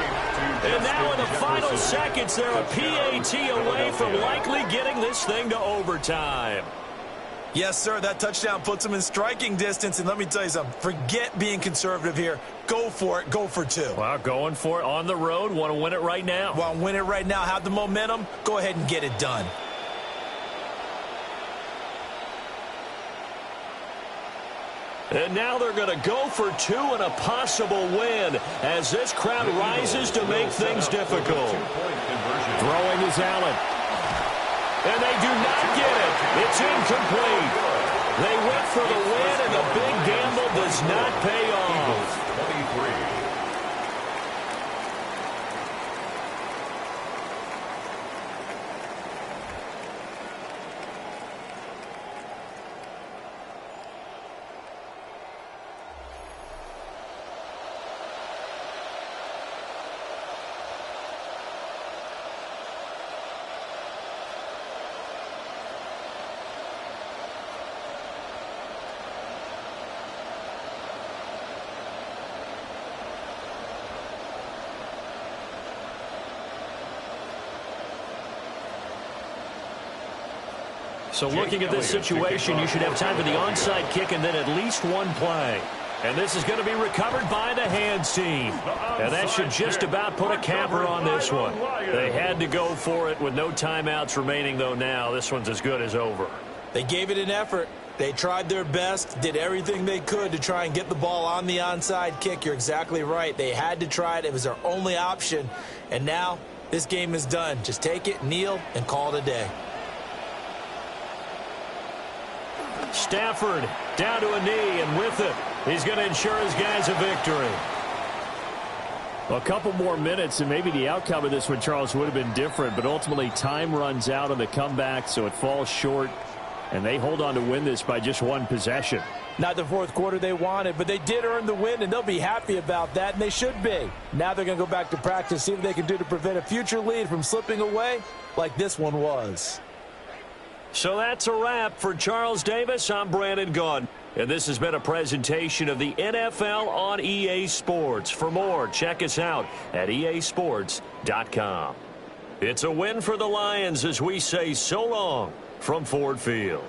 And now in the final seconds, they're a PAT away from likely getting this thing to overtime. Yes, sir, that touchdown puts them in striking distance. And let me tell you something, forget being conservative here. Go for it. Go for 2. Well, going for it on the road. Want to win it right now. Want to win it right now, have the momentum, go ahead and get it done. And now they're going to go for 2 and a possible win as this crowd rises to make things difficult. Throwing is Allen. And they do not get it. It's incomplete. They went for the win, and the big gamble does not pay off. 23. So looking at this situation, you should have time for the onside kick and then at least one play. And this is going to be recovered by the hands team. And that should just about put a capper on this one. They had to go for it with no timeouts remaining, though now. This one's as good as over. They gave it an effort. They tried their best, did everything they could to try and get the ball on the onside kick. You're exactly right. They had to try it. It was their only option. And now this game is done. Just take it, kneel, and call it a day. Stafford down to a knee, and with it, he's going to ensure his guys a victory. A couple more minutes, and maybe the outcome of this one, Charles, would have been different, but ultimately time runs out on the comeback, so it falls short, and they hold on to win this by just 1 possession. Not the 4th quarter they wanted, but they did earn the win, and they'll be happy about that, and they should be. Now they're going to go back to practice, see what they can do to prevent a future lead from slipping away like this one was. So that's a wrap for Charles Davis. I'm Brandon Gunn. And this has been a presentation of the NFL on EA Sports. For more, check us out at easports.com. It's a win for the Lions as we say so long from Ford Field.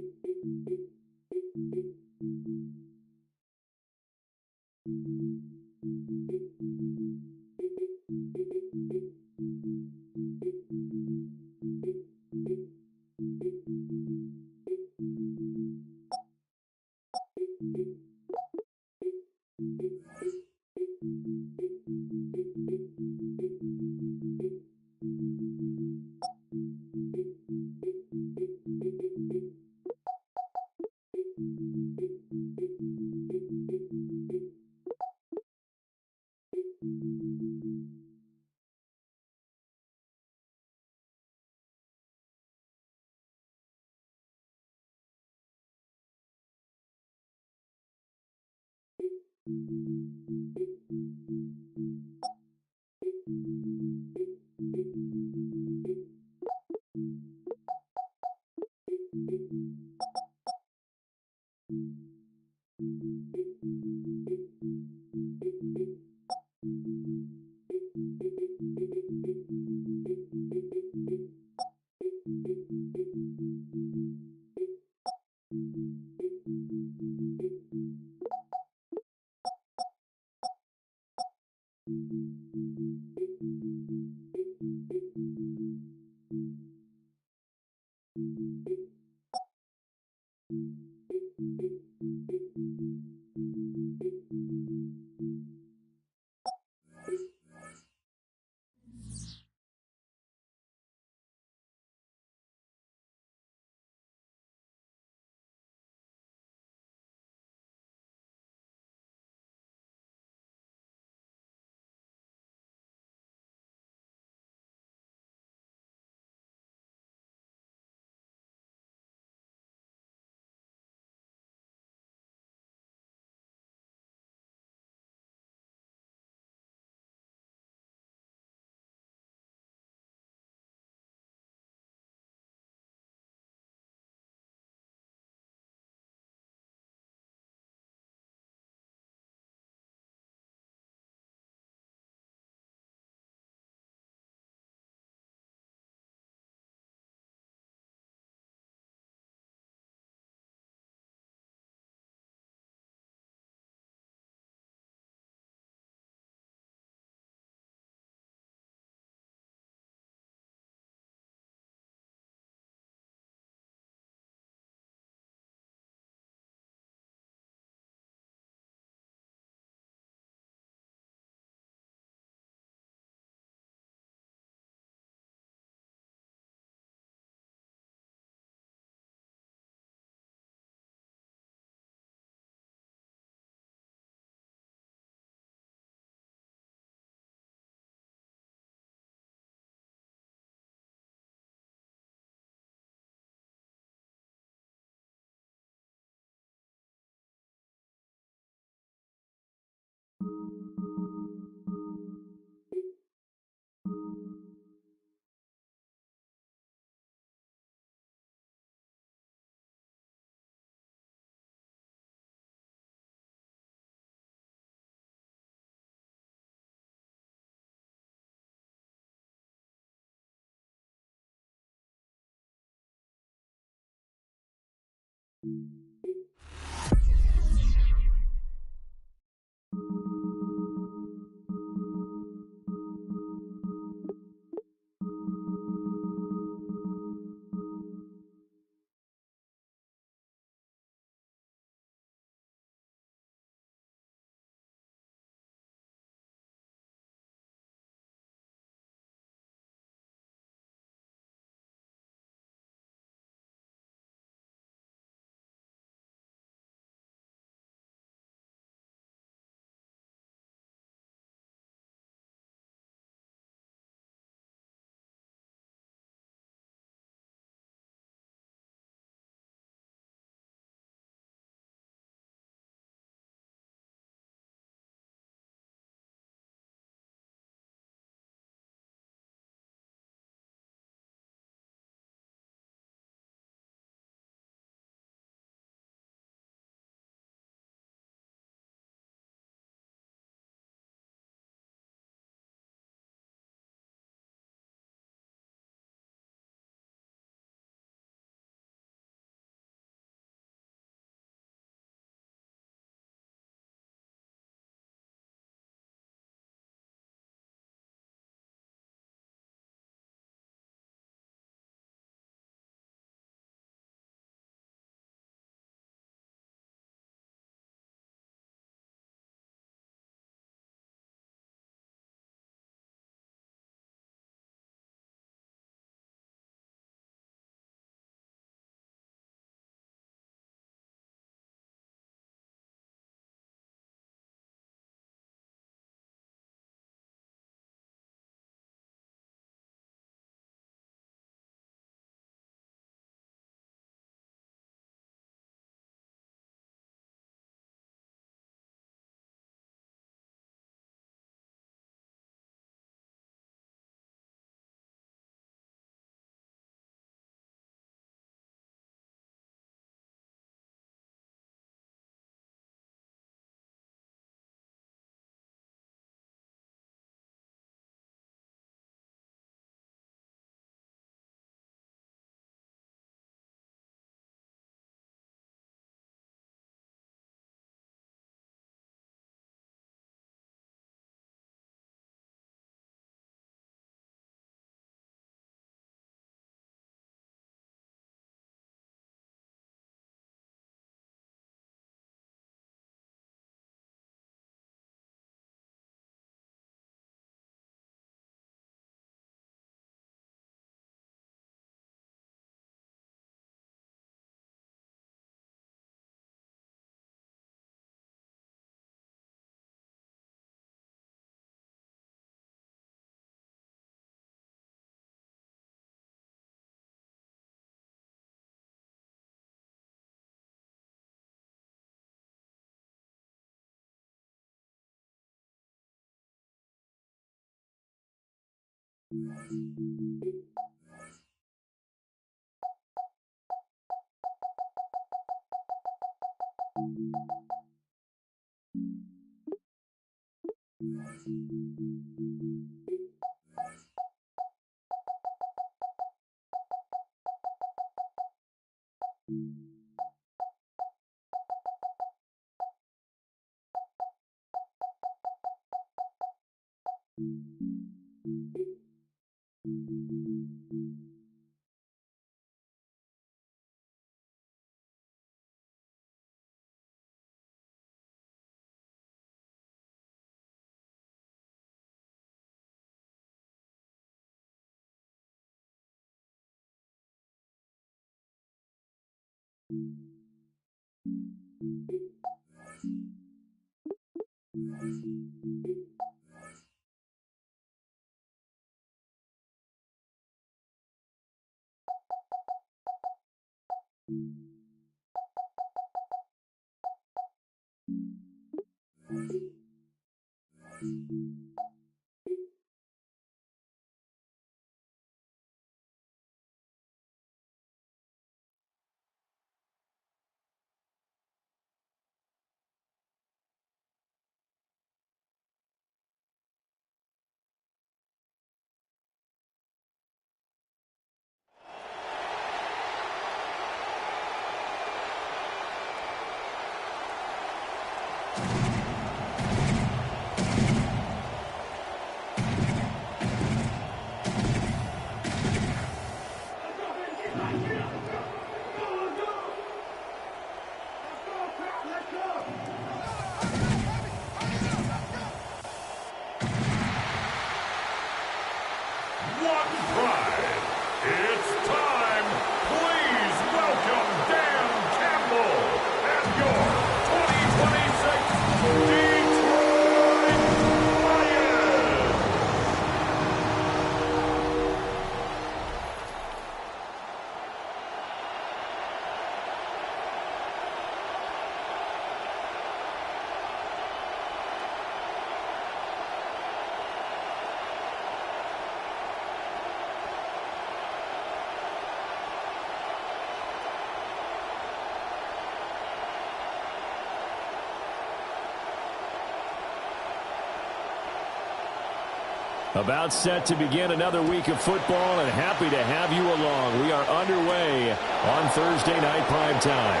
About set to begin another week of football, and happy to have you along. We are underway on Thursday night prime time.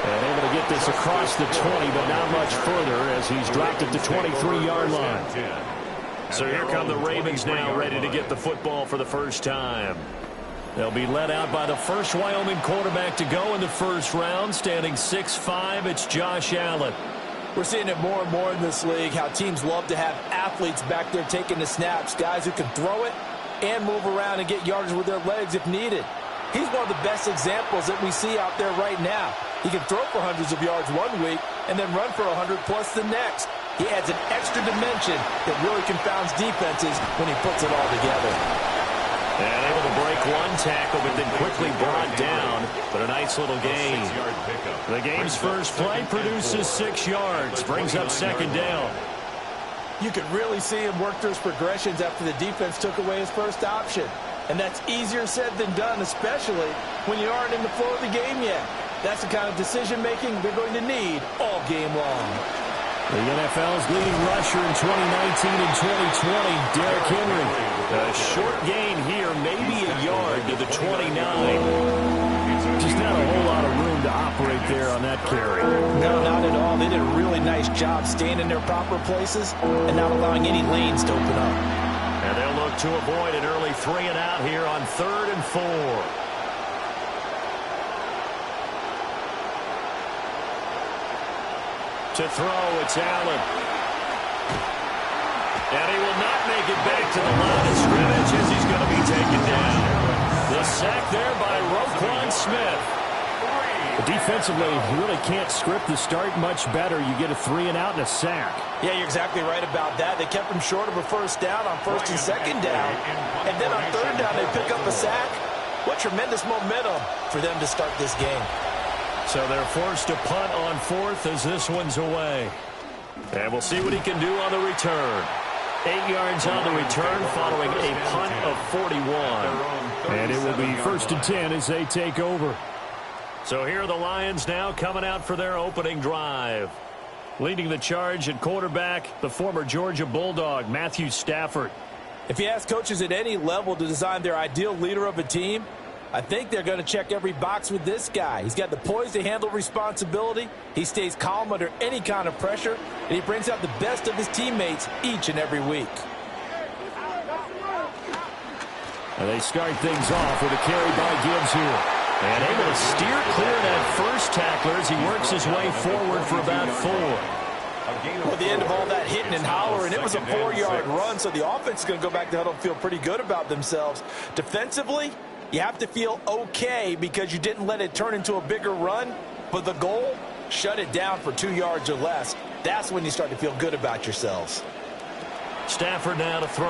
And able to get this across the 20, but not much further as he's dropped at the 23-yard line. So here come the Ravens now, ready to get the football for the first time. They'll be led out by the first Wyoming quarterback to go in the first round, standing 6'5". It's Josh Allen. We're seeing it more and more in this league, how teams love to have athletes back there taking the snaps, guys who can throw it and move around and get yardage with their legs if needed. He's one of the best examples that we see out there right now. He can throw for hundreds of yards one week and then run for 100+ the next. He adds an extra dimension that really confounds defenses when he puts it all together. And able to break one tackle, but then quickly brought down. But a nice little gain. The game's first play produces 6 yards. Brings up second down. You could really see him work through his progressions after the defense took away his first option. And that's easier said than done, especially when you aren't in the flow of the game yet. That's the kind of decision-making they're going to need all game long. The NFL's leading rusher in 2019 and 2020, Derrick Henry. A short gain here, maybe a yard to the 29. Just not a whole lot of room to operate there on that carry. No, not at all. They did a really nice job staying in their proper places and not allowing any lanes to open up. And they'll look to avoid an early 3-and-out here on 3rd and 4. To throw, it's Allen. And he will not make it back to the line of scrimmage as he's going to be taken down. The sack there by Roquan Smith. Defensively, you really can't script the start much better. You get a 3-and-out and a sack. Yeah, you're exactly right about that. They kept him short of a first down on 1st and 2nd down. And then on 3rd down, they pick up a sack. What tremendous momentum for them to start this game. So they're forced to punt on 4th as this one's away. And we'll see what he can do on the return. 8 yards on the return following a punt of 41. And it will be 1st and 10 as they take over. So here are the Lions now coming out for their opening drive. Leading the charge at quarterback, the former Georgia Bulldog, Matthew Stafford. If you ask coaches at any level to design their ideal leader of a team, I think they're going to check every box with this guy. He's got the poise to handle responsibility. He stays calm under any kind of pressure, and he brings out the best of his teammates each and every week. And they start things off with a carry by Gibbs here. And able to steer clear that first tackler as he works his way forward for about 4. Well, at the end of all that hitting and hollering, it was a 4-yard run, so the offense is going to go back to huddle and feel pretty good about themselves. Defensively, you have to feel okay because you didn't let it turn into a bigger run, but the goal, shut it down for 2 yards or less. That's when you start to feel good about yourselves. Stafford now to throw.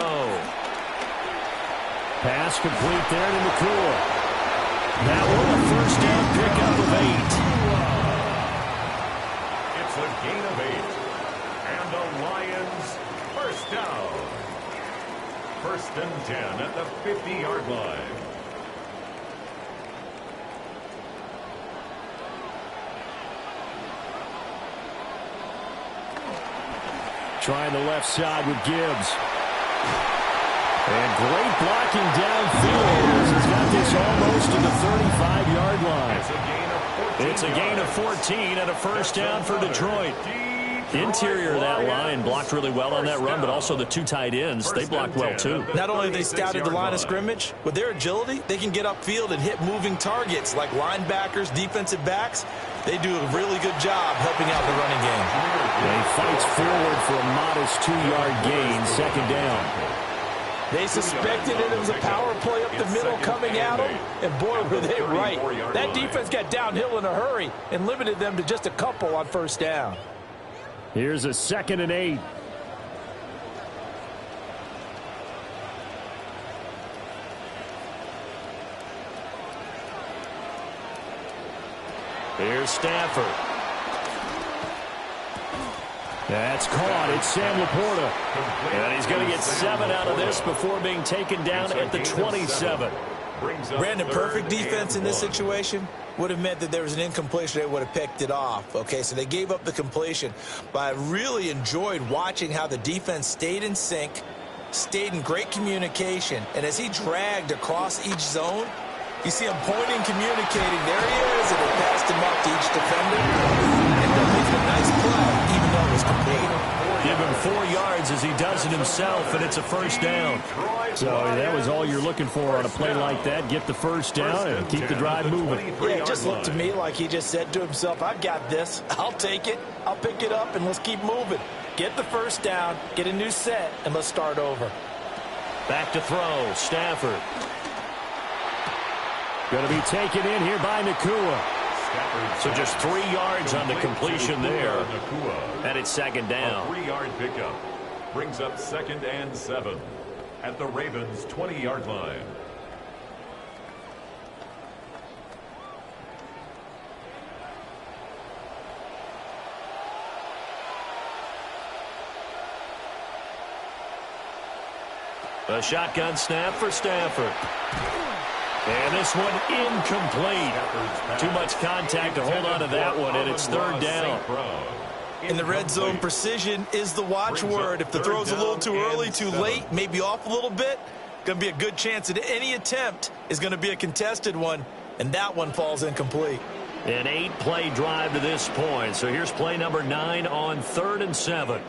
Pass complete there to McClure. That one a first down pickup of 8. It's a gain of 8. And the Lions first down. 1st and 10 at the 50-yard line. Trying the left side with Gibbs. And great blocking downfield as he's got this almost to the 35-yard line. It's a gain of 14 and a first down for Detroit. The interior of that line blocked really well on that run, but also the 2 tight ends, they blocked well too. Not only have they scouted the line of scrimmage, with their agility, they can get upfield and hit moving targets like linebackers, defensive backs. They do a really good job helping out the running game. He fights forward for a modest 2-yard gain, 2nd down. They suspected it was a power play up the middle coming at them, and boy, were they right. That defense got downhill in a hurry and limited them to just a couple on 1st down. Here's a 2nd and 8. Here's Stafford. That's caught. It's Sam Laporta. And he's going to get 7 out of this before being taken down at the 27. Brandon, perfect defense in this situation would have meant that there was an incompletion. They would have picked it off. Okay, so they gave up the completion. But I really enjoyed watching how the defense stayed in sync, stayed in great communication, and as he dragged across each zone, you see him pointing, communicating. There he is, and he passed him up to each defender. Ended up making a nice play, even though it was complete. Give him 4 yards as he does it himself, and it's a first down. So that was all you're looking for on a play like that. Get the first down and keep the drive moving. Yeah, it just looked to me like he just said to himself, I've got this. I'll take it. I'll pick it up, and let's keep moving. Get the first down, get a new set, and let's start over. Back to throw, Stafford. Going to be taken in here by Nacua. So just 3 yards on the completion there. And it's second down. A 3-yard pickup brings up 2nd and 7 at the Ravens' 20-yard line. A shotgun snap for Stafford. And this one incomplete. Too much contact to hold on to that one, and it's third down. In the red zone, precision is the watchword. If the throw's a little too early, too late, maybe off a little bit, going to be a good chance that any attempt is going to be a contested one, and that one falls incomplete. An 8-play drive to this point. So here's play number 9 on 3rd and 7.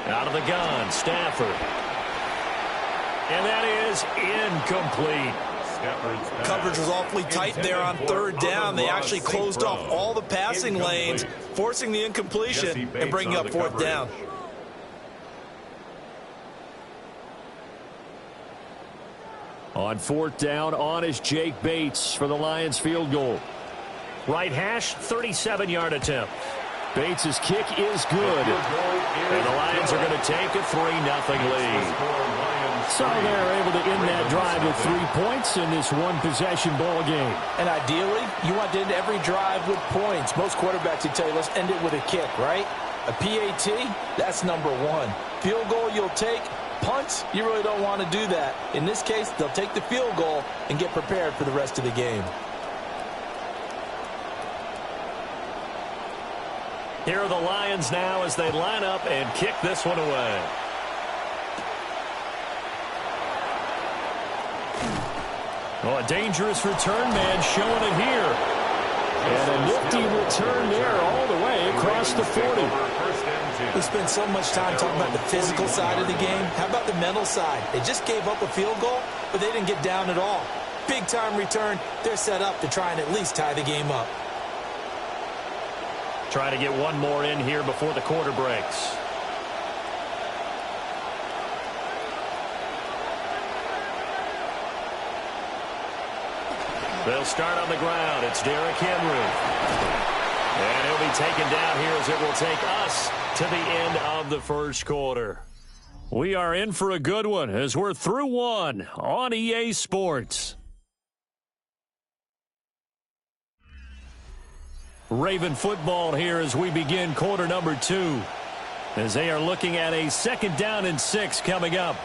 Out of the gun, Stafford. And that is incomplete. Coverage was awfully tight there on 3rd down. They actually closed off all the passing lanes, forcing the incompletion and bringing up 4th down. On 4th down, on is Jake Bates for the Lions field goal. Right hash, 37-yard attempt. Bates' kick is good. And the Lions are going to take a 3-0 lead. So they're able to end that drive with 3 points in this one-possession ball game. And ideally, you want to end every drive with points. Most quarterbacks would tell you, let's end it with a kick, right? A PAT, that's number 1. Field goal you'll take. Punts, you really don't want to do that. In this case, they'll take the field goal and get prepared for the rest of the game. Here are the Lions now as they line up and kick this one away. Oh, a dangerous return man showing it here. And a nifty return there all the way across the 40. We spend so much time talking about the physical side of the game. How about the mental side? They just gave up a field goal, but they didn't get down at all. Big-time return. They're set up to try and at least tie the game up. Trying to get one more in here before the quarter breaks. They'll start on the ground. It's Derrick Henry. And he'll be taken down here as it will take us to the end of the first quarter. We are in for a good one as we're through one on EA Sports. Raven football here as we begin quarter number 2. As they are looking at a 2nd down and 6 coming up.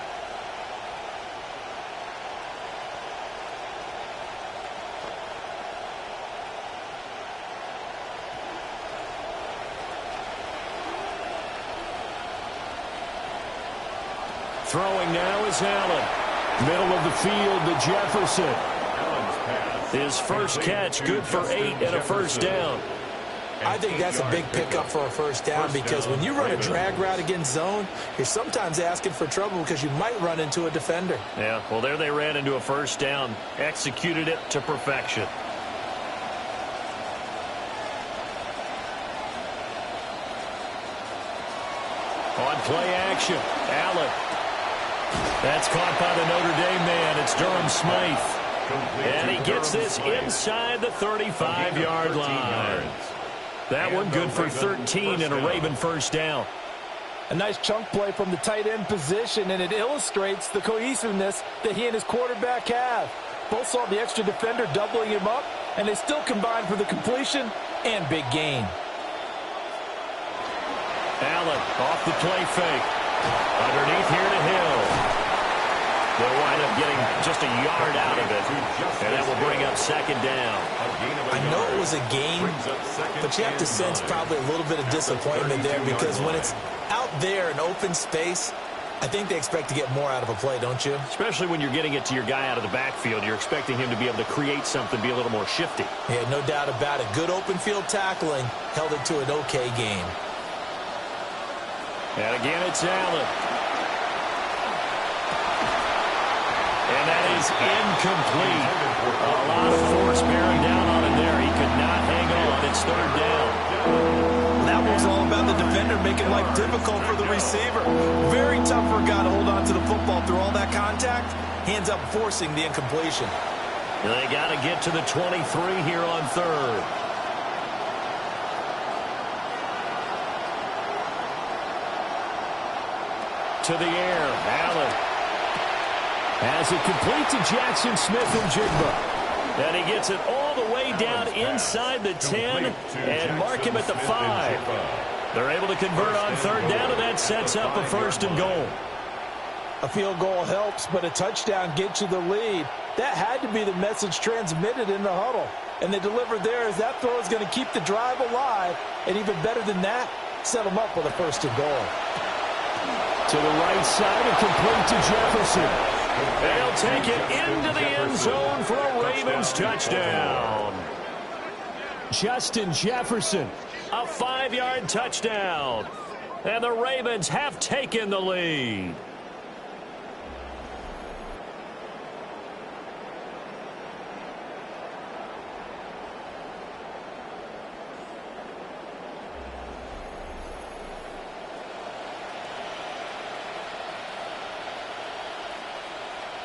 Throwing now is Allen. Middle of the field to Jefferson. His first catch, good for 8 and a first down. I think that's a big pickup for a first down because when you run a drag route against zone, you're sometimes asking for trouble because you might run into a defender. Yeah, well, there they ran into a first down, executed it to perfection. On play action, Allen. That's caught by the Notre Dame man. It's Durham Smythe. And he gets this inside the 35-yard line. That one good for 13 and a Raven first down. A nice chunk play from the tight end position, and it illustrates the cohesiveness that he and his quarterback have. Both saw the extra defender doubling him up, and they still combined for the completion and big gain. Allen off the play fake. Underneath here to Hill. They'll wind up getting just a yard out of it. And that will bring up second down. I know it was a gain, but you have to sense probably a little bit of disappointment there because when it's out there in open space, I think they expect to get more out of a play, don't you? Especially when you're getting it to your guy out of the backfield. You're expecting him to be able to create something, be a little more shifty. Yeah, no doubt about it. Good open field tackling held it to an okay game. And again, it's Allen. And that is incomplete. A lot of force bearing down on him there. He could not hang on. It's third down. That was all about the defender making life difficult for the receiver. Very tough for a guy to hold on to the football through all that contact. Hands up, forcing the incompletion. They got to get to the 23 here on third. To the air, Allen. As it complete to Jackson Smith-Njigba. And he gets it all the way down inside the 10 and mark him at the 5. They're able to convert on third down, and that sets up a first and goal. A field goal helps, but a touchdown gets you the lead. That had to be the message transmitted in the huddle. And they delivered there as that throw is going to keep the drive alive. And even better than that, set them up with a first and goal. To the right side and complete to Jefferson. They'll take it into the end zone for a Ravens touchdown. Justin Jefferson. A 5-yard touchdown. And the Ravens have taken the lead.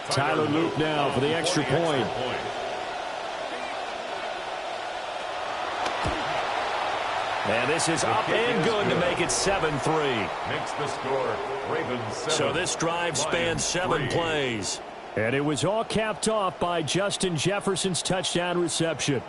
Tyler Luke now for the extra point. And this is up and good to make it 7-3. Makes the score Ravens 7. So this drive spans 7 plays. And it was all capped off by Justin Jefferson's touchdown reception.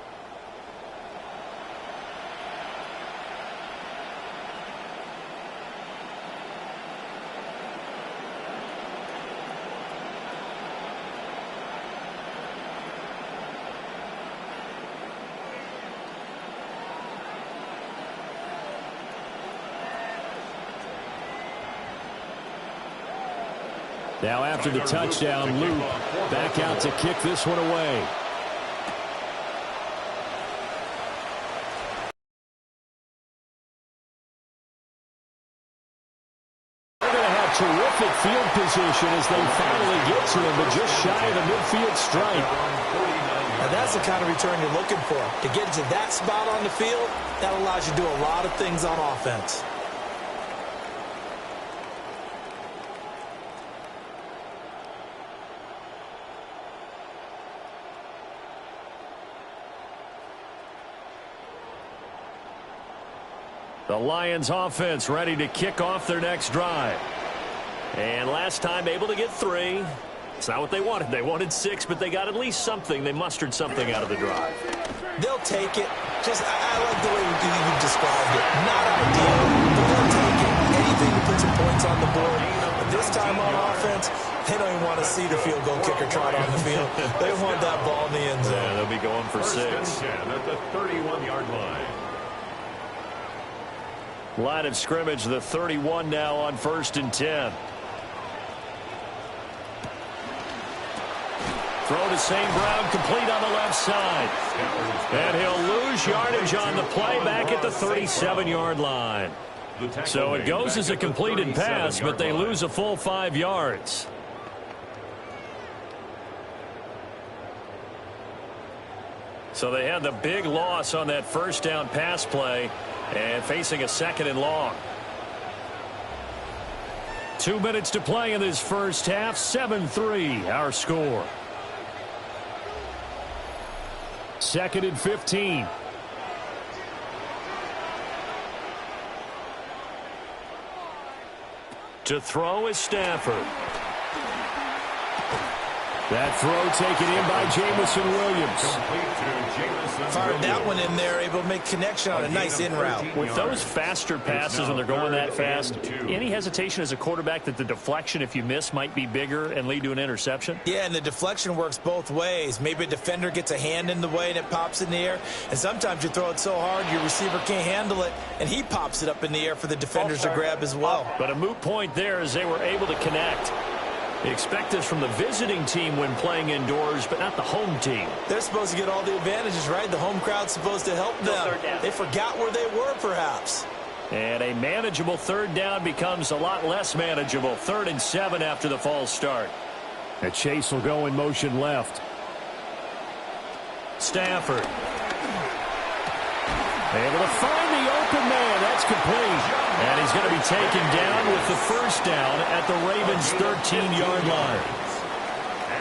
Now after the touchdown, Luke back out to kick this one away. They're going to have terrific field position as they finally get to him, but just shy of the midfield stripe. And that's the kind of return you're looking for. To get to that spot on the field, that allows you to do a lot of things on offense. The Lions offense ready to kick off their next drive. And last time able to get 3. It's not what they wanted. They wanted 6, but they got at least something. They mustered something out of the drive. They'll take it. I like the way you described it. Not ideal, but they'll take it. Anything to put some points on the board. But this time on offense, they don't even want to see the field goal kicker trot on the field. They want that ball in the end zone. Yeah, they'll be going for 6. First and 10 at the 31-yard line. Line of scrimmage, the 31 now on 1st and 10. Throw to St. Brown, complete on the left side. And he'll lose yardage on the play back at the 37-yard line. So it goes as a completed pass, but they lose a full 5 yards. So they had the big loss on that first down pass play and facing a 2nd and long. 2 minutes to play in this first half. 7-3 our score. 2nd and 15. To throw is Stafford. That throw taken in by Jameson Williams. Fired that one in there, able to make connection on a nice in route. With those faster passes when they're going that fast, any hesitation as a quarterback that the deflection, if you miss, might be bigger and lead to an interception? Yeah, and the deflection works both ways. Maybe a defender gets a hand in the way and it pops in the air. And sometimes you throw it so hard your receiver can't handle it, and he pops it up in the air for the defenders to grab as well. But a moot point there as they were able to connect. You expect this from the visiting team when playing indoors, but not the home team. They're supposed to get all the advantages, right? The home crowd's supposed to help them. They forgot where they were, perhaps. And a manageable third down becomes a lot less manageable. 3rd and 7 after the false start. And Chase will go in motion left. Stafford. Able to find the open man. That's complete. And he's going to be taken down with the first down at the Ravens' 13-yard line.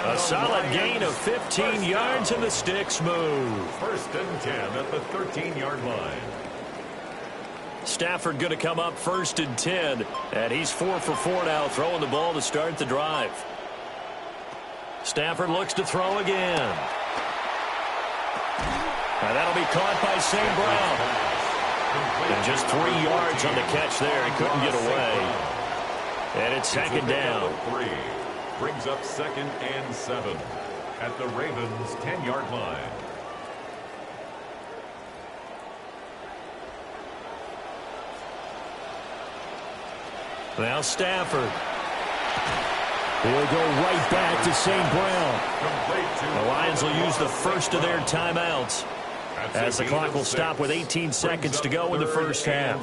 A solid gain of 15 yards and the sticks move. 1st and 10 at the 13-yard line. Stafford going to come up 1st and 10. And he's 4 for 4 now, throwing the ball to start the drive. Stafford looks to throw again. And that'll be caught by St. Brown. And just 3 yards on the catch there. He couldn't get away. And it's 2nd down. 3 brings up 2nd and 7 at the Ravens' 10-yard line. Now Stafford. He'll go right back to St. Brown. The Lions will use the first of their timeouts as the clock will stop with 18 seconds to go in the first half.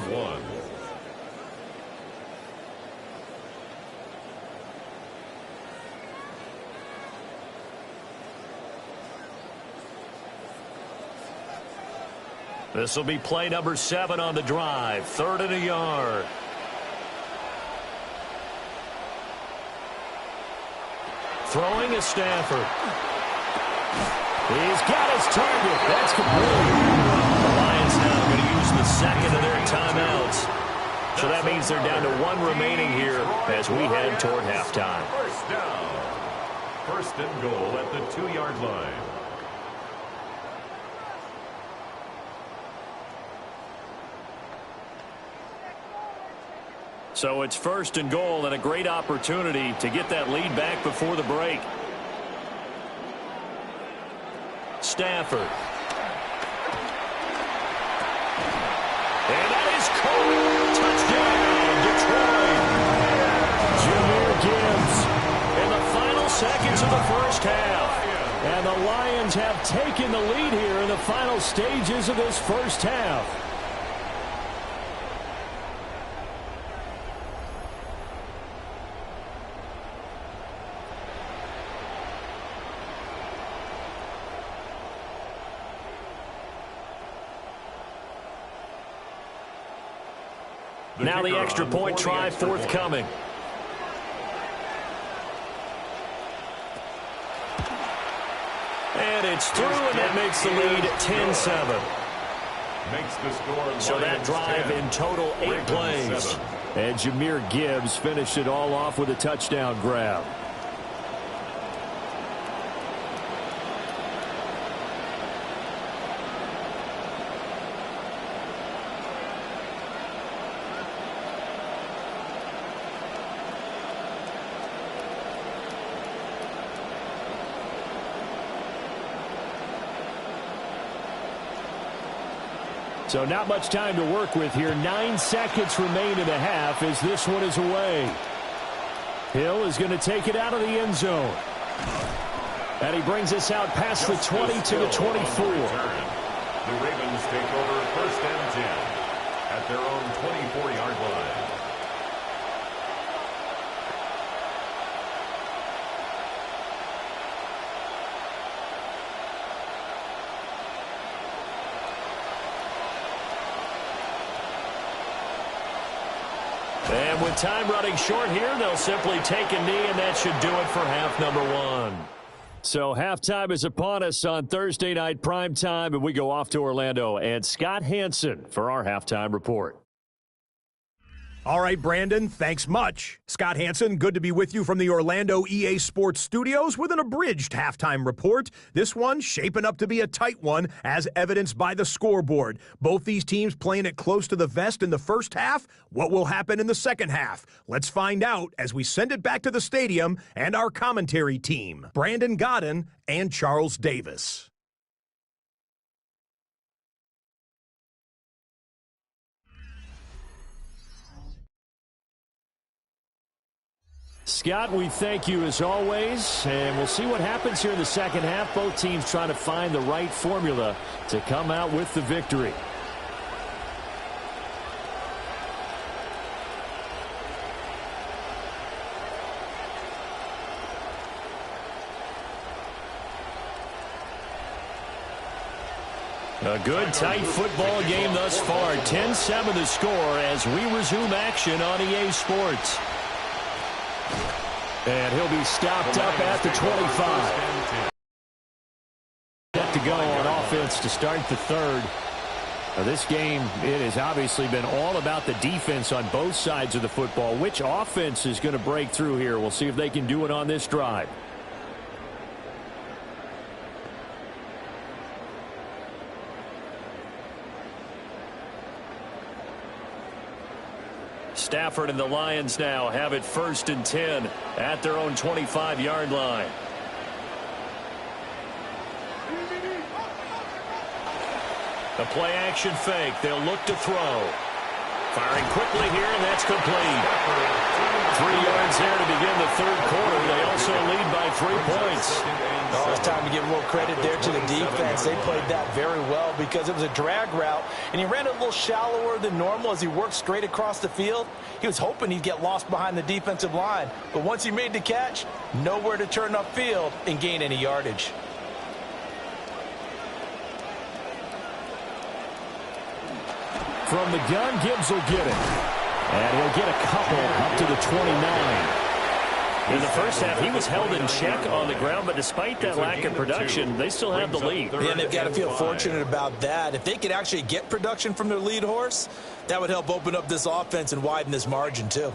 This will be play number 7 on the drive. 3rd and a yard. Throwing is Stafford. He's got his target. That's complete. The Lions now going to use the 2nd of their timeouts. So that means they're down to 1 remaining here as we head toward halftime. 1st down. 1st and goal at the 2-yard line. So it's 1st and goal and a great opportunity to get that lead back before the break. Stafford. And that is caught. Touchdown, Detroit. Jahmyr Gibbs. In the final seconds of the first half. And the Lions have taken the lead here in the final stages of this first half. Now the extra point try forthcoming. And it's through, and that makes the lead 10-7. So that drive in total 8 plays. And Jahmyr Gibbs finished it all off with a touchdown grab. So not much time to work with here. 9 seconds remain in the half as this one is away. Hill is going to take it out of the end zone. And he brings us out past the 20 to the 24. The Ravens take over 1st and 10 at their own 24-yard line. And with time running short here, they'll simply take a knee, and that should do it for half number 1. So halftime is upon us on Thursday night primetime, and we go off to Orlando. And Scott Hanson for our halftime report. All right, Brandon, thanks much. Scott Hanson, good to be with you from the Orlando EA Sports Studios with an abridged halftime report. This one shaping up to be a tight one, as evidenced by the scoreboard. Both these teams playing it close to the vest in the first half. What will happen in the second half? Let's find out as we send it back to the stadium and our commentary team, Brandon Godden and Charles Davis. Scott, we thank you as always, and we'll see what happens here in the second half. Both teams trying to find the right formula to come out with the victory. A good, tight football game thus far. 10-7 the score as we resume action on EA Sports. And he'll be stopped up at the 25. Set to go on offense to start the third. Now this game, it has obviously been all about the defense on both sides of the football. Which offense is going to break through here? We'll see if they can do it on this drive. Stafford and the Lions now have it 1st and 10 at their own 25-yard line. The play action fake. They'll look to throw. Firing quickly here, and that's complete. 3 yards there to begin the third quarter. They also lead by 3 points. Oh, it's time to give a little credit there to the defense. They played that very well because it was a drag route, and he ran a little shallower than normal as he worked straight across the field. He was hoping he'd get lost behind the defensive line, but once he made the catch, nowhere to turn upfield and gain any yardage. From the gun, Gibbs will get it. And he'll get a couple up to the 29. In the first half, he was held in check on the ground, but despite that lack of production, they still have the lead. Yeah, and they've got to feel fortunate about that. If they could actually get production from their lead horse, that would help open up this offense and widen this margin, too.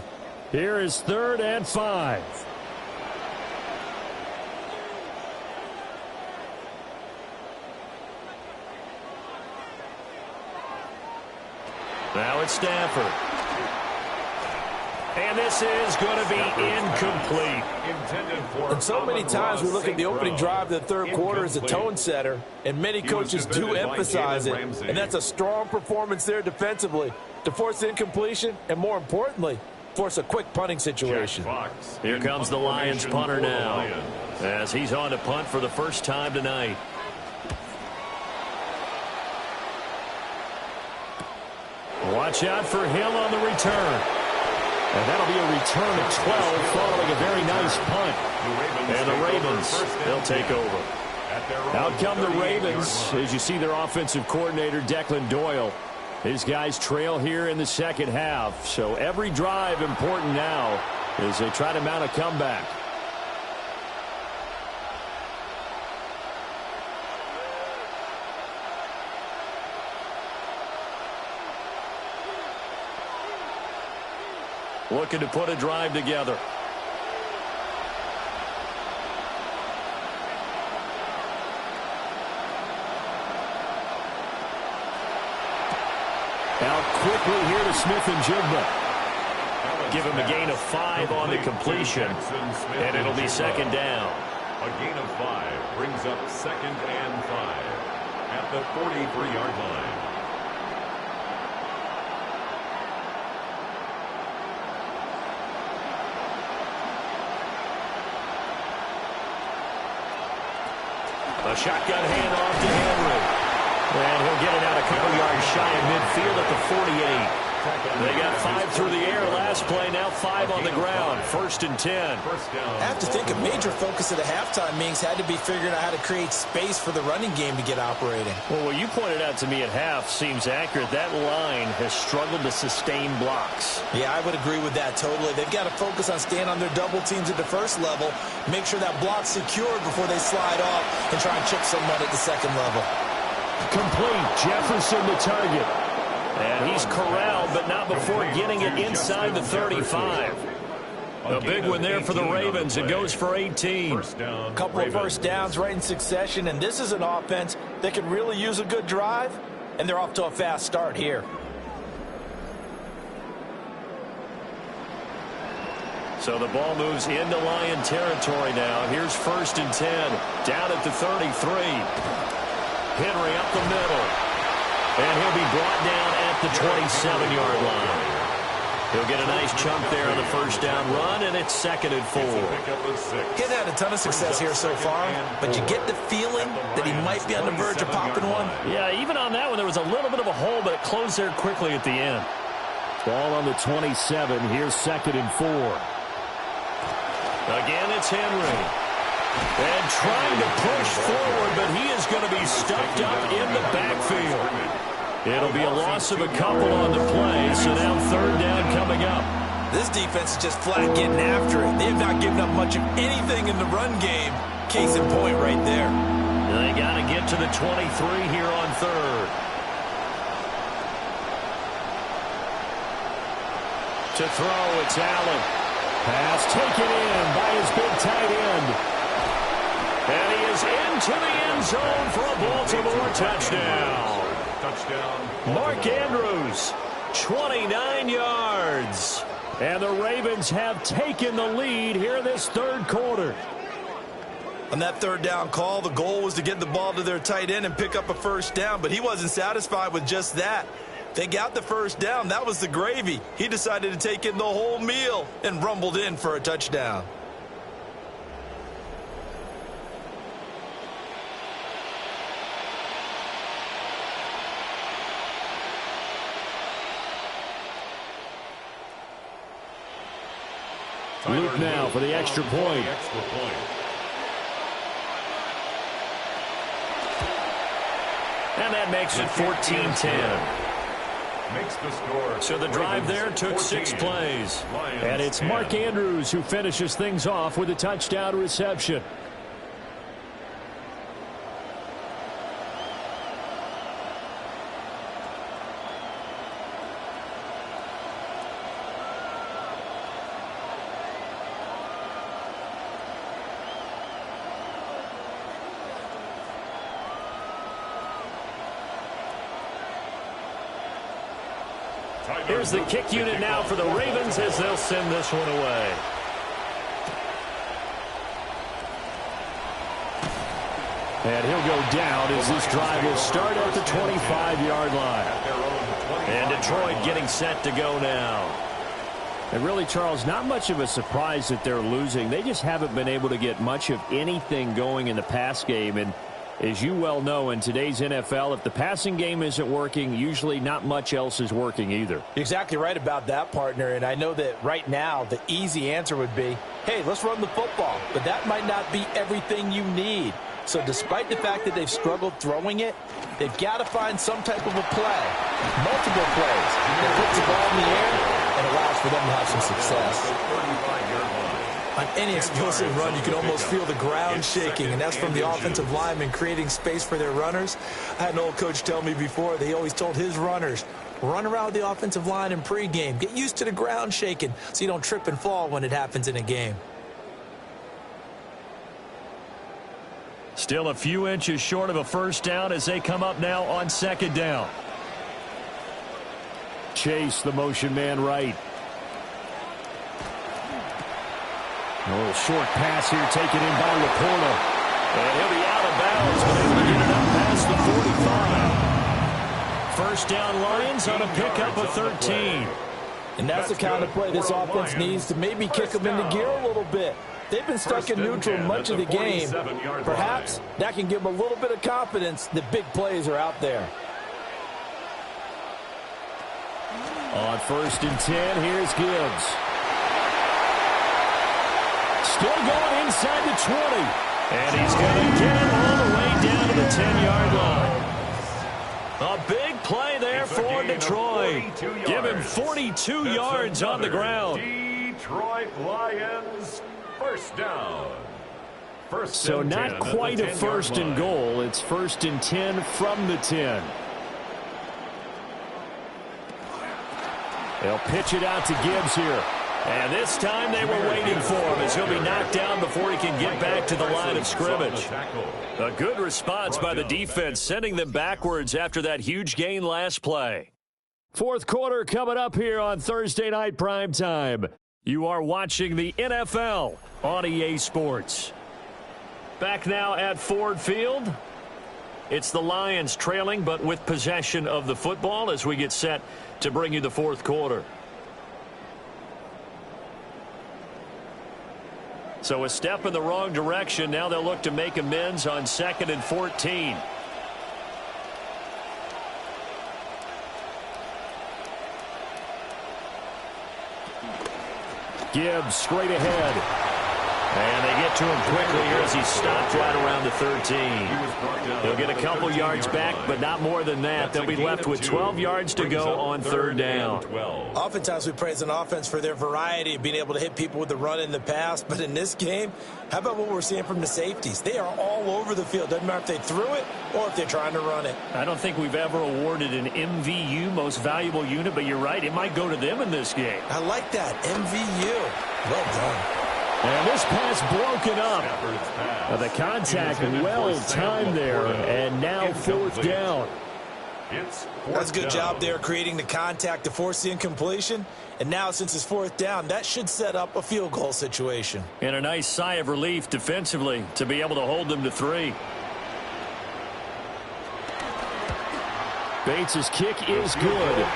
Here is 3rd and 5. Now it's Stafford. And this is going to be incomplete. And so many times we look at the opening drive of the third quarter as a tone setter, and many coaches do emphasize it. And that's a strong performance there defensively to force incompletion and, more importantly, force a quick punting situation. Here comes the Lions punter now as he's on to punt for the first time tonight. Watch out for Hill on the return. And that'll be a return of 12 following a very nice punt. And the Ravens, they'll take over. Out come the Ravens as you see their offensive coordinator, Declan Doyle. His guys trail here in the second half. So every drive important now as they try to mount a comeback. Looking to put a drive together. Out quickly here to Smith-Njigba. Give him a gain of 5 on the completion, and it'll be 2nd down. A gain of 5 brings up 2nd and 5 at the 43-yard line. A shotgun handoff to Henry. And he'll get it out a couple yards shy of midfield at the 48. They got 5 through the air last play, now 5 on the ground. 1st and 10. I have to think a major focus of the halftime meetings had to be figuring out how to create space for the running game to get operating. Well, what you pointed out to me at half seems accurate. That line has struggled to sustain blocks. Yeah, I would agree with that totally. They've got to focus on staying on their double teams at the first level, make sure that block's secured before they slide off and try and chip someone at the second level. Complete. Jefferson the target. And he's corralled, but not before getting it inside the 35. A big one there for the Ravens. It goes for 18. A couple of first downs right in succession, and this is an offense that could really use a good drive, and they're off to a fast start here. So the ball moves into Lion territory now. Here's 1st and 10, down at the 33. Henry up the middle, and he'll be brought down at the 27-yard line. He'll get a nice chunk there on the first down run, and it's 2nd and 4. He hasn't had a ton of success here so far, but you get the feeling that he might be on the verge of popping one. Yeah, even on that one, there was a little bit of a hole, but it closed there quickly at the end. Ball on the 27. Here's 2nd and 4. Again, it's Henry. And trying to push forward, but he is going to be stuffed up in the backfield. It'll be a loss of a couple on the play, so now 3rd down coming up. This defense is just flat getting after it. They have not given up much of anything in the run game. Case in point right there. They got to get to the 23 here on 3rd. To throw, it's Allen. Pass taken in by his big tight end. And he is into the end zone for a Baltimore touchdown. Mark Andrews, 29 yards. And the Ravens have taken the lead here in this 3rd quarter. On that 3rd down call, the goal was to get the ball to their tight end and pick up a first down, but he wasn't satisfied with just that. They got the first down. That was the gravy. He decided to take in the whole meal and rumbled in for a touchdown. Luke now for the extra point. And that makes it 14-10. So the drive there took 6 plays. And it's Mark Andrews who finishes things off with a touchdown reception. Here's the kick unit now for the Ravens as they'll send this one away. And he'll go down as this drive will start at the 25-yard line. And Detroit getting set to go now. And really, Charles, not much of a surprise that they're losing. They just haven't been able to get much of anything going in the pass game. And as you well know, in today's NFL, if the passing game isn't working, usually not much else is working either. You're exactly right about that, partner. And I know that right now the easy answer would be, hey, let's run the football. But that might not be everything you need. So despite the fact that they've struggled throwing it, they've got to find some type of a play, multiple plays, that puts the ball in the air and allows for them to have some success. On any explosive run, you can almost feel the ground shaking, and that's from the offensive linemen creating space for their runners. I had an old coach tell me before, they always told his runners, run around the offensive line in pregame. Get used to the ground shaking so you don't trip and fall when it happens in a game. Still a few inches short of a first down as they come up now on 2nd down. Chase, the motion man right. A little short pass here taken in by Laporta. And he'll be out of bounds, but able to get it up past the 45. First down Lions on a pickup of 13. And that's the kind of play this offense needs to maybe kick them into gear a little bit. They've been stuck in neutral much of the game. Perhaps that can give them a little bit of confidence that big plays are out there. On 1st and 10, here's Gibbs. Still going inside the 20. And he's going to get it all the way down to the 10-yard line. A big play there for Detroit. Give him 42 yards on the ground. Detroit Lions, first down. So not quite a 1st and goal. It's 1st and 10 from the 10. They'll pitch it out to Gibbs here. And this time they were waiting for him as he'll be knocked down before he can get back to the line of scrimmage. A good response by the defense, sending them backwards after that huge gain last play. Fourth quarter coming up here on Thursday Night Primetime. You are watching the NFL on EA Sports. Back now at Ford Field. It's the Lions trailing, but with possession of the football as we get set to bring you the fourth quarter. So a step in the wrong direction. Now they'll look to make amends on 2nd and 14. Gibbs straight ahead. And they get to him quickly here as he stopped right around the 13. He'll get a couple yards back, but not more than that. They'll be left with 12 yards to go on 3rd down. Oftentimes we praise an offense for their variety of being able to hit people with the run in the pass. But in this game, how about what we're seeing from the safeties? They are all over the field. Doesn't matter if they threw it or if they're trying to run it. I don't think we've ever awarded an MVU, most valuable unit, but you're right. It might go to them in this game. I like that. MVU. Well done. And this pass broken up. The contact well timed there, and now 4th down. That's a good job there creating the contact to force the incompletion. And now since it's 4th down, that should set up a field goal situation. And a nice sigh of relief defensively to be able to hold them to 3. Bates' kick is good.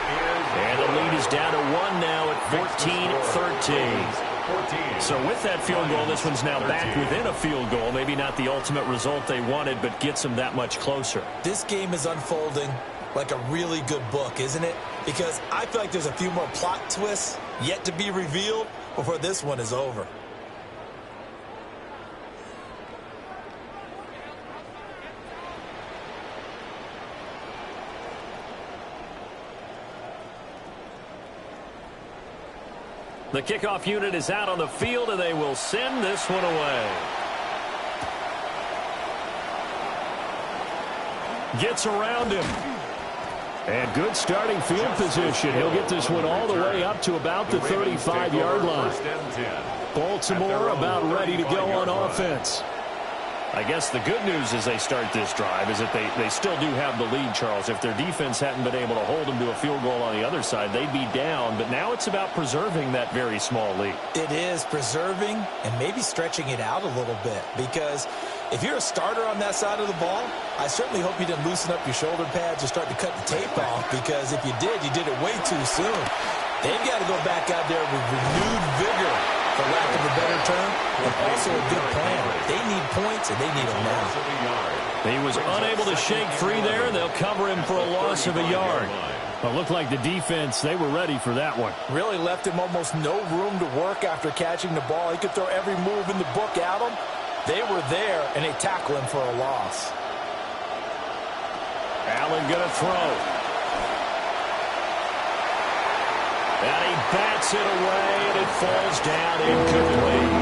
And the lead is down to 1 now at 14-13. So with that field goal, this one's now back within a field goal. Maybe not the ultimate result they wanted, but gets them that much closer. This game is unfolding like a really good book, isn't it? Because I feel like there's a few more plot twists yet to be revealed before this one is over. The kickoff unit is out on the field, and they will send this one away. Gets around him. And good starting field position. He'll get this one all the way up to about the 35-yard line. Baltimore about ready to go on offense. I guess the good news as they start this drive is that they still do have the lead, Charles. If their defense hadn't been able to hold them to a field goal on the other side, they'd be down. But now it's about preserving that very small lead. It is preserving and maybe stretching it out a little bit. Because if you're a starter on that side of the ball, I certainly hope you didn't loosen up your shoulder pads or start to cut the tape off. Because if you did it way too soon. They've got to go back out there with renewed vigor, for lack of a better term, and also a good plan. They need points, and they need them now. He was unable to shake free there. They'll cover him for a loss of a yard. Well, it looked like the defense, they were ready for that one. Really left him almost no room to work after catching the ball. He could throw every move in the book at him. They were there, and they tackle him for a loss. Allen going to throw. And he bats it away, and it falls down incomplete.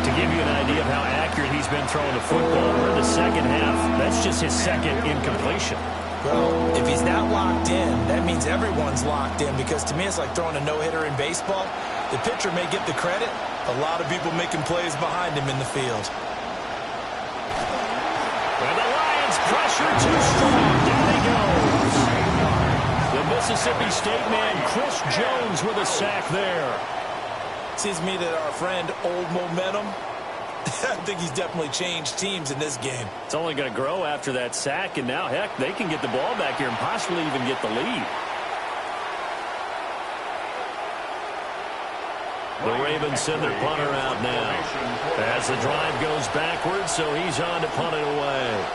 To give you an idea of how accurate he's been throwing the football, we're in the second half. That's just his second incompletion. Well, if he's not locked in, that means everyone's locked in, because to me it's like throwing a no-hitter in baseball. The pitcher may get the credit. A lot of people making plays behind him in the field. And the Lions pressure too strong. Down he goes. The Mississippi State man, Chris Jones, with a sack there. Seems to me that our friend Old Momentum, I think he's definitely changed teams in this game. It's only going to grow after that sack, and now, heck, they can get the ball back here and possibly even get the lead. The Ravens send their punter out now as the drive goes backwards, so he's on to punt it away.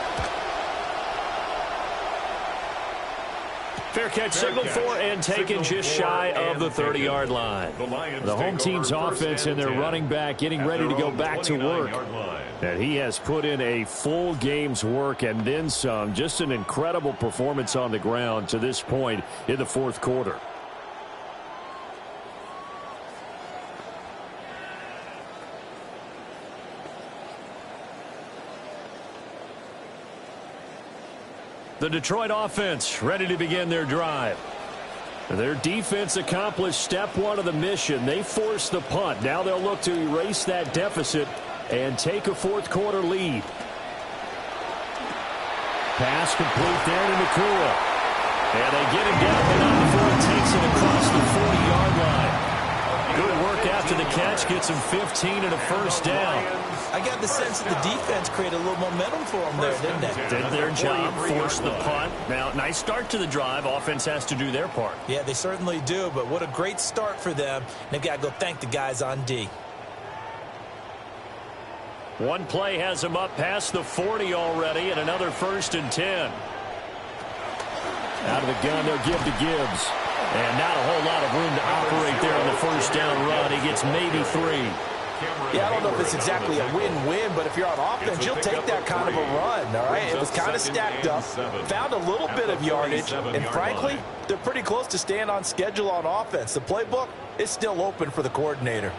Fair catch signaled for and taken just shy of the 30-yard line. The home team's offense and their running back getting ready to go back to work. And he has put in a full game's work and then some. Just an incredible performance on the ground to this point in the fourth quarter. The Detroit offense ready to begin their drive. Their defense accomplished step one of the mission. They forced the punt. Now they'll look to erase that deficit and take a fourth-quarter lead. Pass complete there to Nakua. And they get him down before it takes it across the 40-yard line. Good work after the catch. Gets him 15 and a first down. I got the sense that the defense created a little momentum for them there, didn't they? Did their job, forced the punt. Now, nice start to the drive. Offense has to do their part. Yeah, they certainly do, but what a great start for them. They've got to go thank the guys on D. One play has them up past the 40 already, and another 1st and 10. Out of the gun, they'll give to Gibbs. And not a whole lot of room to operate there on the first down run. He gets maybe 3. Yeah, I don't know if it's exactly a win-win, but if you're on offense, you'll take that kind of a run, all right? It was kind of stacked up, found a little bit of yardage, and frankly, they're pretty close to staying on schedule on offense. The playbook is still open for the coordinator.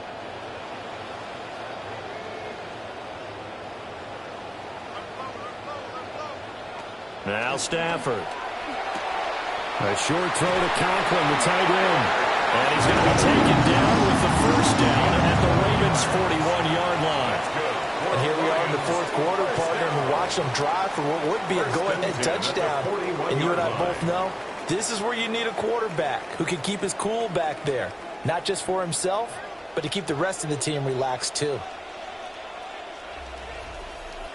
Now Stafford. A short throw to Conklin, the tight end. And he's going to be taken down with the first down at the Ravens' 41-yard line. And here we are in the fourth quarter, partner, and we watch them drive for what would be a go-ahead touchdown. And you and I both know this is where you need a quarterback who can keep his cool back there. Not just for himself, but to keep the rest of the team relaxed too.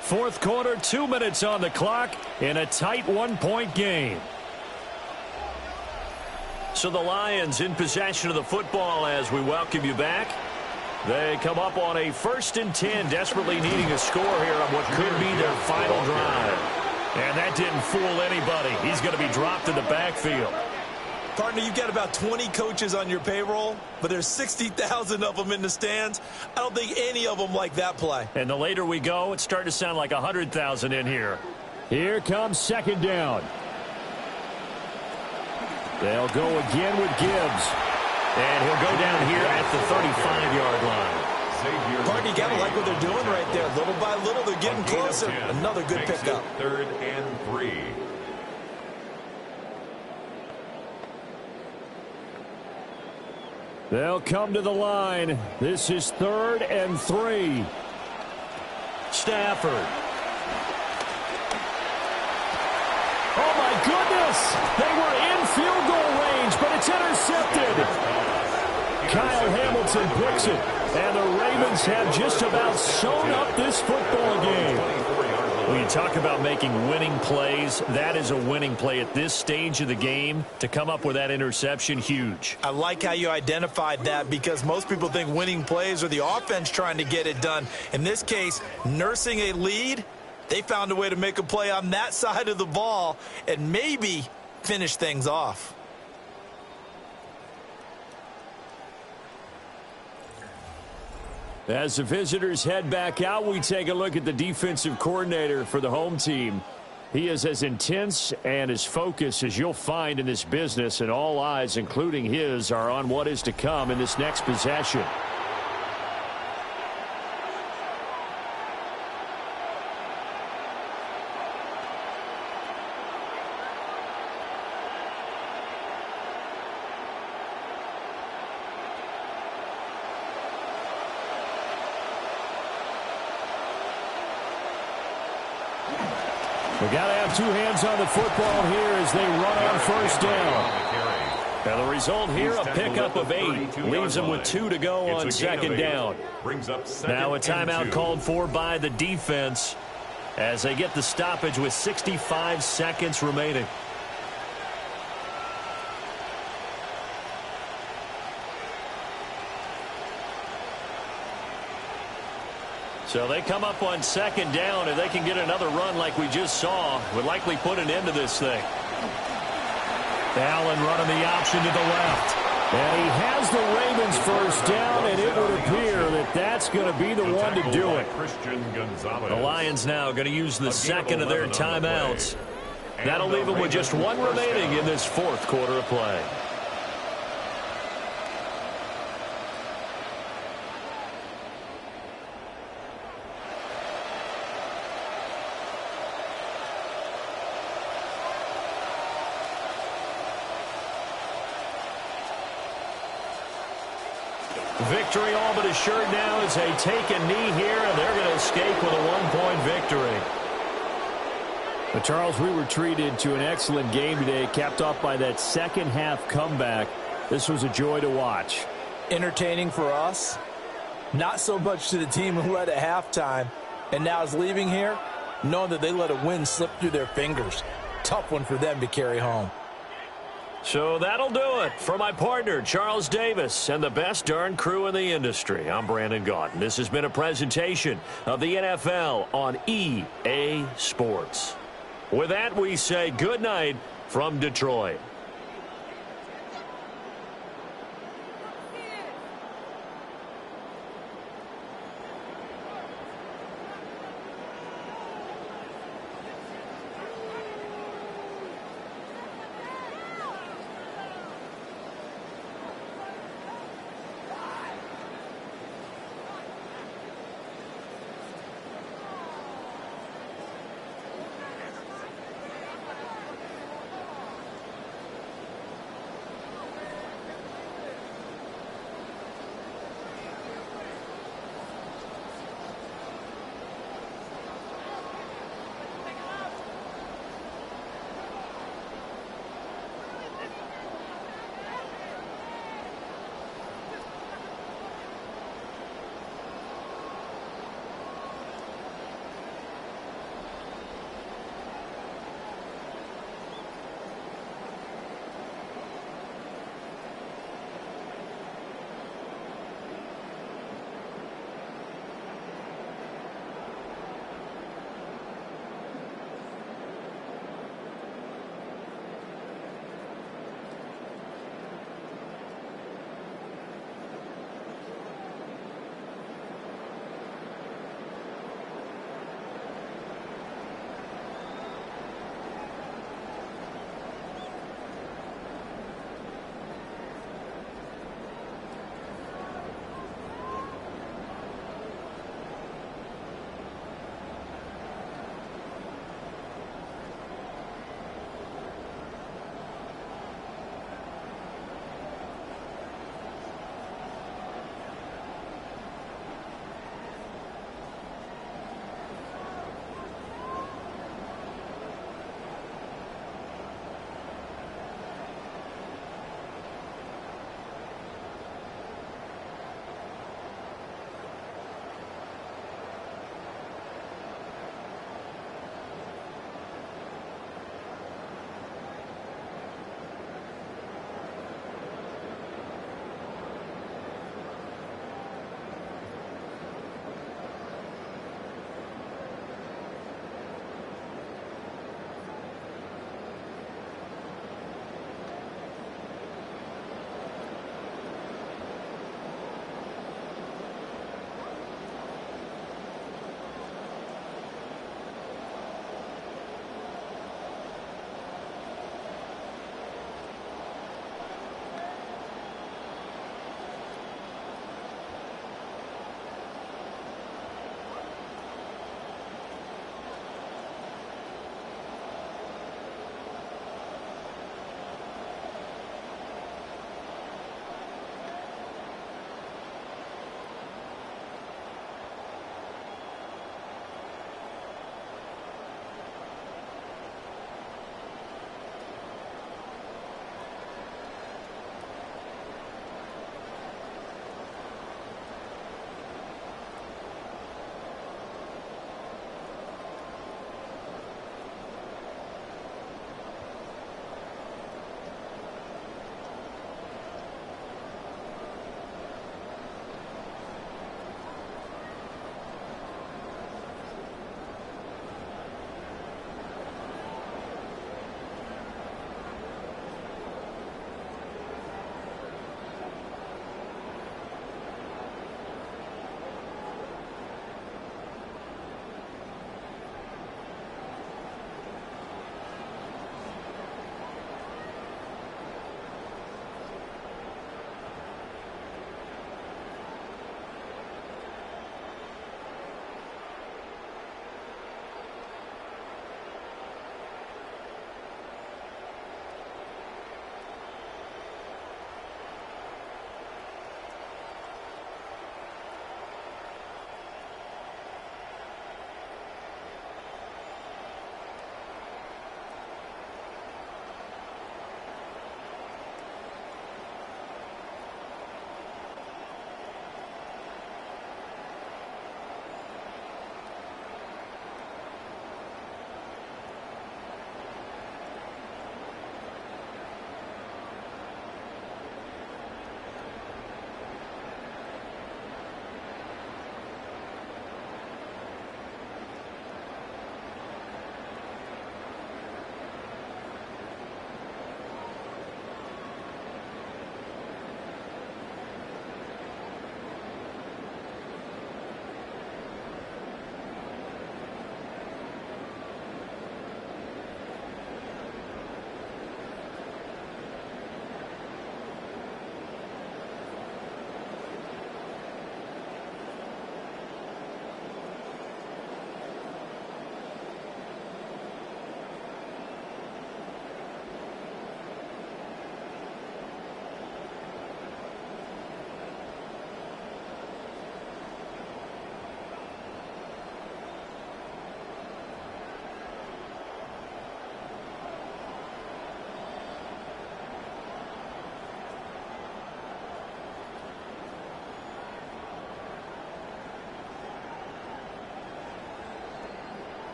Fourth quarter, 2 minutes on the clock in a tight one-point game. So the Lions in possession of the football as we welcome you back. They come up on a 1st and 10, desperately needing a score here on what could be their final drive. And that didn't fool anybody. He's going to be dropped in the backfield. Partner, you've got about 20 coaches on your payroll, but there's 60,000 of them in the stands. I don't think any of them like that play. And the later we go, it's starting to sound like 100,000 in here. Here comes 2nd down. They'll go again with Gibbs. And he'll go down here at the 35-yard line. Partner, you got to like what they're doing right there. Little by little, they're getting closer. Another good pickup. 3rd and 3. They'll come to the line. This is 3rd and 3. Stafford. Oh, my goodness! They were in field goal range, but it's intercepted. Kyle Hamilton picks it, and the Ravens have just about sewn up this football game. When you talk about making winning plays, that is a winning play at this stage of the game. To come up with that interception, huge. I like how you identified that because most people think winning plays are the offense trying to get it done. In this case, nursing a lead, they found a way to make a play on that side of the ball and maybe finish things off. As the visitors head back out, we take a look at the defensive coordinator for the home team. He is as intense and as focused as you'll find in this business, and all eyes, including his, are on what is to come in this next possession. We got to have two hands on the football here as they run on first down. And the result here, a pickup of 8. Leaves them with 2 to go on 2nd down. Now a timeout called for by the defense as they get the stoppage with 65 seconds remaining. So they come up on 2nd down, and they can get another run like we just saw. Would likely put an end to this thing. Allen running the option to the left. And he has the Ravens first down, and it would appear that that's going to be the one to do it. The Lions now going to use the second of their timeouts. That'll leave them with just 1 remaining in this fourth quarter of play. Victory all but assured now as they take a knee here, and they're going to escape with a one-point victory. But Charles, we were treated to an excellent game today, capped off by that second-half comeback. This was a joy to watch. Entertaining for us, not so much to the team who led at halftime and now is leaving here, knowing that they let a win slip through their fingers. Tough one for them to carry home. So that'll do it for my partner, Charles Davis, and the best darn crew in the industry. I'm Brandon Gaudin. This has been a presentation of the NFL on EA Sports. With that, we say good night from Detroit.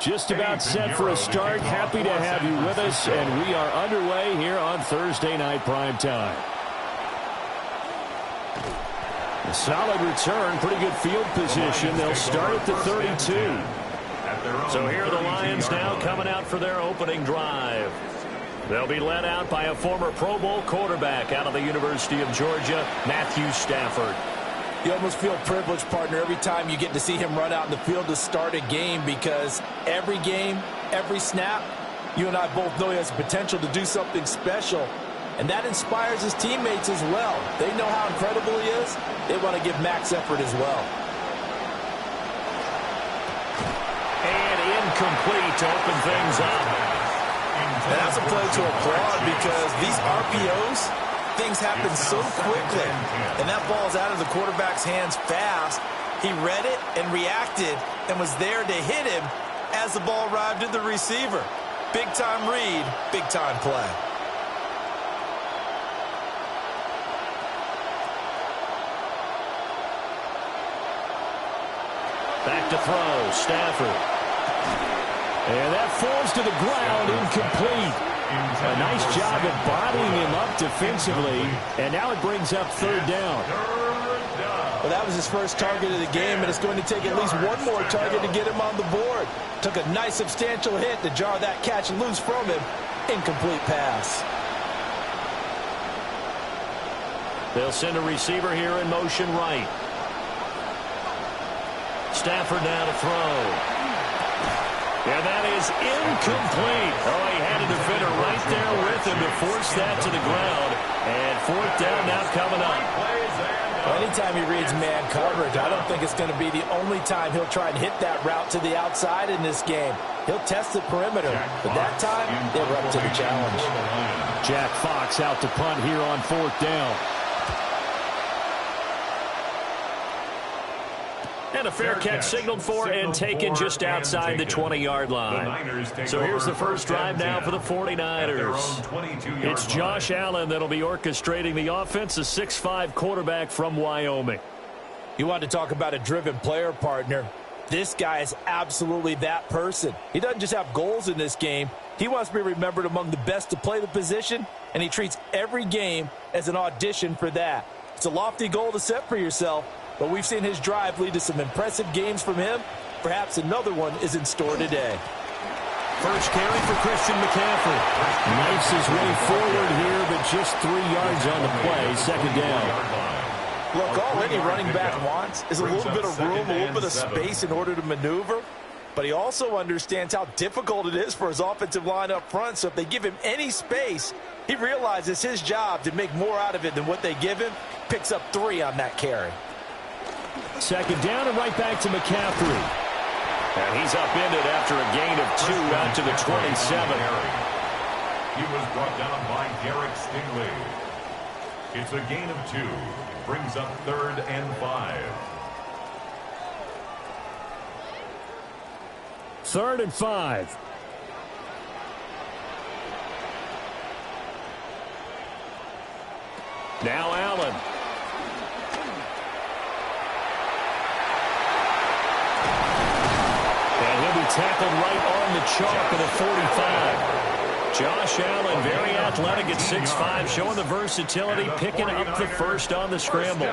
Just about set for a start. Happy to have you with us, and we are underway here on Thursday Night Primetime. A solid return, pretty good field position. They'll start at the 32. So here are the Lions now coming out for their opening drive. They'll be led out by a former Pro Bowl quarterback out of the University of Georgia, Matthew Stafford. You almost feel privileged, partner, every time you get to see him run out in the field to start a game, because every game, every snap, you and I both know he has the potential to do something special, and that inspires his teammates as well. They know how incredible he is. They want to give max effort as well. And incomplete to open things up. And that's a play to applaud, because these RPOs, things happen so quickly, and that ball's out of the quarterback's hands fast. He read it and reacted and was there to hit him as the ball arrived at the receiver. Big-time read, big-time play. Back to throw, Stafford. And that falls to the ground, incomplete. A nice job of bodying him up defensively, and now it brings up third down. Well, that was his first target of the game, and it's going to take at least one more target to get him on the board. Took a nice substantial hit to jar that catch loose from him. Incomplete pass. They'll send a receiver here in motion right. Stafford now to throw. And that is incomplete. Oh, he had a defender right there with him to force that to the ground. And fourth down now coming up. Well, anytime he reads man coverage, I don't think it's going to be the only time he'll try and hit that route to the outside in this game. He'll test the perimeter, but that time, they were up to the challenge. Jack Fox out to punt here on fourth down. And a fair catch signaled for and taken just outside the 20-yard line. So here's the first drive now for the 49ers. It's Josh Allen that'll be orchestrating the offense, a 6'5" quarterback from Wyoming. You want to talk about a driven player, partner. This guy is absolutely that person. He doesn't just have goals in this game. He wants to be remembered among the best to play the position, and he treats every game as an audition for that. It's a lofty goal to set for yourself, but we've seen his drive lead to some impressive games from him. Perhaps another one is in store today. First carry for Christian McCaffrey. Knifes his way forward here, but just 3 yards on the play. Second down. Look, all any running back wants is a little bit of room, a little bit of space in order to maneuver. But he also understands how difficult it is for his offensive line up front. So if they give him any space, he realizes his job to make more out of it than what they give him. Picks up 3 on that carry. Second down and right back to McCaffrey. And he's upended after a gain of 2 out to the 27. He was brought down by Derek Stingley. It's a gain of 2. Brings up 3rd and 5. 3rd and 5. Now Allen. And he'll be tackled right on the chalk of the 45. Josh Allen, very athletic at 6'5", showing the versatility, picking up the first on the scramble.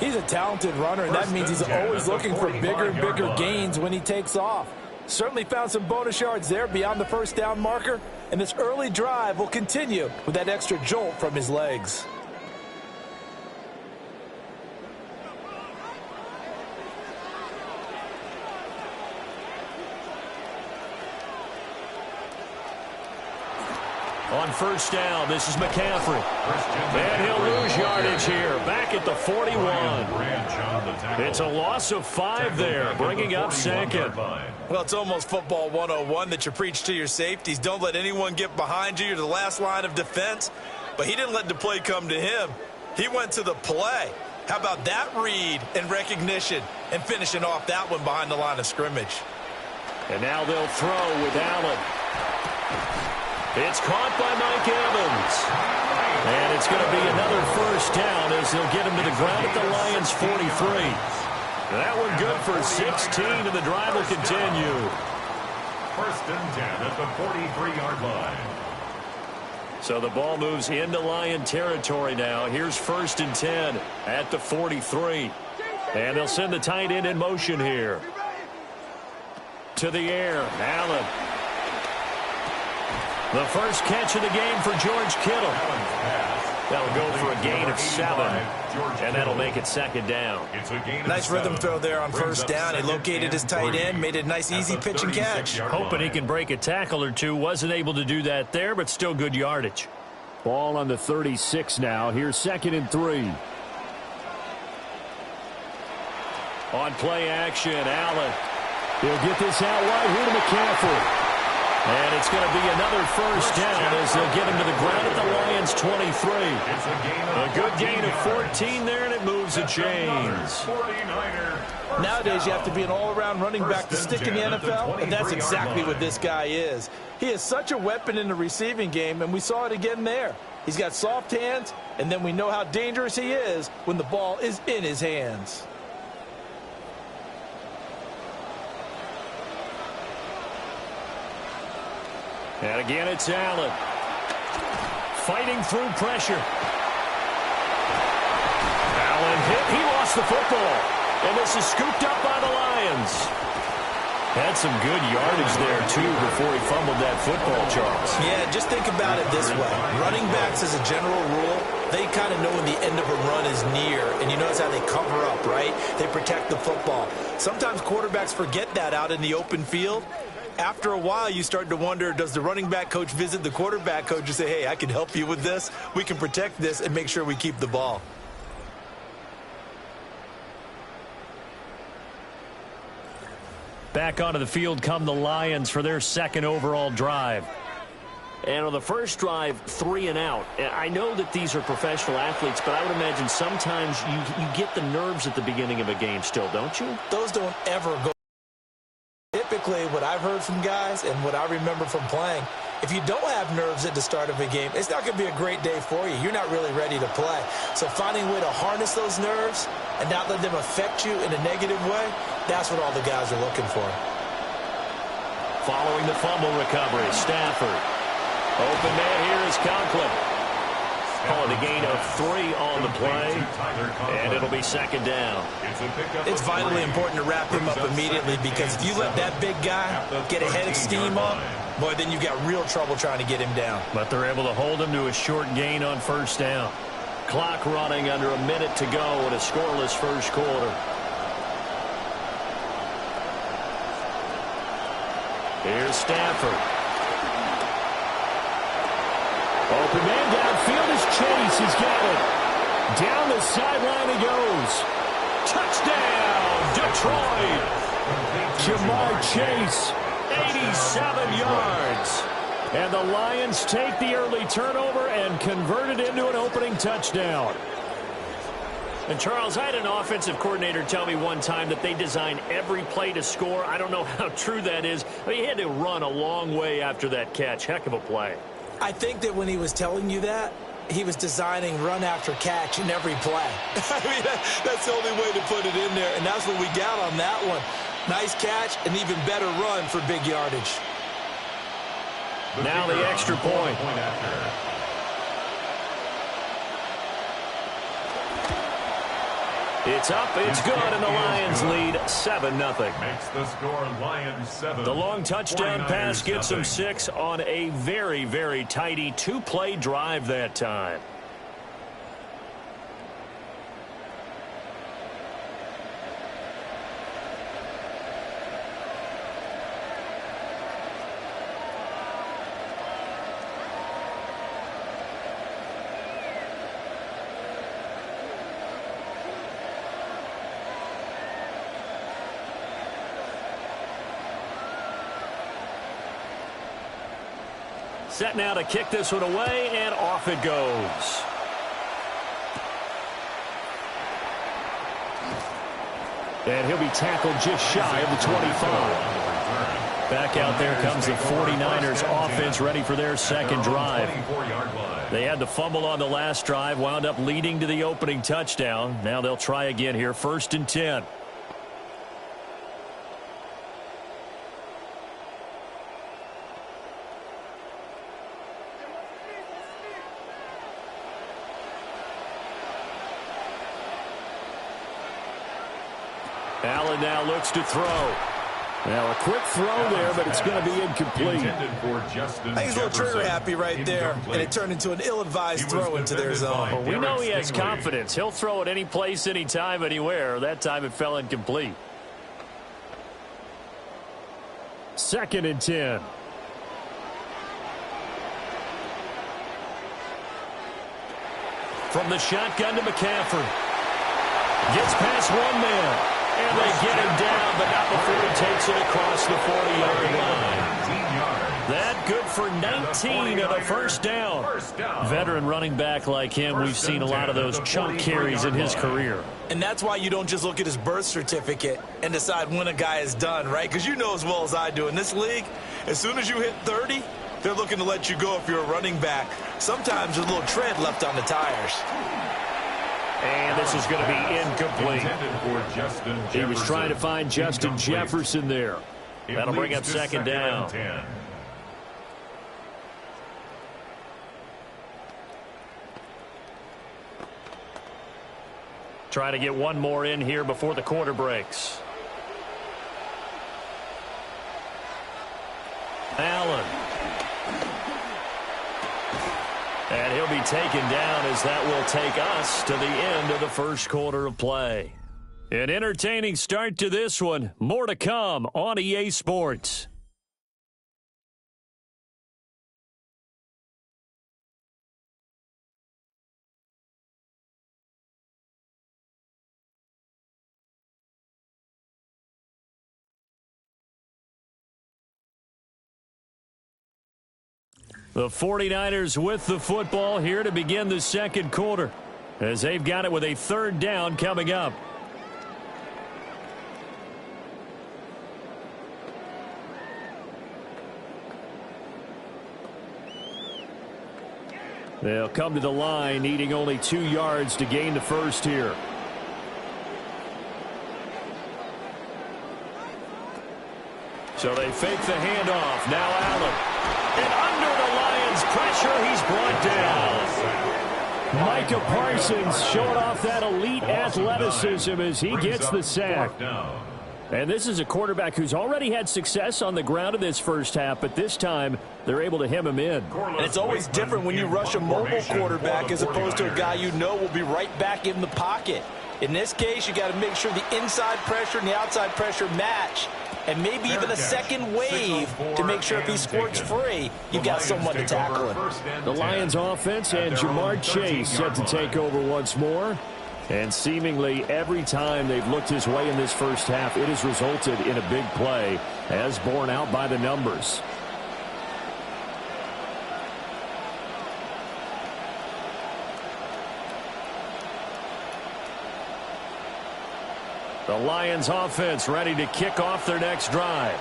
He's a talented runner, and that means he's always looking for bigger and bigger gains when he takes off. Certainly found some bonus yards there beyond the first down marker, and this early drive will continue with that extra jolt from his legs. On first down, this is McCaffrey. And he'll lose yardage here, back at the 41. It's a loss of 5 there, bringing up second. Well, it's almost football 101 that you preach to your safeties. Don't let anyone get behind you. You're the last line of defense. But he didn't let the play come to him. He went to the play. How about that read and recognition and finishing off that one behind the line of scrimmage? And now they'll throw with Allen. It's caught by Mike Evans. And it's going to be another first down as they'll get him to the ground at the Lions' 43. That one good for 16, and the drive will continue. and 10 at the 43-yard line. So the ball moves into Lion territory now. Here's 1st and 10 at the 43. And they'll send the tight end in motion here. To the air, Allen. The first catch of the game for George Kittle. That'll go for a gain of 7, and that'll make it 2nd down. Nice rhythm throw there on 1st down. He located his tight end, made it a nice, easy pitch and catch. Hoping he can break a tackle or two. Wasn't able to do that there, but still good yardage. Ball on the 36 now. Here's 2nd and 3. On play action, Allen. He'll get this out wide here to McCaffrey. And it's going to be another 1st down as they'll get him to the ground at the Lions' 23. A good gain of 14 there, and it moves the chains. Nowadays, you have to be an all-around running back to stick in the NFL, and that's exactly what this guy is. He is such a weapon in the receiving game, and we saw it again there. He's got soft hands, and then we know how dangerous he is when the ball is in his hands. And again, it's Allen. Fighting through pressure. Allen hit. He lost the football. And this is scooped up by the Lions. Had some good yardage there, too, before he fumbled that football, Charles. Yeah, just think about it this way. Running backs, as a general rule, they kind of know when the end of a run is near. And you notice how they cover up, right? They protect the football. Sometimes quarterbacks forget that out in the open field. After a while, you start to wonder, does the running back coach visit the quarterback coach and say, hey, I can help you with this. We can protect this and make sure we keep the ball. Back onto the field come the Lions for their 2nd overall drive. And on the first drive, 3 and out. I know that these are professional athletes, but I would imagine sometimes you get the nerves at the beginning of a game still, don't you? Those don't ever go. Typically, what I've heard from guys and what I remember from playing, if you don't have nerves at the start of a game, it's not going to be a great day for you. You're not really ready to play. So finding a way to harness those nerves and not let them affect you in a negative way, that's what all the guys are looking for. Following the fumble recovery, Stafford. Open man here is Conklin. Calling a gain of 3 on the play, and it'll be 2nd down. It's vitally important to wrap him up immediately, because if you let that big guy get a head of steam up, boy, then you've got real trouble trying to get him down. But they're able to hold him to a short gain on 1st down. Clock running under a minute to go in a scoreless 1st quarter. Here's Stafford. Open man downfield as Chase has got it. Down the sideline he goes. Touchdown, Detroit. Jamar Chase. 87 yards. And the Lions take the early turnover and convert it into an opening touchdown. And, Charles, I had an offensive coordinator tell me one time that they design every play to score. I don't know how true that is. But he had to run a long way after that catch. Heck of a play. I think that when he was telling you that, he was designing run after catch in every play. I mean, that's the only way to put it in there, and that's what we got on that one. Nice catch, and even better run for big yardage. Now the extra point. It's up, it's good, and the Lions lead 7-0. Makes the score Lions 7. The long touchdown pass gets them 6 on a very, very tidy 2-play drive that time. Set now to kick this one away, and off it goes. And he'll be tackled just shy of the 25. Back out there comes the 49ers offense ready for their 2nd drive. They had the fumble on the last drive, wound up leading to the opening touchdown. Now they'll try again here, 1st and 10. Allen now looks to throw. Now a quick throw there, but it's going to be incomplete. I think he's a little trigger happy right there, and it turned into an ill-advised throw into their zone. Well, we know he has confidence. He'll throw it any place, anytime, anywhere. That time it fell incomplete. 2nd and 10. From the shotgun to McCaffrey. Gets past one man. And they get him down, but not before he takes it across the 40-yard line. That good for 19 and a first down. Veteran running back like him, we've seen a lot of those chunk carries in his career. And that's why you don't just look at his birth certificate and decide when a guy is done, right? Because you know as well as I do, in this league, as soon as you hit 30, they're looking to let you go if you're a running back. Sometimes there's a little tread left on the tires. And this is going to be incomplete. He was trying to find Justin Jefferson there. That'll bring up 2nd down. Try to get one more in here before the quarter breaks. Allen. And he'll be taken down as that will take us to the end of the first quarter of play. An entertaining start to this one. More to come on EA Sports. The 49ers with the football here to begin the second quarter, as they've got it with a 3rd down coming up. They'll come to the line, needing only 2 yards to gain the first here. So they fake the handoff. Now Allen. And under the Lions' pressure, he's brought down. Micah Parsons showing off that elite athleticism as he gets the sack. And this is a quarterback who's already had success on the ground in this first half, but this time they're able to hem him in. And it's always different when you rush a mobile quarterback as opposed to a guy you know will be right back in the pocket. In this case, you got to make sure the inside pressure and the outside pressure match. And maybe even a second wave to make sure if he squirts free, you've got someone to tackle him. The Lions offense and Jamar Chase set to take over once more. And seemingly every time they've looked his way in this first half, it has resulted in a big play, as borne out by the numbers. The Lions offense ready to kick off their next drive.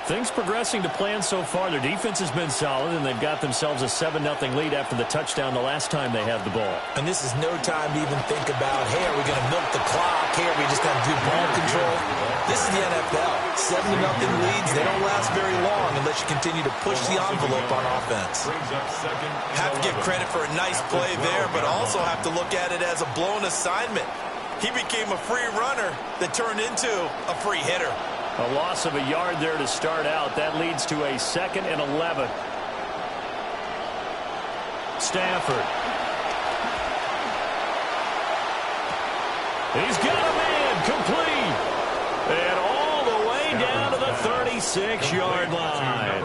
Things progressing to plan so far. Their defense has been solid, and they've got themselves a 7-0 lead after the touchdown the last time they had the ball. And this is no time to even think about, hey, are we going to milk the clock? Hey, are we just going to do ball control? This is the NFL. 7-0 leads, they don't last very long unless you continue to push the envelope on offense. Have to give credit for a nice play there, but also have to look at it as a blown assignment. He became a free runner that turned into a free hitter. A loss of a yard there to start out. That leads to a 2nd and 11. Stafford. He's got a man complete. And all the way down to the 36-yard line.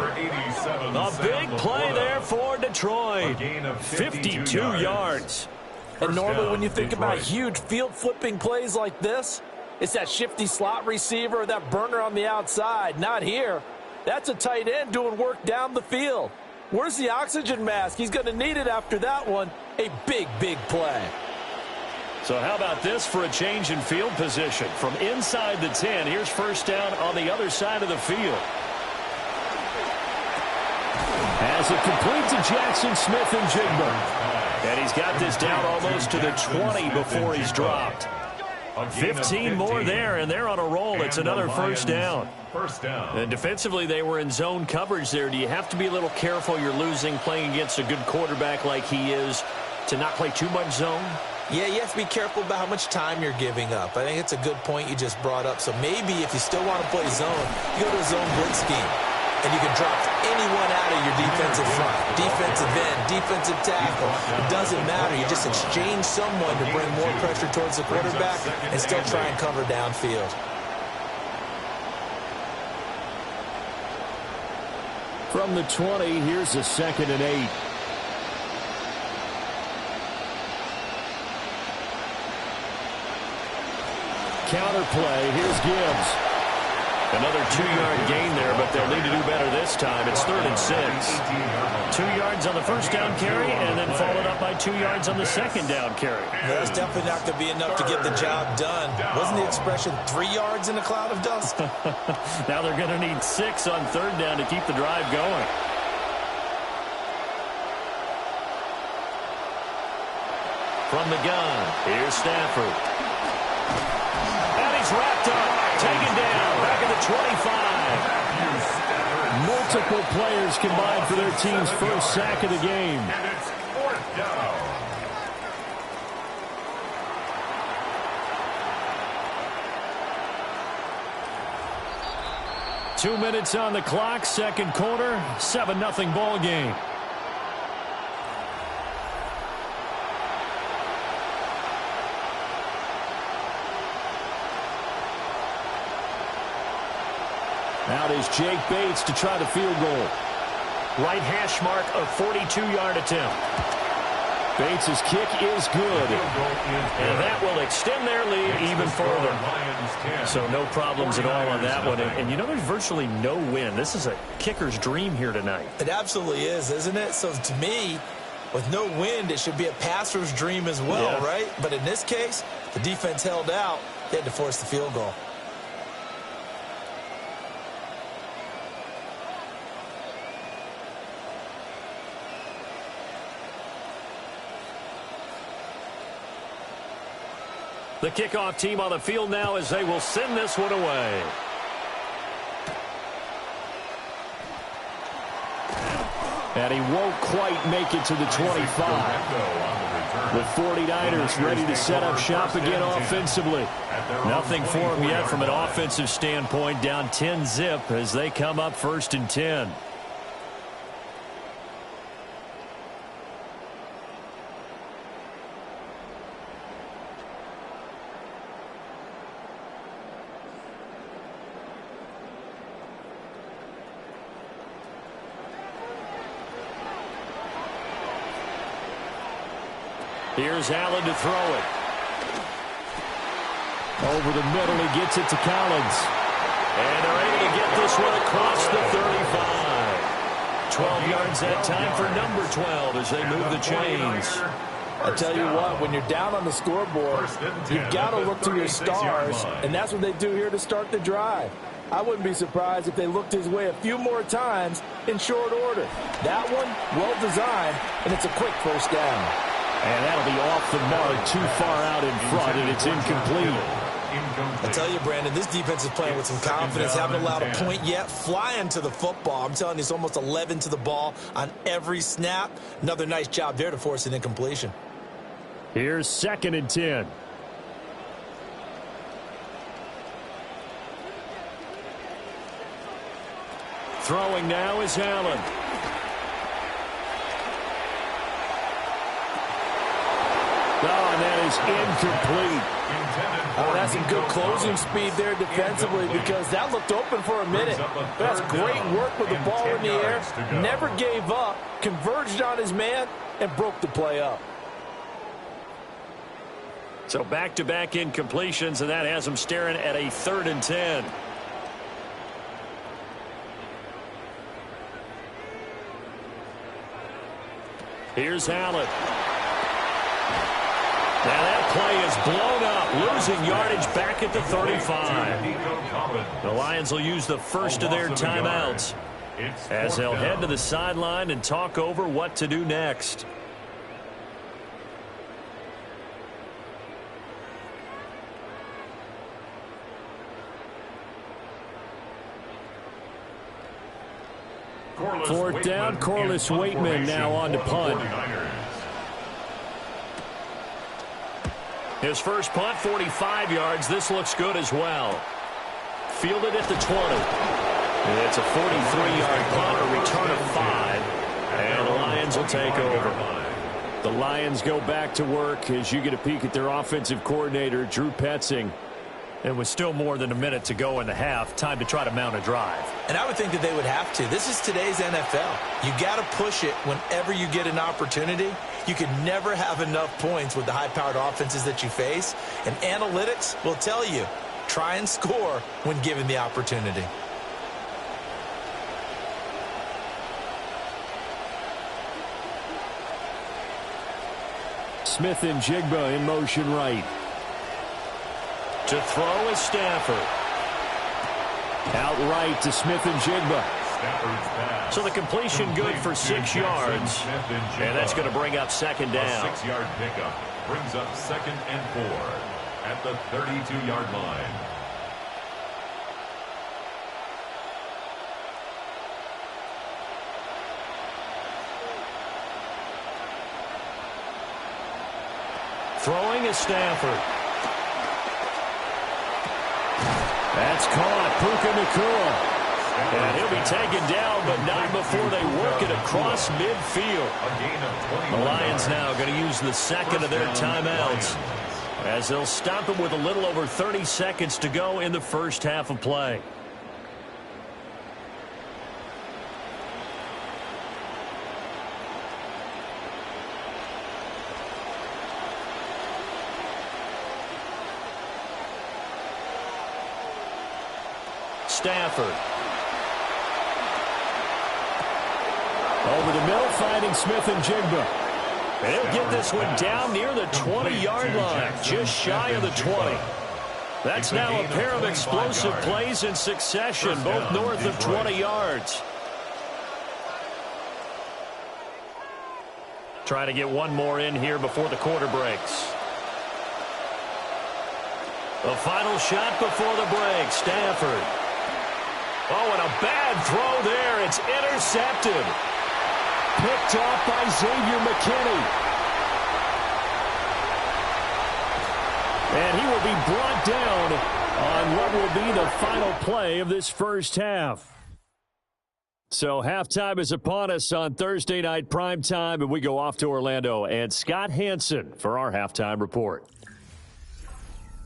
A big play there for Detroit. 52 yards. And normally when you think about huge field-flipping plays like this, it's that shifty slot receiver or that burner on the outside. Not here. That's a tight end doing work down the field. Where's the oxygen mask? He's going to need it after that one. A big, big play. So how about this for a change in field position? From inside the 10, here's first down on the other side of the field. As it complete to Jackson Smith and Jigba. And he's got this down almost to the 20 before he's dropped. 15 more there, and they're on a roll. It's another first down. And defensively, they were in zone coverage there. Do you have to be a little careful? You're losing playing against a good quarterback like he is to not play too much zone? Yeah, you have to be careful about how much time you're giving up. I think it's a good point you just brought up. So maybe if you still want to play zone, you go to a zone blitz scheme. And you can drop anyone out of your defensive front, defensive end, defensive tackle. It doesn't matter. You just exchange someone to bring more pressure towards the quarterback and still try and cover downfield. From the 20, here's a 2nd and 8. Counter play. Here's Gibbs. Another 2-yard gain there, but they'll need to do better this time. It's 3rd and 6. 2 yards on the first down carry, and then followed up by 2 yards on the second down carry. That's definitely not going to be enough to get the job done. Wasn't the expression 3 yards in a cloud of dust? Now they're going to need 6 on 3rd down to keep the drive going. From the gun, here's Stafford. And he's wrapped up, taken down, back at the 25. Multiple players combined for their team's first sack of the game. And it's 4th down. Two minutes on the clock, second quarter, 7-0 ball game. Out is Jake Bates to try the field goal. Right hash mark of 42-yard attempt. Bates' kick is good. And that will extend their lead even further. So no problems at all on that one. And you know, there's virtually no wind. This is a kicker's dream here tonight. It absolutely is, isn't it? So to me, with no wind, it should be a passer's dream as well, right? But in this case, the defense held out. They had to force the field goal. The kickoff team on the field now as they will send this one away. And he won't quite make it to the 25. The 49ers ready to set up shop again offensively. Nothing for them yet from an offensive standpoint. Down 10-zip as they come up 1st and 10. Here's Allen to throw it. Over the middle, he gets it to Collins. And they're able to get this one across the 35. 12 yards that time for number 12 as they move the chains. I tell you what, when you're down on the scoreboard, you've got to look to your stars, and that's what they do here to start the drive. I wouldn't be surprised if they looked his way a few more times in short order. That one, well designed, and it's a quick first down. And that'll be off the mark, too far out in front, and it's incomplete. I tell you, Brandon, this defense is playing with some confidence. Haven't allowed a point yet. Flying to the football. I'm telling you, it's almost 11 to the ball on every snap. Another nice job there to force an incompletion. Here's 2nd and 10. Throwing now is Allen. Oh, and that is incomplete. Oh, that's some good closing speed there defensively because that looked open for a minute. That's great work with the ball in the air. Never gave up, converged on his man, and broke the play up. So back-to-back incompletions, and that has them staring at a 3rd and 10. Here's Allen. Now that play is blown up, losing yardage back at the 35. The Lions will use the first of their timeouts as they'll head to the sideline and talk over what to do next. Fourth down, Corliss Waitman now on to punt. His first punt, 45 yards. This looks good as well. Fielded at the 20. It's a 43-yard punt, a return of 5. And the Lions will take over. The Lions go back to work as you get a peek at their offensive coordinator, Drew Petzing. It was still more than a minute to go in the half. Time to try to mount a drive. And I would think that they would have to. This is today's NFL. You got to push it whenever you get an opportunity. You can never have enough points with the high-powered offenses that you face. And analytics will tell you, try and score when given the opportunity. Smith-Njigba in motion right. To throw is Stafford. Out right to Smith-Njigba. So the completion good for 6 yards. And that's going to bring up second down. A 6-yard pickup brings up 2nd and 4 at the 32-yard line. Throwing is Stafford. That's caught. Puka Nacua. And he'll be taken down, but not before they work it across midfield. The Lions now going to use the second of their timeouts as they'll stop him with a little over 30 seconds to go in the first half of play. Stafford. Over the middle, finding Smith-Njigba. And he'll get this one down near the 20-yard line, just shy of the 20. That's now a pair of explosive plays in succession, both north of 20 yards. Trying to get one more in here before the quarter breaks. The final shot before the break, Stafford. Oh, and a bad throw there. It's intercepted. Picked off by Xavier McKinney. And he will be brought down on what will be the final play of this first half. So halftime is upon us on Thursday night primetime, and we go off to Orlando. And Scott Hanson for our halftime report.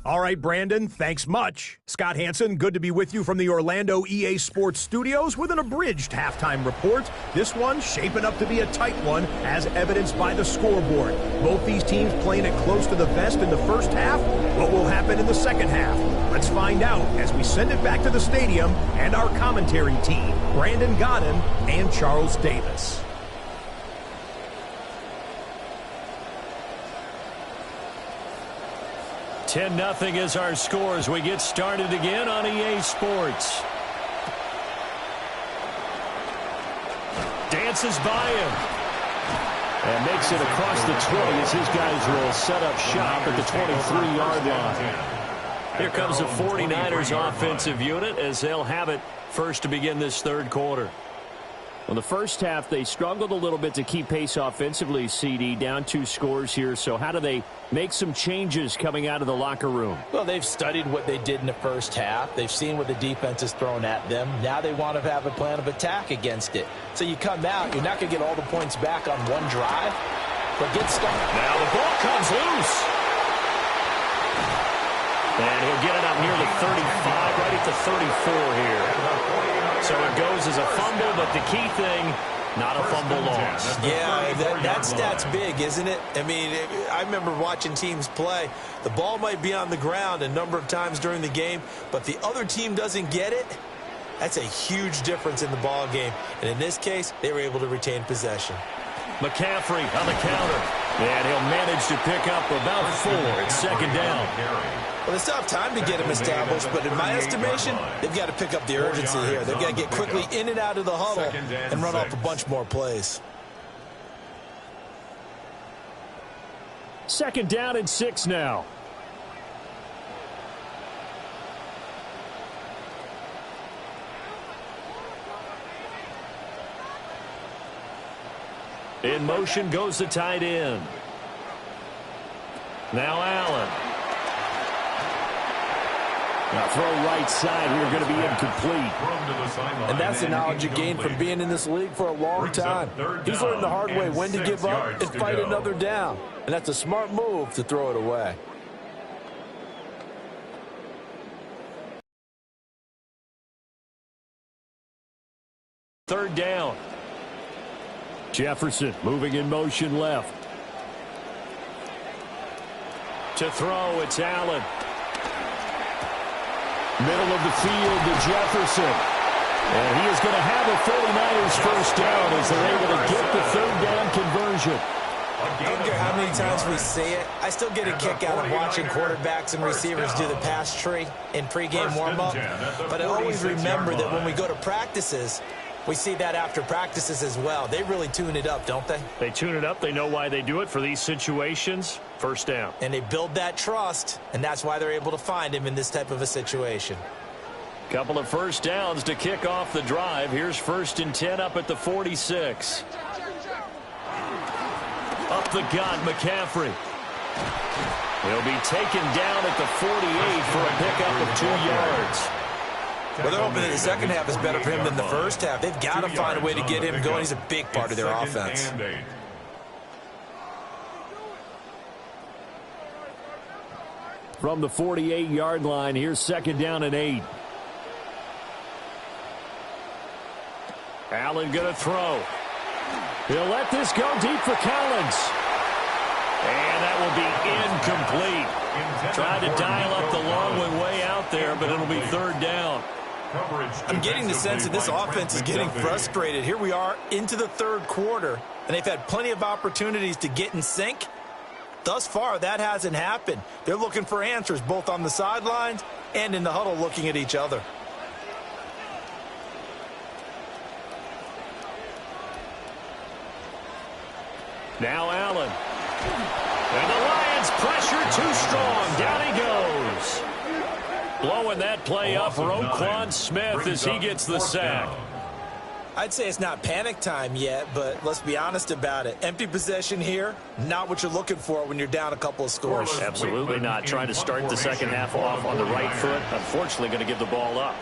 All right, Brandon, thanks much. Scott Hanson, good to be with you from the Orlando EA Sports Studios with an abridged halftime report. This one shaping up to be a tight one, as evidenced by the scoreboard. Both these teams playing it close to the vest in the first half. What will happen in the second half? Let's find out as we send it back to the stadium and our commentary team, Brandon Godden and Charles Davis. 10-0 is our score as we get started again on EA Sports. Dances by him. And makes it across the 20 as his guys will set up shop at the 23-yard line. Here comes the 49ers offensive unit as they'll have it first to begin this third quarter. Well, the first half, they struggled a little bit to keep pace offensively, CD, down 2 scores here. So how do they make some changes coming out of the locker room? Well, they've studied what they did in the first half. They've seen what the defense has thrown at them. Now they want to have a plan of attack against it. So you come out, you're not going to get all the points back on one drive, but get started. Now the ball comes loose. And he'll get it up near the 35, right at the 34 here. So it goes as a fumble, but the key thing, not a fumble loss. Yeah, that stat's big, isn't it? I mean, I remember watching teams play. The ball might be on the ground a number of times during the game, but the other team doesn't get it. That's a huge difference in the ball game. And in this case, they were able to retain possession. McCaffrey on the counter. And he'll manage to pick up about 4. It's second down. Well, they still have time to get him established, but in my estimation, they've got to pick up the urgency here. They've got to get quickly in and out of the huddle and run off a bunch more plays. Second down and 6 now. In motion goes the tight end. Now Allen. Now throw right side here, going to be incomplete. And that's the knowledge you gain from being in this league for a long time. He's learned the hard way when to give up and fight another down. And that's a smart move to throw it away. Third down. Jefferson moving in motion left. To throw, it's Allen. Middle of the field to Jefferson. And he is going to have a 49ers first down as they're able to get the third down conversion. I don't care how many times we see it. I still get a kick out of watching quarterbacks and receivers do the pass tree in pregame warm-up. But I always remember that when we go to practices, we see that after practices as well. They really tune it up, don't they? They tune it up. They know why they do it for these situations. First down. And they build that trust, and that's why they're able to find him in this type of a situation. Couple of first downs to kick off the drive. Here's 1st and 10 up at the 46. Up the gut, McCaffrey. He'll be taken down at the 48 for a pickup of 2 yards. Well, they're hoping that the second half is better for him than the first half. They've got to find a way to get him going. He's a big part of their offense. From the 48-yard line, here's 2nd down and 8. Allen going to throw. He'll let this go deep for Collins. And that will be incomplete. Tried to dial up the long way out there, but it'll be 3rd down. I'm getting the sense that this offense is getting frustrated. Here we are into the 3rd quarter, and they've had plenty of opportunities to get in sync. Thus far, that hasn't happened. They're looking for answers both on the sidelines and in the huddle looking at each other. Now Allen. And the Lions pressure too strong. Down he goes. Blowing that play up, Roquan Smith as he gets the sack. I'd say it's not panic time yet, but let's be honest about it. Empty possession here, not what you're looking for when you're down a couple of scores. Absolutely not. Trying to start the second half off on the right foot. Unfortunately, going to give the ball up.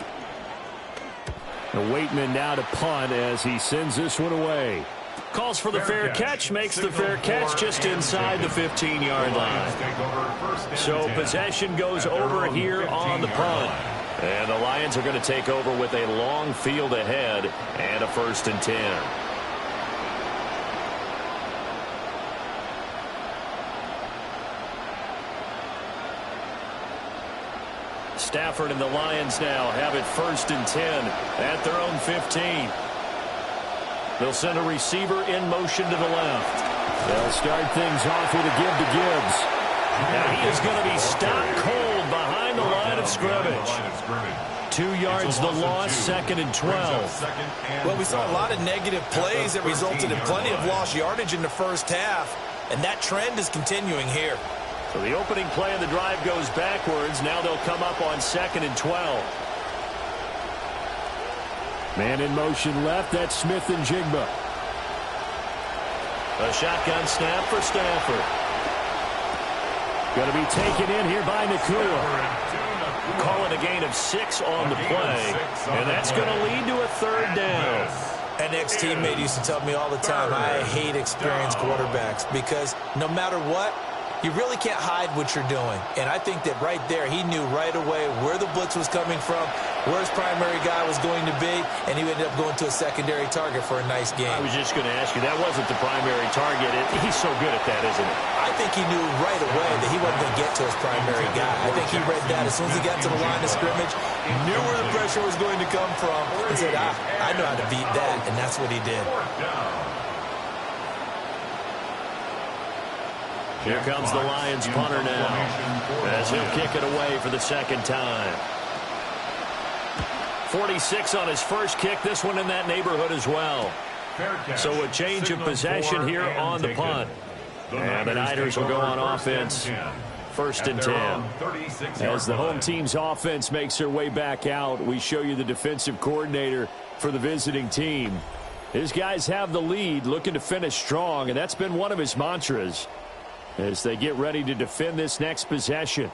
Waitman now to punt as he sends this one away. Calls for the fair catch, makes the fair catch just inside the 15-yard line. So possession goes over here on the punt. And the Lions are going to take over with a long field ahead and a 1st and 10. Stafford and the Lions now have it 1st and 10 at their own 15. They'll send a receiver in motion to the left. They'll start things off with a give to Gibbs. Now he is going to be stopped cold behind the line of scrimmage. 2 yards the loss, 2nd and 12. Well, we saw a lot of negative plays that resulted in plenty of lost yardage in the first half, and that trend is continuing here. So the opening play of the drive goes backwards. Now they'll come up on 2nd and 12. Man in motion left, that's Smith and Jigba. A shotgun snap for Stafford. Going to be taken in here by Nakua. Calling a gain of 6 on the play, and that's going to lead to a 3rd down. An ex-teammate used to tell me all the time, I hate experienced quarterbacks because no matter what, you really can't hide what you're doing. And I think that right there, he knew right away where the blitz was coming from, where his primary guy was going to be, and he ended up going to a secondary target for a nice game. I was just going to ask you, that wasn't the primary target. He's so good at that, isn't he? I think he knew right away that he wasn't going to get to his primary guy. I think he read that as soon as he got to the line of scrimmage, knew where the pressure was going to come from, and said, I know how to beat that, and that's what he did. Here comes the Lions punter now as he'll kick it away for the 2nd time. 46 on his first kick. This one in that neighborhood as well. So a change of possession here on the punt. And the Niners will go on offense. 1st and 10. As the home team's offense makes their way back out, we show you the defensive coordinator for the visiting team. His guys have the lead, looking to finish strong, and that's been one of his mantras as they get ready to defend this next possession.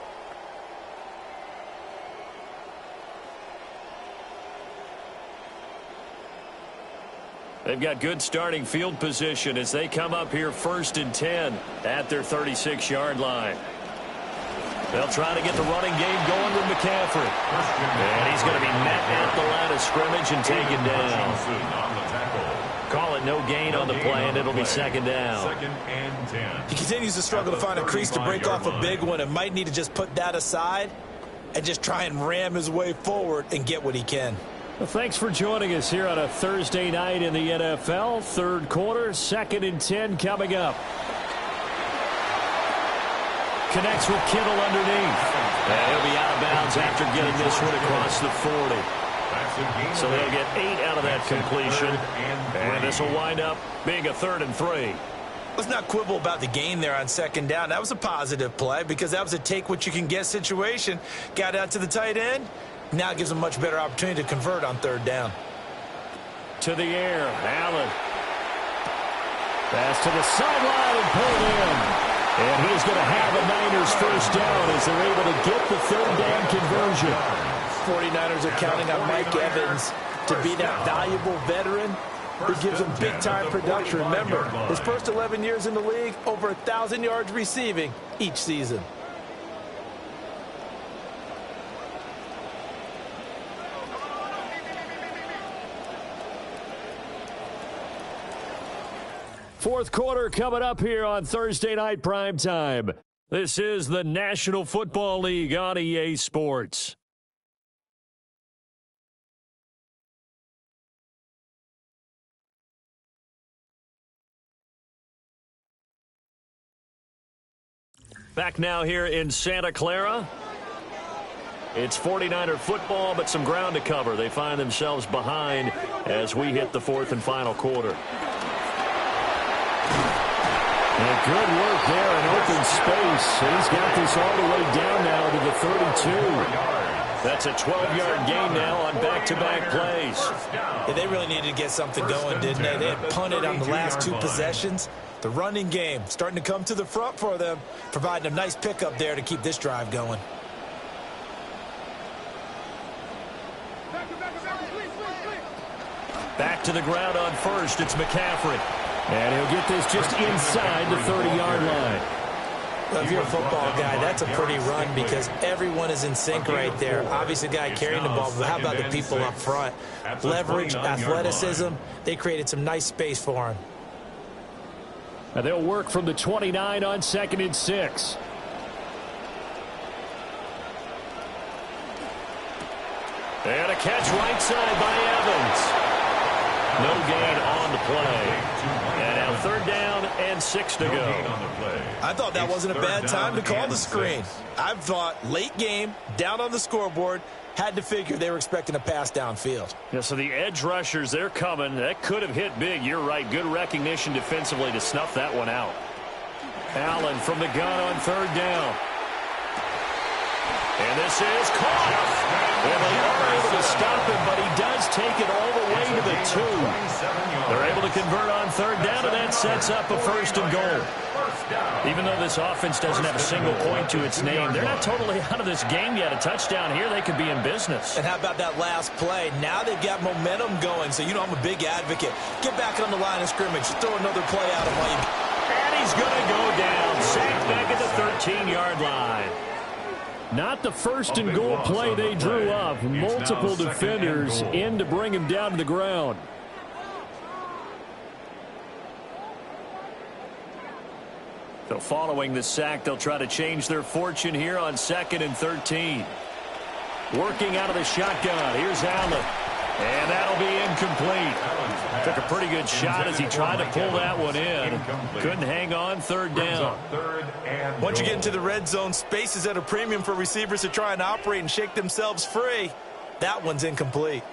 They've got good starting field position as they come up here 1st and 10 at their 36-yard line. They'll try to get the running game going with McCaffrey. And he's going to be met at the line of scrimmage and taken down. Call it no gain on the play, and it'll be 2nd down. 2nd and 10. He continues to struggle to find a crease to break off a big one and might need to just put that aside and just try and ram his way forward and get what he can. Well, thanks for joining us here on a Thursday night in the NFL. 3rd quarter, 2nd and 10 coming up. Connects with Kittle underneath. And he'll be out of bounds after getting this one across the 40. So they'll get 8 out of that completion. And this will wind up being a 3rd and 3. Let's not quibble about the gain there on 2nd down. That was a positive play because that was a take-what-you-can-get situation. Got out to the tight end. Now it gives them a much better opportunity to convert on 3rd down. To the air, Allen. Pass to the sideline and pulled in. And he's going to have a Niners 1st down as they're able to get the 3rd down conversion. 49ers are counting on Mike Evans to be that valuable veteran who gives them big-time production. Remember, his first 11 years in the league, over 1,000 yards receiving each season. Fourth quarter coming up here on Thursday Night Primetime. This is the National Football League on EA Sports. Back now here in Santa Clara. It's 49er football, but some ground to cover. They find themselves behind as we hit the 4th and final quarter. And good work there in open space. And he's got this all the way down now to the 32. That's a 12-yard gain now on back-to-back plays. Yeah, they really needed to get something going, didn't they? They had punted on the last 2 possessions. The running game starting to come to the front for them, providing a nice pickup there to keep this drive going. Back to the ground on 1st. It's McCaffrey. And he'll get this just inside the 30-yard line. Well, if you're a football guy, that's a pretty run because everyone is in sync right there. Obviously, the guy carrying the ball, but how about the people up front? Leverage, athleticism, they created some nice space for him. And they'll work from the 29 on 2nd and 6. And a catch right side by Evans. No gain on the play. And now 3rd down and 6 to go. I thought that wasn't a bad time to call the screen. I thought late game, down on the scoreboard, had to figure they were expecting a pass downfield. Yeah, so the edge rushers, they're coming. That could have hit big. You're right. Good recognition defensively to snuff that one out. Allen from the gun on 3rd down. And this is caught. And they are able to stop him, but he does take it all the way to the 2. They're able to convert on 3rd down, and that sets up a 1st and goal. Even though this offense doesn't have a single point to its name, they're not totally out of this game yet. A touchdown here, they could be in business. And how about that last play? Now they've got momentum going, so you know I'm a big advocate. Get back on the line of scrimmage. Throw another play out of while you... And he's going to go down. Sacked back at the 13-yard line. Not the 1st and goal play they drew up. Multiple defenders in to bring him down to the ground. So following the sack, they'll try to change their fortune here on 2nd and 13. Working out of the shotgun. Here's Allen. And that'll be incomplete. Took a pretty good shot as he tried to pull that one in. Couldn't hang on. 3rd down. Once you get into the red zone, space is at a premium for receivers to try and operate and shake themselves free. That one's incomplete.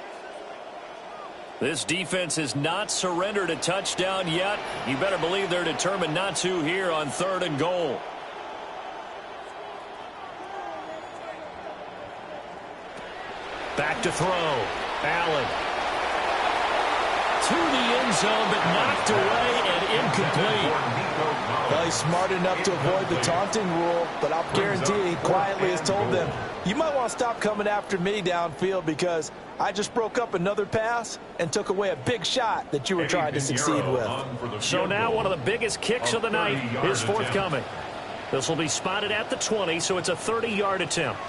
This defense has not surrendered a touchdown yet. You better believe they're determined not to here on 3rd and goal. Back to throw. Allen. To the end zone, but knocked away and incomplete. Well, he smart enough to avoid the taunting rule, but I'll guarantee he quietly has told them, you might want to stop coming after me downfield because I just broke up another pass and took away a big shot that you were trying to succeed with. So now one of the biggest kicks of the night is forthcoming. This will be spotted at the 20, so it's a 30-yard attempt.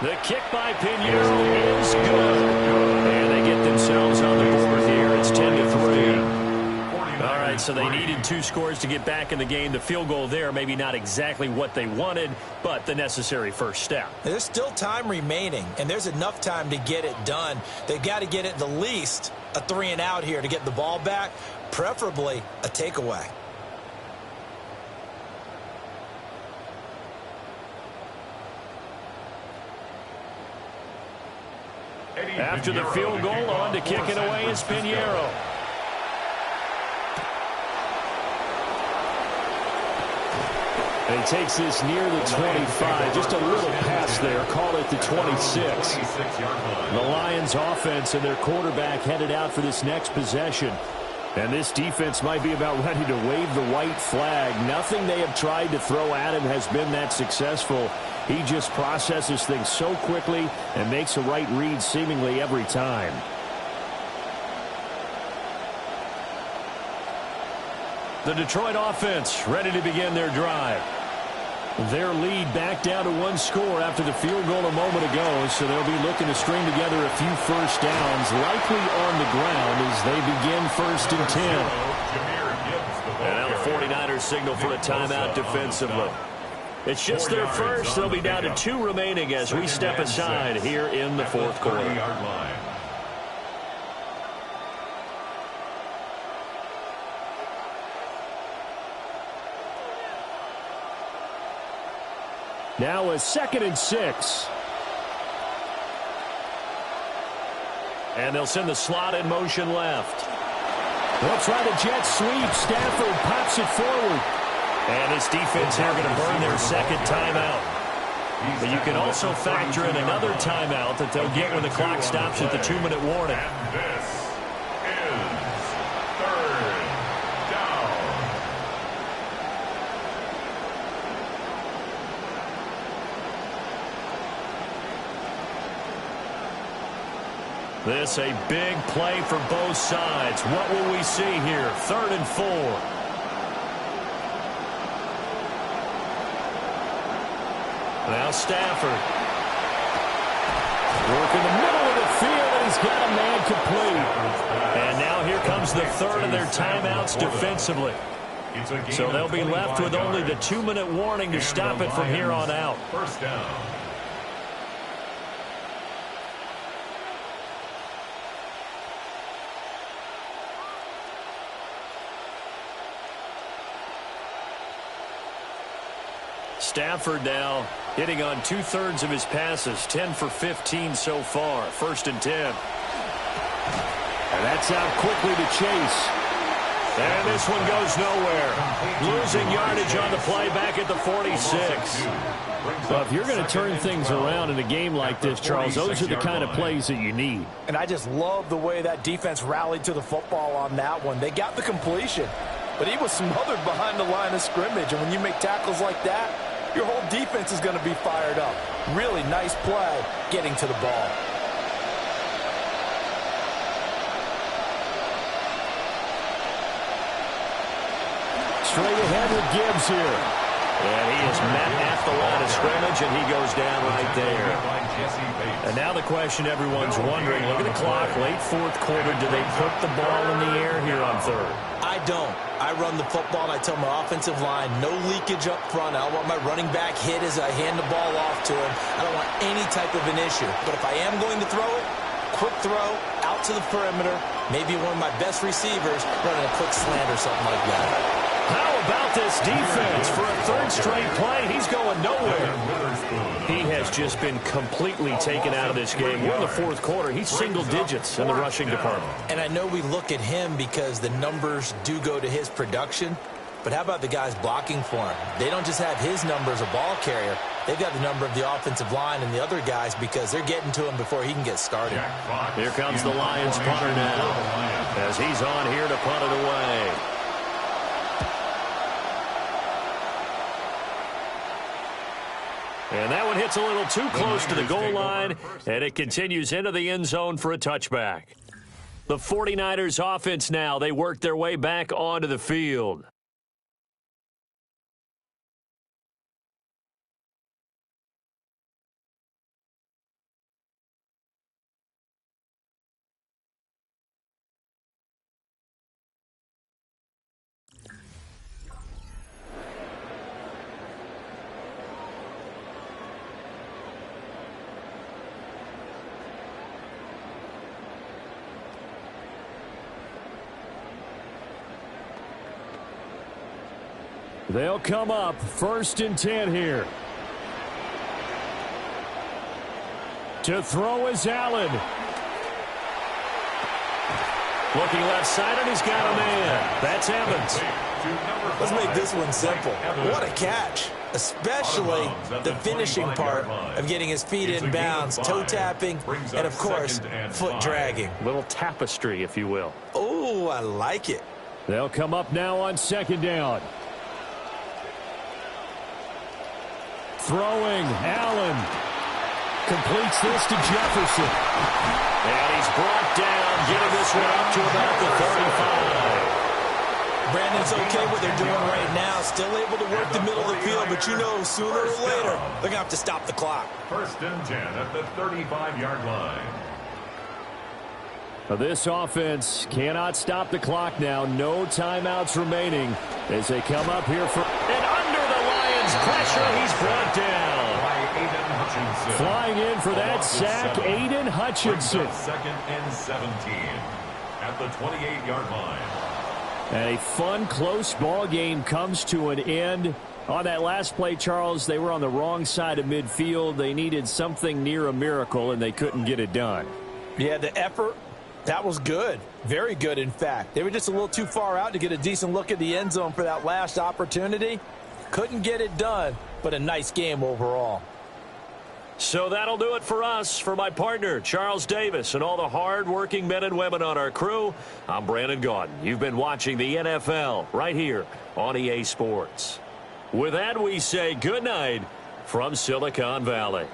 The kick by Pinheiro is good. And they get themselves on the board here. It's 10-3. All right, so they needed 2 scores to get back in the game. The field goal there, maybe not exactly what they wanted, but the necessary first step. There's still time remaining, and there's enough time to get it done. They've got to get it the least a 3-and-out here to get the ball back, preferably a takeaway. After the field goal, on to kick it away is Pinheiro. And he takes this near the 25. Just a little pass there. Call it the 26. The Lions offense and their quarterback headed out for this next possession. And this defense might be about ready to wave the white flag. Nothing they have tried to throw at him has been that successful. He just processes things so quickly and makes a right read seemingly every time. The Detroit offense ready to begin their drive. Their lead back down to 1 score after the field goal a moment ago, so they'll be looking to string together a few first downs, likely on the ground as they begin 1st and 10. And now the 49ers signal for a timeout defensively. It's just their first. They'll be down to 2 remaining as we step aside here in the 4th quarter. Now a 2nd and 6. And they'll send the slot in motion left. They'll try the jet sweep. Stafford pops it forward. And this defense here going to burn their 2nd timeout. But you can also factor in another timeout that they'll get when the clock stops at the 2-minute warning. And this is 3rd down. This a big play for both sides. What will we see here? 3rd and 4. Now Stafford. Work in the middle of the field, and he's got a man complete. And now here comes the 3rd of their timeouts defensively. So they'll be left with only the 2-minute warning to stop it from here on out. 1st down. Stafford now hitting on 2/3 of his passes, 10 for 15 so far. 1st and 10. And that's out quickly to Chase. And this one goes nowhere. Losing yardage on the play back at the 46. Well, if you're going to turn things around in a game like this, Charles, those are the kind of plays that you need. And I just love the way that defense rallied to the football on that one. They got the completion, but he was smothered behind the line of scrimmage. And when you make tackles like that, your whole defense is going to be fired up. Really nice play getting to the ball. Straight ahead with Gibbs here. And he is met at the line of scrimmage, and he goes down right there. And now the question everyone's wondering, look at the clock, late 4th quarter. Do they put the ball in the air here on 3rd? I don't. I run the football, and I tell my offensive line, no leakage up front. I don't want my running back hit as I hand the ball off to him. I don't want any type of an issue. But if I am going to throw it, quick throw, out to the perimeter, maybe one of my best receivers running a quick slant or something like that. How about this defense? For a 3rd straight play, he's going nowhere. He has just been completely taken out of this game. We're in the 4th quarter. He's single digits in the rushing department. And I know we look at him because the numbers do go to his production, but how about the guys blocking for him? They don't just have his number as a ball carrier. They've got the number of the offensive line and the other guys because they're getting to him before he can get started. Here comes the Lions punter now as he's on here to punt it away. And that one hits a little too close to the goal line, and it continues into the end zone for a touchback. The 49ers offense now, they work their way back onto the field. They'll come up 1st and 10 here. To throw is Allen. Looking left side, and he's got a man. That's Evans. Let's make this one simple. What a catch, especially the finishing part of getting his feet in bounds, toe tapping, and, of course, foot dragging. Little tapestry, if you will. Oh, I like it. They'll come up now on 2nd down. Throwing, Allen completes this to Jefferson. And he's brought down, getting this one up to about the 35. Brandon's okay what they're doing right now. Still able to work the middle of the field, but you know sooner or later they're going to have to stop the clock. 1st and 10 at the 35-yard line. This offense cannot stop the clock now. No timeouts remaining as they come up here for... And under the Lions' pressure, he's brought down. Flying in for that sack, Aiden Hutchinson. 2nd and 17 at the 28-yard line. And a fun, close ball game comes to an end. On that last play, Charles, they were on the wrong side of midfield. They needed something near a miracle, and they couldn't get it done. Yeah, the effort, that was good. Very good, in fact. They were just a little too far out to get a decent look at the end zone for that last opportunity. Couldn't get it done, but a nice game overall. So that'll do it for us. For my partner, Charles Davis, and all the hard-working men and women on our crew, I'm Brandon Gaudin. You've been watching the NFL right here on EA Sports. With that, we say good night from Silicon Valley.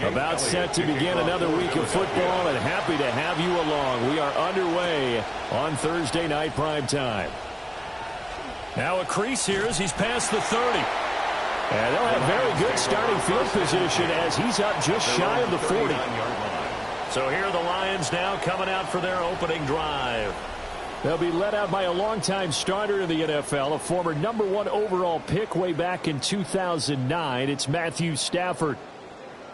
About set to begin another week of football, and happy to have you along. We are underway on Thursday night primetime. Now a crease here as he's past the 30. And they'll have very good starting field position as he's up just shy of the 40. So here are the Lions now coming out for their opening drive. They'll be led out by a longtime starter in the NFL, a former #1 overall pick way back in 2009. It's Matthew Stafford.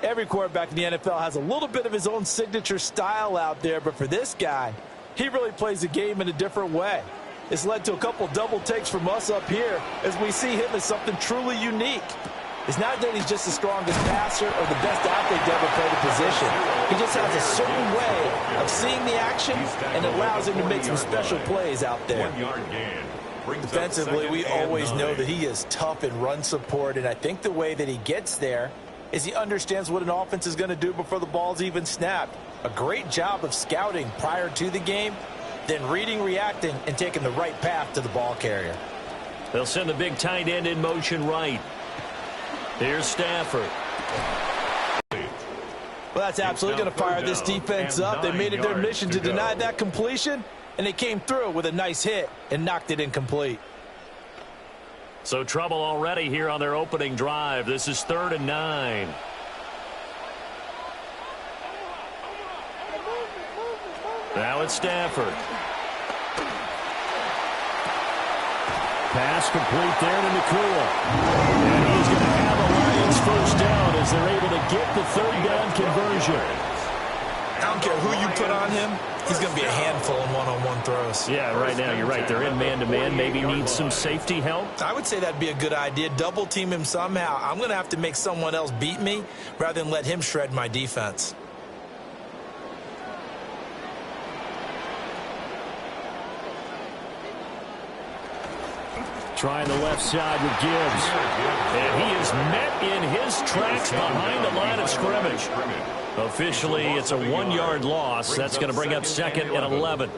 Every quarterback in the NFL has a little bit of his own signature style out there, but for this guy, he really plays the game in a different way. It's led to a couple double takes from us up here as we see him as something truly unique. It's not that he's just the strongest passer or the best athlete to ever play the position. He just has a certain way of seeing the action and allows him to make some special plays out there. Defensively, we always know that he is tough in run support, and I think the way that he gets there is he understands what an offense is going to do before the ball's even snapped. A great job of scouting prior to the game, then reading, reacting, and taking the right path to the ball carrier. They'll send the big tight end in motion right. Here's Stafford. Well, that's absolutely going to fire this defense up. They made it their mission to deny that completion, and they came through with a nice hit and knocked it incomplete. So trouble already here on their opening drive. This is 3rd and 9. Now it's Stafford. Pass complete there to Nakua. And he's going to have a Lions first down as they're able to get the 3rd down conversion. I don't care who you put on him, he's going to be a handful in one-on-one throws. Yeah, right now you're right. They're in man-to-man. Maybe need some safety help. I would say that'd be a good idea. Double team him somehow. I'm going to have to make someone else beat me rather than let him shred my defense. Trying the left side with Gibbs. And he is met in his tracks behind the line of scrimmage. Officially, it's a 1-yard loss. That's going to bring up 2nd and 11.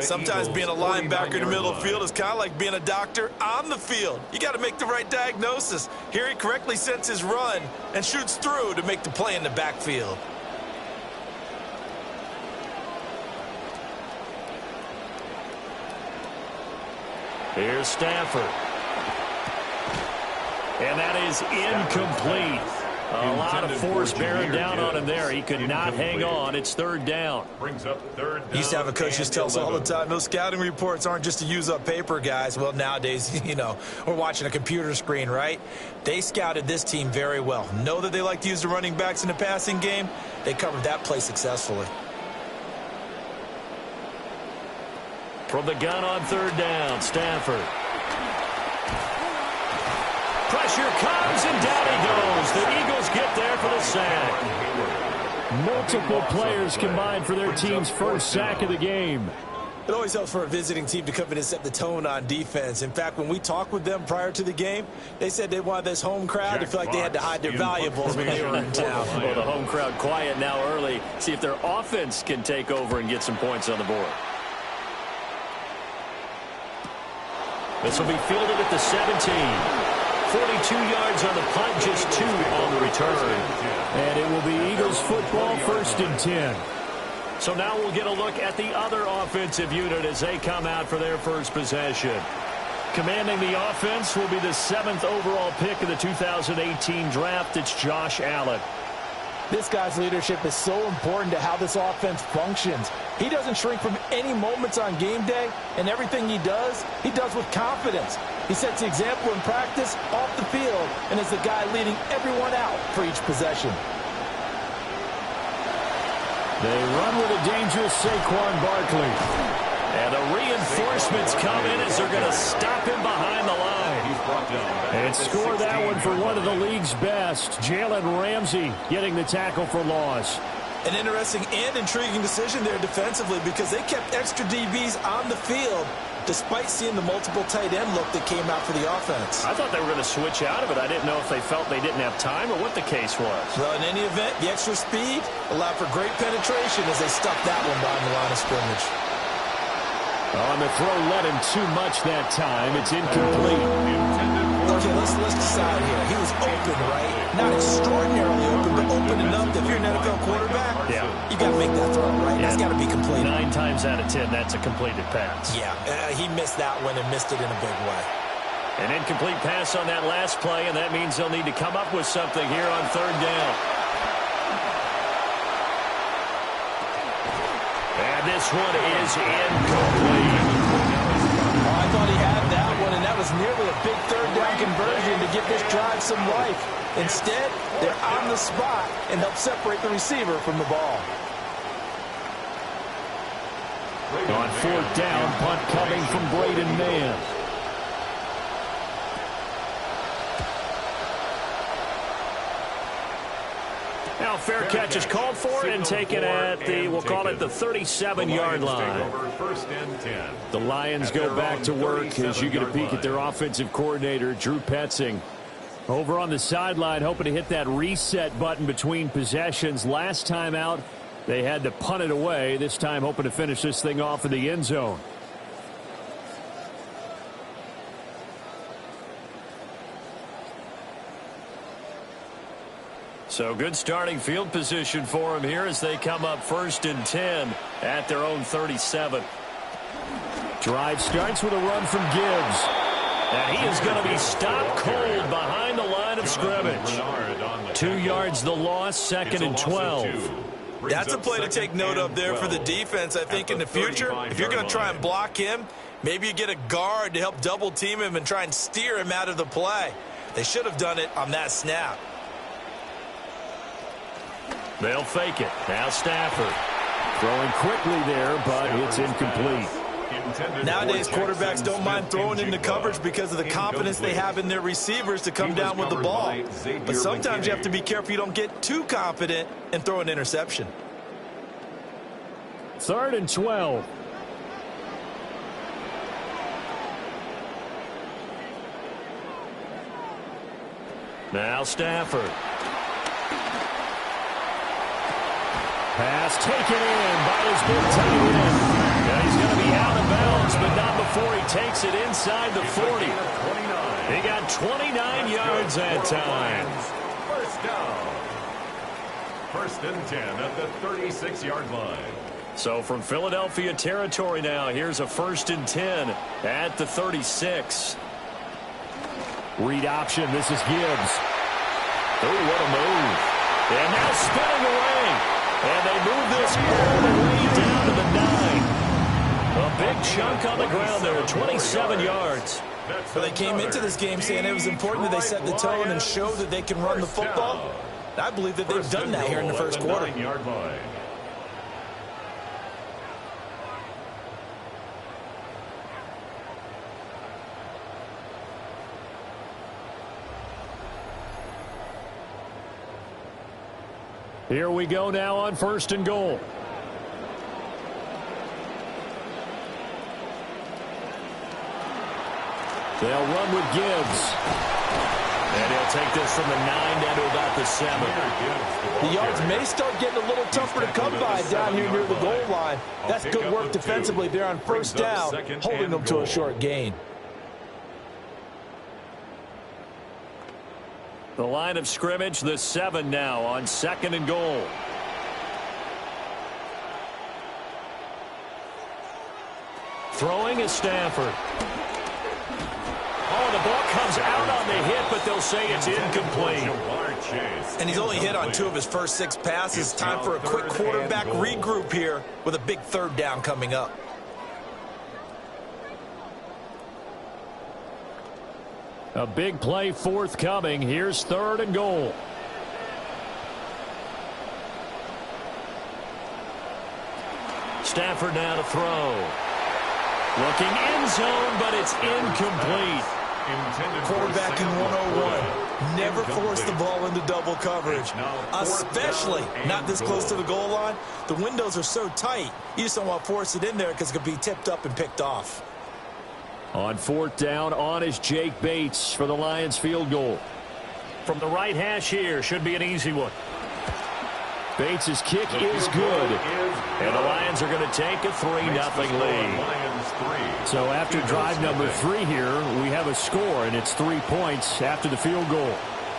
Sometimes being a linebacker in the middle of the field is kind of like being a doctor on the field. You got to make the right diagnosis. Here he correctly sets his run and shoots through to make the play in the backfield. Here's Stafford. And that is incomplete. A lot of force bearing down on him there. He could not hang on. It's third down. Brings up third down. Used to have a coach just tell us all the time, those scouting reports aren't just to use up paper, guys. Well, nowadays, you know, we're watching a computer screen, right? They scouted this team very well. Know that they like to use the running backs in the passing game. They covered that play successfully. From the gun on third down, Stafford. Pressure comes, and down he goes. The Eagles get there for the sack. Multiple players combined for their team's first sack of the game. It always helps for a visiting team to come in and set the tone on defense. In fact, when we talked with them prior to the game, they said they wanted this home crowd to feel like they had to hide their valuables when they were in town. Well, the home crowd quiet now early. See if their offense can take over and get some points on the board. This will be fielded at the 17. 42 yards on the punt, just 2 on the return. And it will be Eagles football, 1st and 10. So now we'll get a look at the other offensive unit as they come out for their first possession. Commanding the offense will be the 7th overall pick of the 2018 draft. It's Josh Allen. This guy's leadership is so important to how this offense functions. He doesn't shrink from any moments on game day, and everything he does with confidence. He sets the example in practice, off the field, and is the guy leading everyone out for each possession. They run with a dangerous Saquon Barkley. And the reinforcements come in as they're going to stop him behind the line. And score that one for one of the league's best. Jalen Ramsey getting the tackle for loss. An interesting and intriguing decision there defensively because they kept extra DBs on the field despite seeing the multiple tight end look that came out for the offense. I thought they were going to switch out of it. I didn't know if they felt they didn't have time or what the case was. Well, in any event, the extra speed allowed for great penetration as they stuffed that one behind the line of scrimmage. On the throw, led him too much that time. It's incomplete. Okay, let's decide here. He was open, right? Not extraordinarily open, but open enough that if you're an NFL quarterback, you got to make that throw, right? That's got to be completed. 9 times out of 10, that's a completed pass. Yeah, he missed that one and missed it in a big way. An incomplete pass on that last play, and that means they'll need to come up with something here on third down. And this one is incomplete. I thought he had that one, and that was nearly a big third down conversion to give this drive some life. Instead, they're on the spot and help separate the receiver from the ball. On 4th down, punt coming from Braden Mann. Now fair catch is called for and taken at the, we'll call it the 37-yard line. The Lions go back to work as you get a peek at their offensive coordinator, Drew Petzing. Over on the sideline, hoping to hit that reset button between possessions. Last time out, they had to punt it away. This time, hoping to finish this thing off in the end zone. So good starting field position for him here as they come up 1st and 10 at their own 37. Drive starts with a run from Gibbs. And he is going to be stopped cold behind the line of scrimmage. 2 yards the loss, 2nd and 12. That's a play to take note of there for the defense. I think in the future, if you're going to try and block him, maybe you get a guard to help double team him and try and steer him out of the play. They should have done it on that snap. They'll fake it. Now Stafford. Throwing quickly there, but it's incomplete. Nowadays, quarterbacks don't mind throwing into coverage because of the confidence they have in their receivers to come down with the ball. But sometimes you have to be careful you don't get too confident and throw an interception. 3rd and 12. Now Stafford. Pass taken in by his big tight end. Yeah, he's going to be out of bounds, but not before he takes it inside the 40. He got 29 yards that time. First down. 1st and 10 at the 36-yard line. So from Philadelphia territory now, here's a 1st and 10 at the 36. Read option. This is Gibbs. Oh, what a move. And now spinning away. And they move this all the way down to the 9. A big chunk on the ground there, 27 yards. Well, they came into this game saying it was important that they set the tone and show that they can run the football. I believe that they've done that here in the first quarter. Here we go now on 1st and goal. They'll run with Gibbs. And he'll take this from the 9 down to about the 7. The yards may start getting a little tougher to come by down here near the goal line. That's good work defensively there on 1st down, holding them to a short gain. The line of scrimmage, the 7 now on 2nd and goal. Throwing is Stafford. Oh, the ball comes out on the hit, but they'll say it's incomplete. And he's only hit on 2 of his first 6 passes. Time for a quick quarterback regroup here with a big 3rd down coming up. A big play forthcoming. Here's 3rd and goal. Stafford now to throw. Looking end zone, but it's incomplete. Quarterbacking 101. Never force the ball into double coverage, especially not this close to the goal line. The windows are so tight, you just don't want to force it in there because it could be tipped up and picked off. On 4th down, on is Jake Bates for the Lions field goal. From the right hash here, should be an easy one. Bates' kick is good. And the Lions are going to take a 3-0 lead. So after drive number 3 here, we have a score, and it's 3 points after the field goal.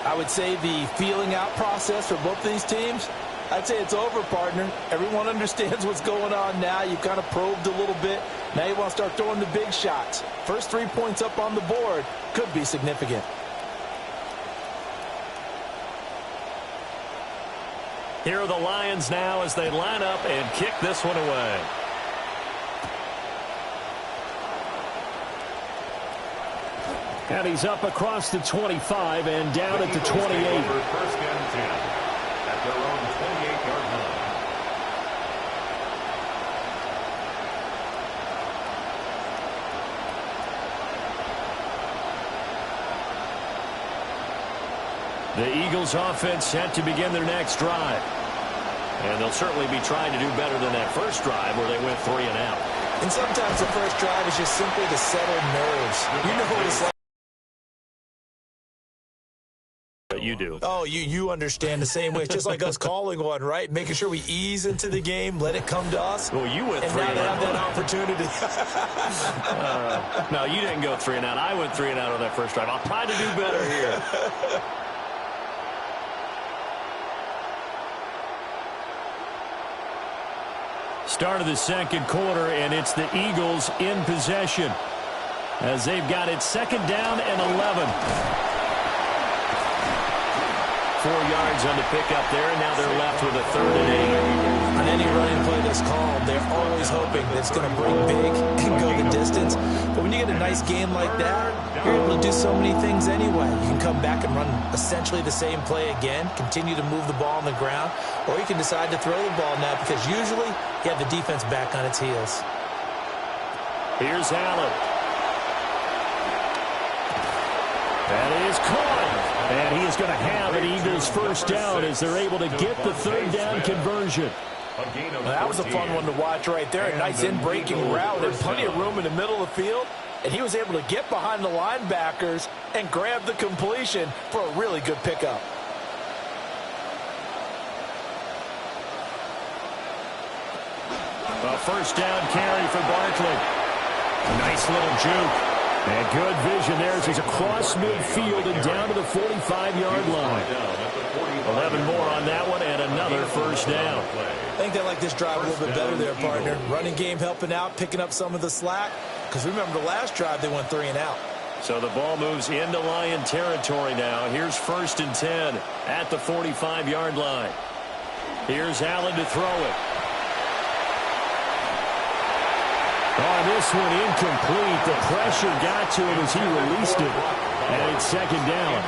I would say the feeling out process for both these teams, I'd say it's over, partner. Everyone understands what's going on now. You kind of probed a little bit. Now you want to start throwing the big shots. First 3 points up on the board could be significant. Here are the Lions now as they line up and kick this one away. And he's up across the 25 and down at the 28. First and 10 at their own 28-yard line. The Eagles offense set to begin their next drive. And they'll certainly be trying to do better than that first drive where they went 3 and out. And sometimes the first drive is just simply to settle nerves. You know what it's like. But you do. Oh, you understand the same way. It's just like us calling one, right? Making sure we ease into the game, let it come to us. Well, you went 3 and out. And now they have that opportunity. No, you didn't go 3 and out. I went 3 and out on that first drive. I'll try to do better here. Start of the second quarter, and it's the Eagles in possession as they've got it 2nd down and 11. 4 yards on the pickup there, and now they're left with a 3rd and 8. On any running play that's called, they're always hoping that it's going to bring big and go the distance. But when you get a nice game like that, you're able to do so many things anyway. You can come back and run essentially the same play again, continue to move the ball on the ground, or you can decide to throw the ball now because usually you have the defense back on its heels. Here's Allen. That is caught. And he is going to have an Eagles first down as they're able to get the 3rd down conversion. Well, that was a fun one to watch right there. A nice in-breaking route and plenty of room in the middle of the field. And he was able to get behind the linebackers and grab the completion for a really good pickup. A first down carry for Barkley. Nice little juke. And good vision there as he's across midfield and down to the 45-yard line. 11 more on that one and another first down. I think they like this drive a little bit better there, partner. Running game helping out, picking up some of the slack. Because remember the last drive, they went 3 and out. So the ball moves into Lion territory now. Here's 1st and 10 at the 45-yard line. Here's Allen to throw it. On this one, incomplete. The pressure got to him as he released it. And it's 2nd down.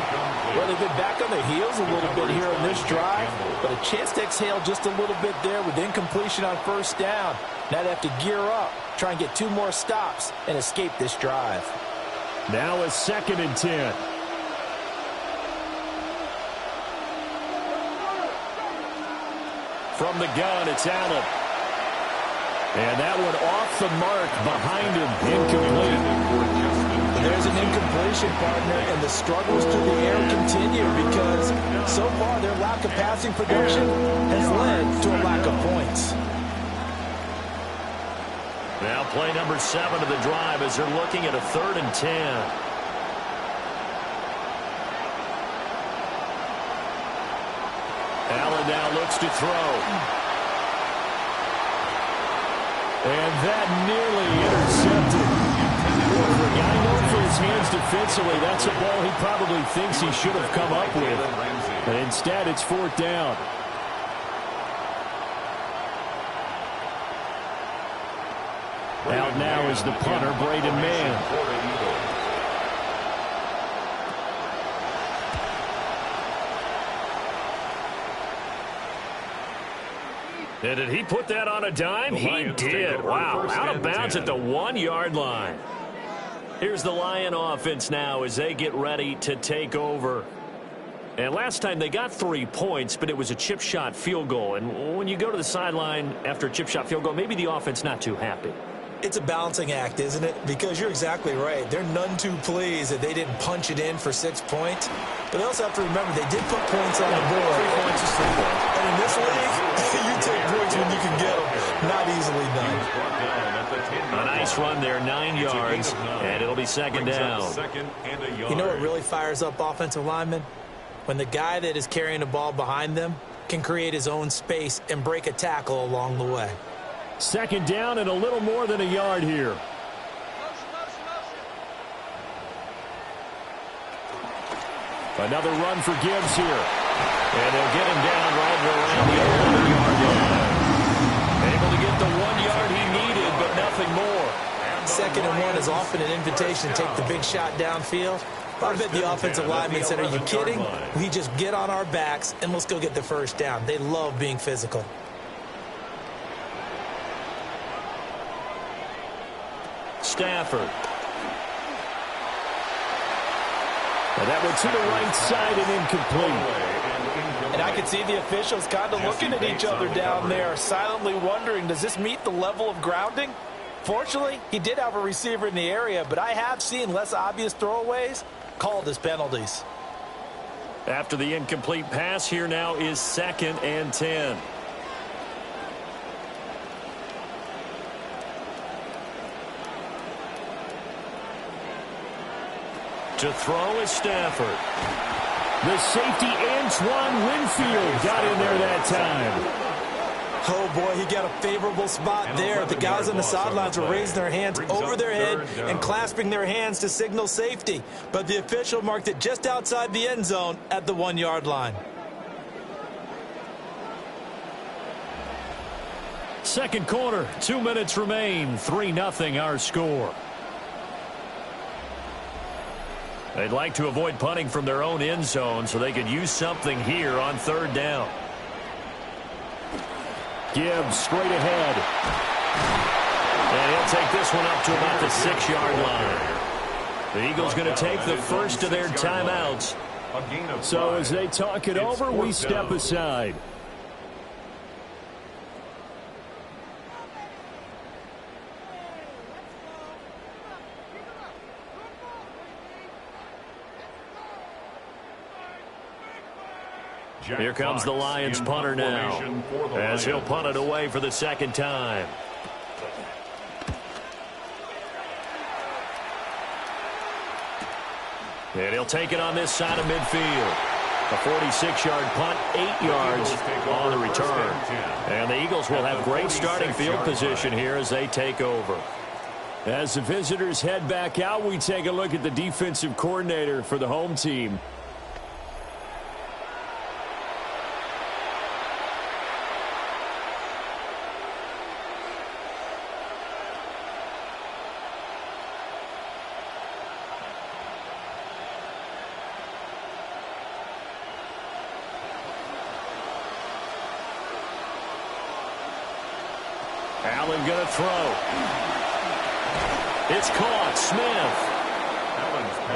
Well, they've been back on their heels a little bit here on this drive, but a chance to exhale just a little bit there with incompletion on 1st down. Now they have to gear up, try and get 2 more stops, and escape this drive. Now a 2nd and 10. From the gun, it's Allen. And that one off the mark behind him, incomplete. There's an incompletion, partner, and the struggles through the air continue because so far their lack of passing production has led to a lack of points. Now play number 7 of the drive as they're looking at a 3rd and 10. Allen now looks to throw. And that nearly intercepted. For a guy known for his hands defensively, that's a ball he probably thinks he should have come up with. But instead, it's 4th down. Out now is the punter, Braden Mann. And did he put that on a dime? He did. Wow. Out of bounds at the 1-yard line. Here's the Lion offense now as they get ready to take over. And last time they got 3 points, but it was a chip shot field goal. And when you go to the sideline after a chip shot field goal, maybe the offense not too happy. It's a balancing act, isn't it? Because you're exactly right. They're none too pleased that they didn't punch it in for 6 points. But they also have to remember they did put points on the board. 3 points is 3 points. And in this league, you take points when you can get them. Not easily done. A nice run there, 9 yards, and it'll be 2nd down. You know what really fires up offensive linemen? When the guy that is carrying the ball behind them can create his own space and break a tackle along the way. 2nd down and a little more than a yard here. Another run for Gibbs here. And they'll get him down right around the 11-yard line. Able to get the 1 yard he needed, but nothing more. 2nd and 1 is often an invitation to take the big shot downfield. I bet the offensive lineman said, are you kidding? We just get on our backs and let's go get the 1st down. They love being physical. Stafford. And that one to the right side and incomplete. And I can see the officials kind of looking at each other down there, silently wondering, does this meet the level of grounding? Fortunately, he did have a receiver in the area, but I have seen less obvious throwaways called as penalties. After the incomplete pass, here now is 2nd and 10. To throw is Stafford. The safety, Antoine Winfield, got in there that time. Oh, boy, he got a favorable spot there. The guys on the sidelines were raising their hands over their head and clasping their hands to signal safety. But the official marked it just outside the end zone at the 1 yard line. 2nd quarter, 2 minutes remain. 3-0 our score. They'd like to avoid punting from their own end zone so they could use something here on 3rd down. Gibbs straight ahead. And he'll take this one up to about the 6-yard line. The Eagles going to take the first of their timeouts. So as they talk it over, we step aside. Here comes the Lions punter now, as he'll punt it away for the 2nd time. And he'll take it on this side of midfield. A 46-yard punt, 8 yards on the return. And the Eagles will have great starting field position here as they take over. As the visitors head back out, we take a look at the defensive coordinator for the home team. Allen going to throw. It's caught. Smith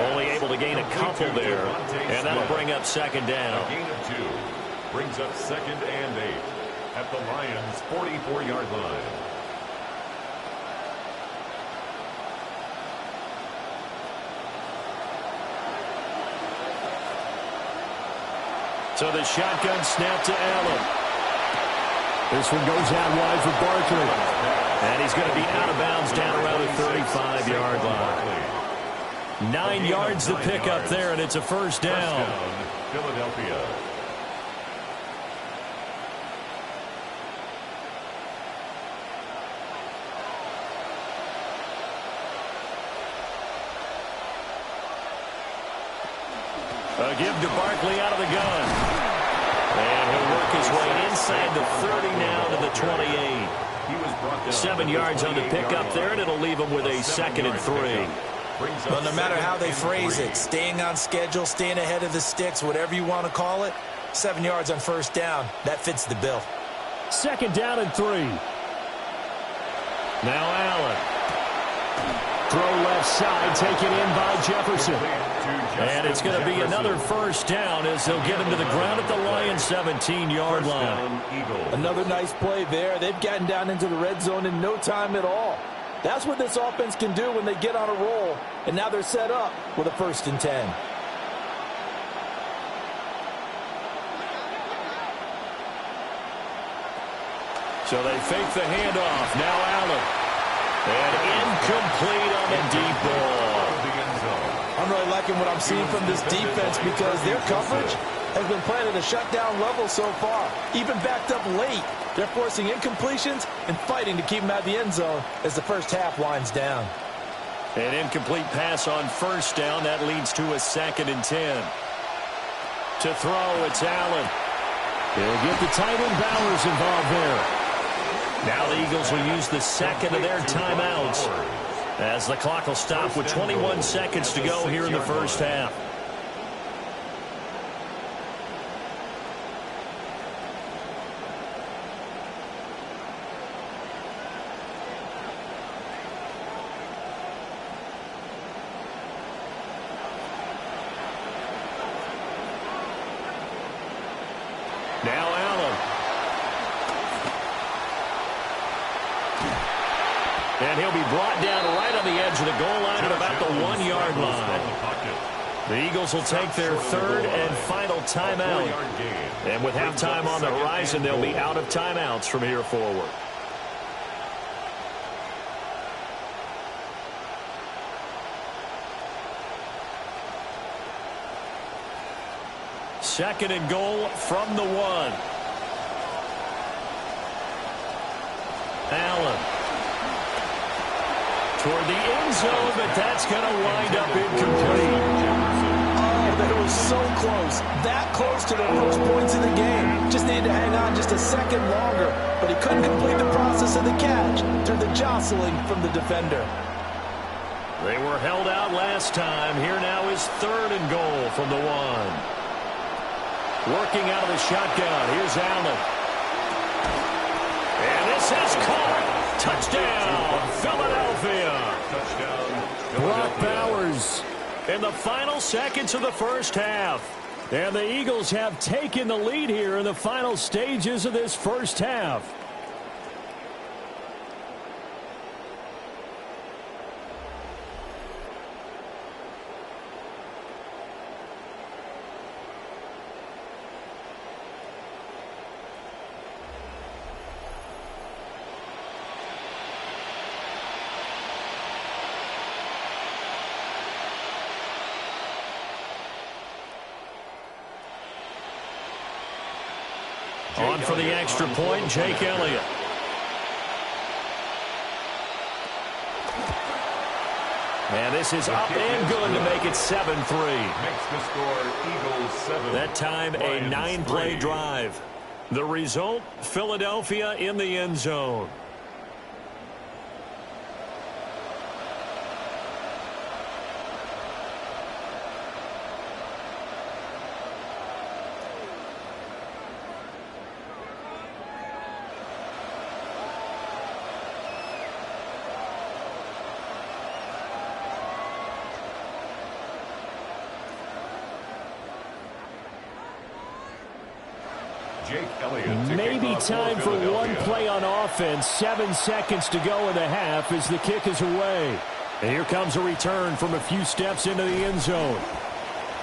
only able to gain a couple there, and that'll bring up second down. A gain of 2 brings up 2nd and 8 at the Lions' 44-yard line. So the shotgun snap to Allen. This one goes out wide for Barkley. And he's going to be out of bounds down around the 35-yard line. 9 yards to pick up there, and it's a first down. Philadelphia. A give to Barkley out of the gun. And he'll work his way inside the 30 now to the 28. 7 yards on the pickup there, and it'll leave him with a 2nd and 3. Well, no matter how they phrase it, staying on schedule, staying ahead of the sticks, whatever you want to call it, 7 yards on first down, that fits the bill. 2nd down and 3. Now Allen. Throw left side, taken in by Jefferson. And it's going to be another first down as they'll get him to the ground at the Lions' 17-yard line. Another nice play there. They've gotten down into the red zone in no time at all. That's what this offense can do when they get on a roll. And now they're set up with a 1st and 10. So they fake the handoff. Now Allen. And incomplete on the deep ball. I'm really liking what I'm seeing from this defense because their coverage has been playing at a shutdown level so far. Even backed up late, they're forcing incompletions and fighting to keep them out of the end zone as the first half winds down. An incomplete pass on first down. That leads to a 2nd and 10. To throw, it's Allen. They'll get the tight end Bowers involved there. Now the Eagles will use the 2nd of their timeouts as the clock will stop with 21 seconds to go here in the first half. Now Allen. And he'll be brought down right on the edge of the goal line at about the 1-yard line. The Eagles will take their 3rd and final timeout. And with halftime on the horizon, they'll be out of timeouts from here forward. Second and goal from the 1. Allen. Toward the end zone, but that's going to wind up incomplete. Oh, that was so close. That close to their first points in the game. Just needed to hang on just a second longer, but he couldn't complete the process of the catch through the jostling from the defender. They were held out last time. Here now is 3rd and goal from the 1. Working out of the shotgun. Here's Allen. And this is caught. Touchdown, Philadelphia. Touchdown, Brock Bowers in the final seconds of the first half. And the Eagles have taken the lead here in the final stages of this first half. On for the extra point, Jake Elliott. And this is up and good to make it 7-3. Makes the score Eagles 7. That time a 9-play drive. The result, Philadelphia in the end zone. Maybe time for one play on offense. 7 seconds to go in the half as the kick is away. And here comes a return from a few steps into the end zone.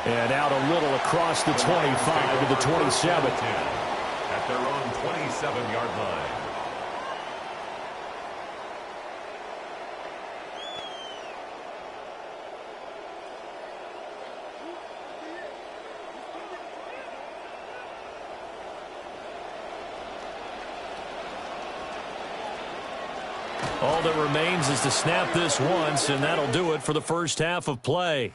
And out a little across the 25 to the 27. At their own 27-yard line. All that remains is to snap this once, and that'll do it for the first half of play.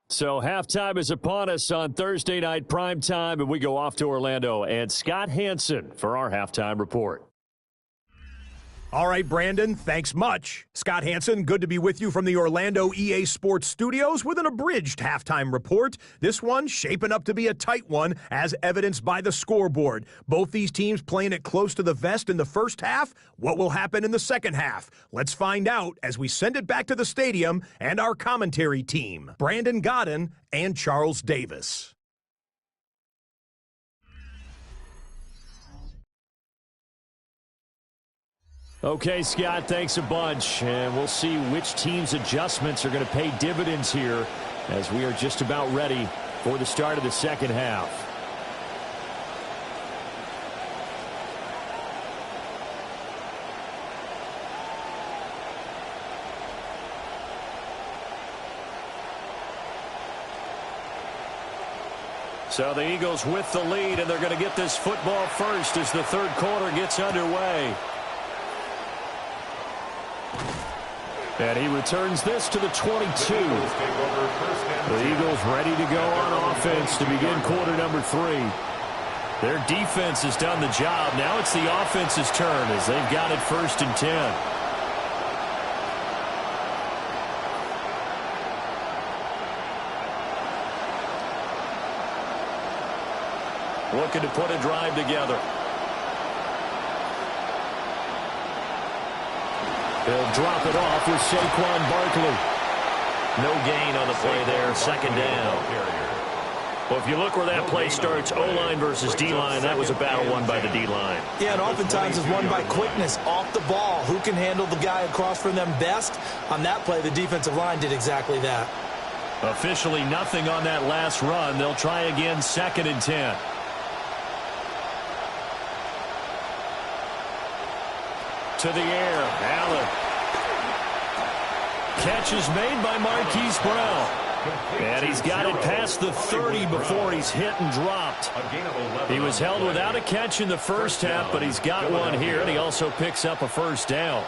So halftime is upon us on Thursday night primetime, and we go off to Orlando. And Scott Hanson for our halftime report. All right, Brandon, thanks much. Scott Hanson, good to be with you from the Orlando EA Sports Studios with an abridged halftime report. This one shaping up to be a tight one, as evidenced by the scoreboard. Both these teams playing it close to the vest in the first half. What will happen in the second half? Let's find out as we send it back to the stadium and our commentary team, Brandon Godden and Charles Davis. Okay, Scott, thanks a bunch. And we'll see which team's adjustments are going to pay dividends here as we are just about ready for the start of the second half. So the Eagles with the lead, and they're going to get this football first as the third quarter gets underway. And he returns this to the 22. The Eagles ready to go on offense to begin quarter number 3. Their defense has done the job. Now it's the offense's turn as they've got it 1st and 10. Looking to put a drive together. They'll drop it off with Saquon Barkley. No gain on the play there, 2nd down. Well, if you look where that play starts, O-line versus D-line, that was a battle won by the D-line. Yeah, and oftentimes it's won by quickness off the ball. Who can handle the guy across from them best? On that play, the defensive line did exactly that. Officially nothing on that last run. They'll try again, 2nd and 10. To the air, Allen. Catch is made by Marquise Brown. And he's got it past the 30 before he's hit and dropped. He was held without a catch in the first half, but he's got one here, and he also picks up a 1st down.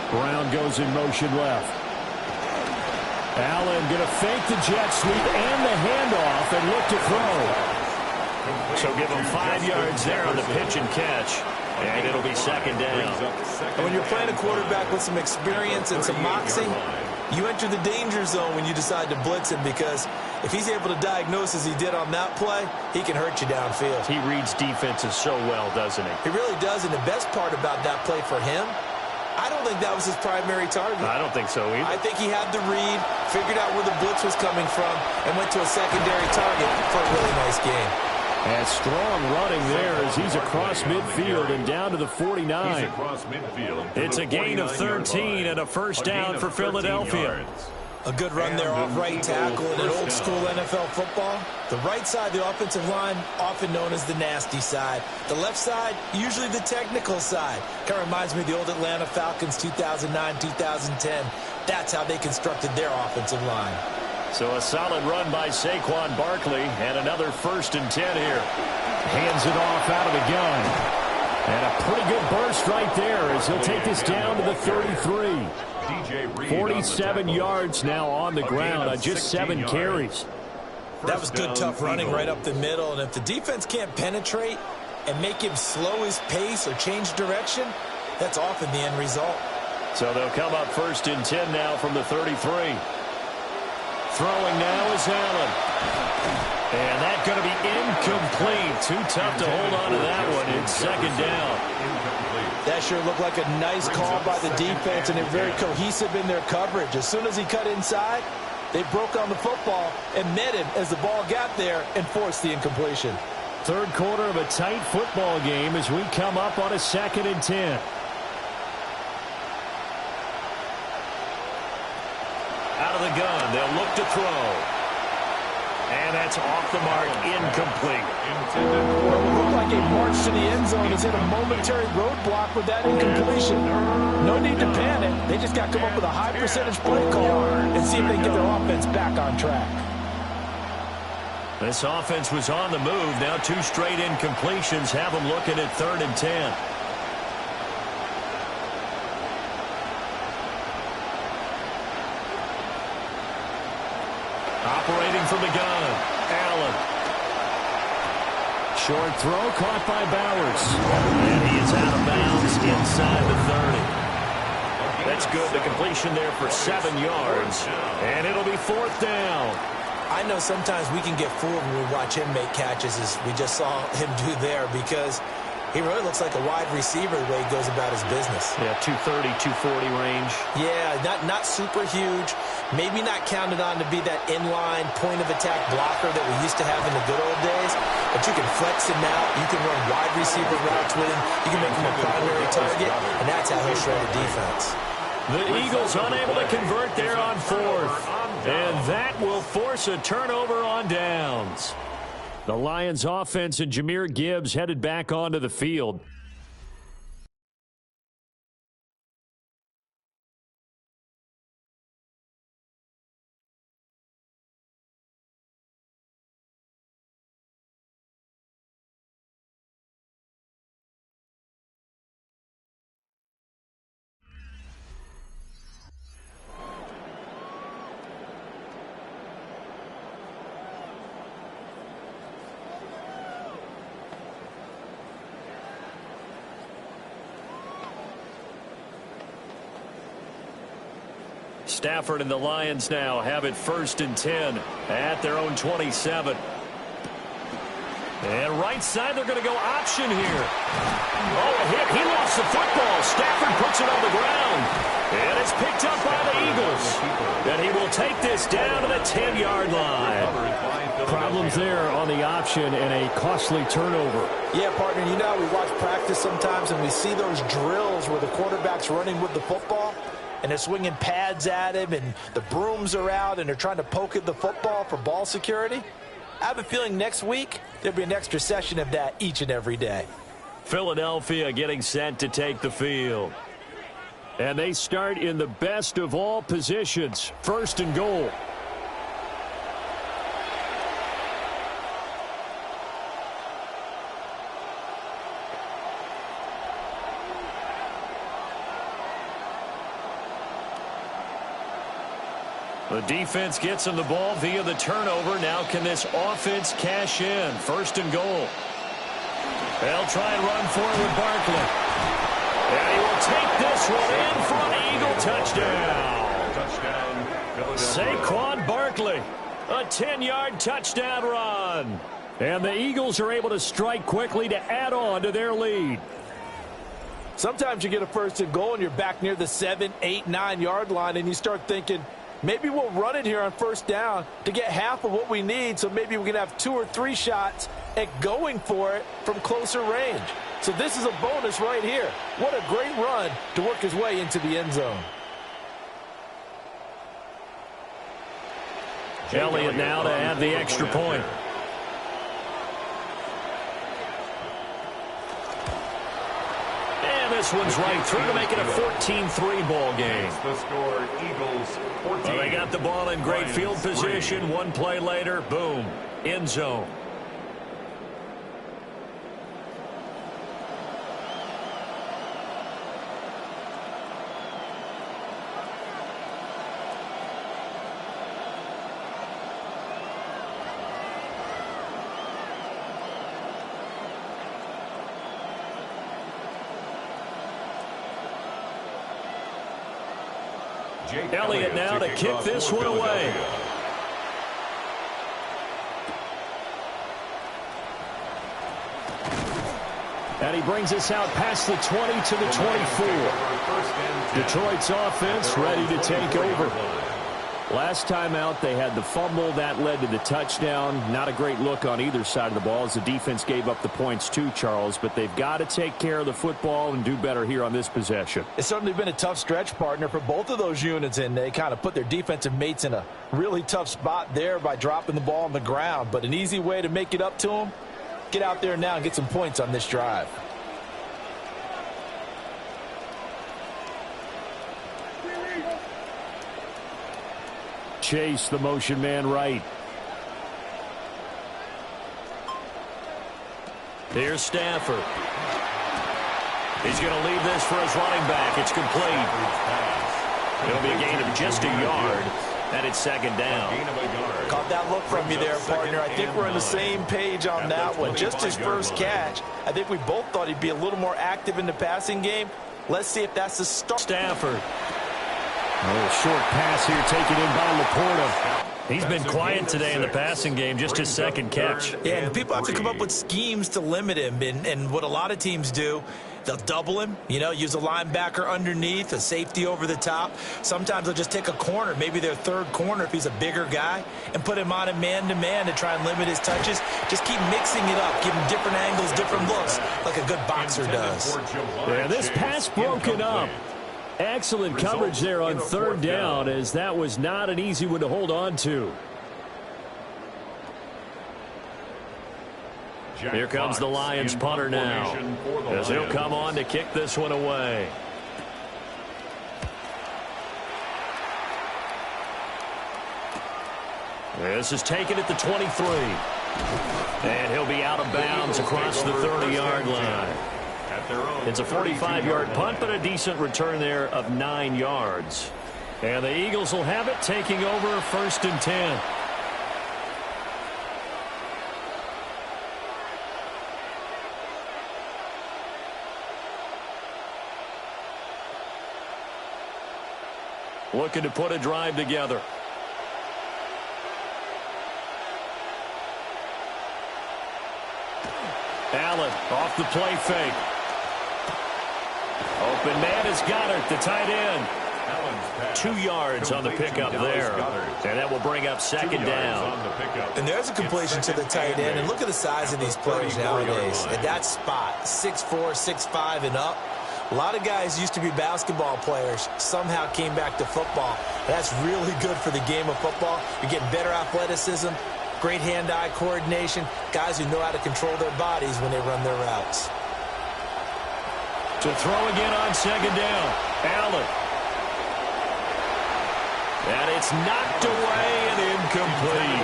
Brown goes in motion left. Allen going to fake the jet sweep and the handoff and look to throw. So give him 5 yards there on the pitch and catch. And it'll be 2nd down. And when you're playing a quarterback with some experience and some moxie, you enter the danger zone when you decide to blitz him, because if he's able to diagnose as he did on that play, he can hurt you downfield. He reads defenses so well, doesn't he? He really does, and the best part about that play for him, I don't think that was his primary target. I don't think so either. I think he had the read, figured out where the blitz was coming from, and went to a secondary target for a really nice game. And strong running there as he's across midfield and down to the 49. He's across midfield. It's a gain of 13 and a 1st down for Philadelphia. A good run there off right tackle in an old school NFL football. The right side of the offensive line, often known as the nasty side. The left side, usually the technical side. Kind of reminds me of the old Atlanta Falcons 2009-2010. That's how they constructed their offensive line. So a solid run by Saquon Barkley, and another 1st and 10 here. Hands it off out of the gun. And a pretty good burst right there as he'll take this down to the 33. 47 yards now on the ground on just 7 carries. That was good, tough running right up the middle. And if the defense can't penetrate and make him slow his pace or change direction, that's often the end result. So they'll come up 1st and 10 now from the 33. Throwing now is Allen. And that's going to be incomplete. Too tough to hold on to that one. It's 2nd down. That sure looked like a nice call by the defense, and they're very cohesive in their coverage. As soon as he cut inside, they broke on the football and met him as the ball got there and forced the incompletion. 3rd quarter of a tight football game as we come up on a 2nd and 10. Out of the gun, they'll look to throw. And that's off the mark, incomplete. Well, it looked like a march to the end zone has hit a momentary roadblock with that incompletion. No need to panic. They just got to come up with a high percentage play call and see if they can get their offense back on track. This offense was on the move. Now 2 straight incompletions have them looking at 3rd and 10. Operating from the gun, Allen. Short throw caught by Bowers. And he is out of bounds inside the 30. That's good. The completion there for 7 yards. And it'll be 4th down. I know sometimes we can get fooled when we watch him make catches, as we just saw him do there, because he really looks like a wide receiver the way he goes about his business. Yeah, 230, 240 range. Yeah, not super huge. Maybe not counted on to be that inline point-of-attack blocker that we used to have in the good old days. But you can flex him out. You can run wide receiver routes with him. You can make him a primary target, and that's how he'll shred a defense. The Eagles unable to convert there on 4th. And that will force a turnover on downs. The Lions offense and Jahmyr Gibbs headed back onto the field. Stafford and the Lions now have it 1st and 10 at their own 27. And right side, they're going to go option here. Oh, a hit. He lost the football. Stafford puts it on the ground. And it's picked up by the Eagles. And he will take this down to the 10-yard line. Problems there on the option and a costly turnover. Yeah, partner, you know, we watch practice sometimes and we see those drills where the quarterback's running with the football and they're swinging pads at him and the brooms are out and they're trying to poke at the football for ball security. I have a feeling next week there'll be an extra session of that each and every day. Philadelphia getting set to take the field. And they start in the best of all positions, 1st and goal. The defense gets him the ball via the turnover. Now can this offense cash in? 1st and goal. They'll try and run forward Barkley. And he will take this one in for an Eagle touchdown. Saquon Barkley, a 10-yard touchdown run. And the Eagles are able to strike quickly to add on to their lead. Sometimes you get a 1st and goal and you're back near the 7, 8, 9-yard line and you start thinking, maybe we'll run it here on 1st down to get half of what we need, so maybe we can have 2 or 3 shots at going for it from closer range. So this is a bonus right here. What a great run to work his way into the end zone. Elliott now to add the extra point. this one's right through to make it a 14-3 ball game. The score, Eagles 14. Well, they got the ball in great field position. 3. One play later, boom, end zone. Elliott now to kick this one away. And he brings us out past the 20 to the 24. Detroit's offense ready to take over. Last time out, they had the fumble. That led to the touchdown. Not a great look on either side of the ball as the defense gave up the points too, Charles. But they've got to take care of the football and do better here on this possession. It's certainly been a tough stretch, partner, for both of those units, and they kind of put their defensive mates in a really tough spot there by dropping the ball on the ground. But an easy way to make it up to them, get out there now and get some points on this drive. Chase, the motion man right. Here's Stafford. He's going to leave this for his running back. It's complete. It'll be a gain of just a yard, and it's second down. Caught that look from you there, partner. I think we're on the same page on that one. Just his first catch. I think we both thought he'd be a little more active in the passing game. Let's see if that's the start. Stafford. A little short pass here taken in by Laporta. He's been quiet today in the passing game, just his second catch. Yeah, and people have to come up with schemes to limit him. And what a lot of teams do, they'll double him, use a linebacker underneath, a safety over the top. Sometimes they'll just take a corner, maybe their third corner if he's a bigger guy, and put him on a man-to-man to try and limit his touches. Just keep mixing it up, give him different angles, different looks, like a good boxer does. Yeah, this pass broken up. Excellent coverage there on third down, as that was not an easy one to hold on to. Here comes the Lions punter now, as he'll come on to kick this one away. This is taken at the 23. And he'll be out of bounds across the 30-yard line. It's a 45-yard punt, but a decent return there of 9 yards. And the Eagles will have it, taking over 1st and 10. Looking to put a drive together. Allen off the play fake. Open man is Goddard, the tight end. 2 yards on the pickup there. And that will bring up second down. And there's a completion to the tight end. And look at the size of these players nowadays. At that spot, 6'4", 6'5", and up. A lot of guys used to be basketball players, somehow came back to football. That's really good for the game of football. You're getting better athleticism, great hand-eye coordination, guys who know how to control their bodies when they run their routes. To throw again on second down, Allen. And it's knocked away and incomplete.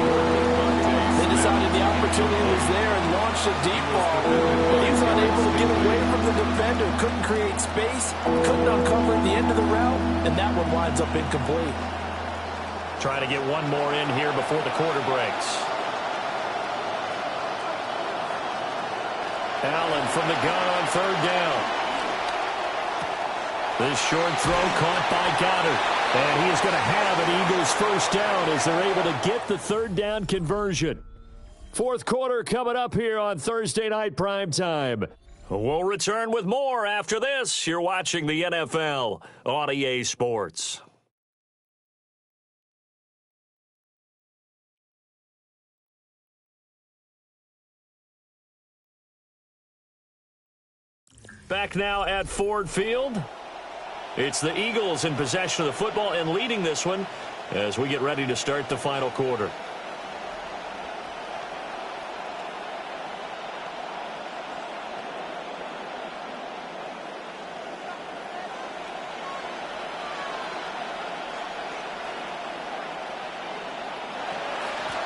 They decided the opportunity was there and launched a deep ball. He was unable to get away from the defender, couldn't create space, couldn't uncover at the end of the route, and that one winds up incomplete. Trying to get one more in here before the quarter breaks. Allen from the gun on third down. This short throw caught by Goddard. And he is going to have an Eagles first down as they're able to get the third down conversion. Fourth quarter coming up here on Thursday Night Primetime. We'll return with more after this. You're watching the NFL on EA Sports. Back now at Ford Field. It's the Eagles in possession of the football and leading this one as we get ready to start the final quarter.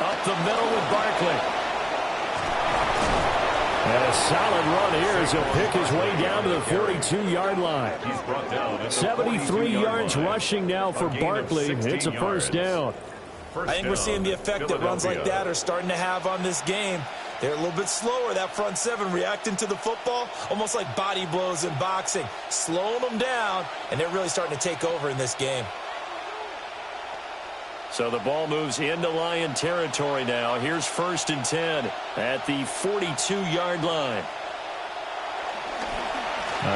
Up the middle with Barkley. And a solid run here as he'll pick his way down to the 42-yard line. 73 yards rushing now for Barkley. It's a first down. I think we're seeing the effect that runs like that are starting to have on this game. They're a little bit slower, that front seven, reacting to the football, almost like body blows in boxing, slowing them down, and they're really starting to take over in this game. So the ball moves into Lion territory now. Here's 1st and 10 at the 42-yard line.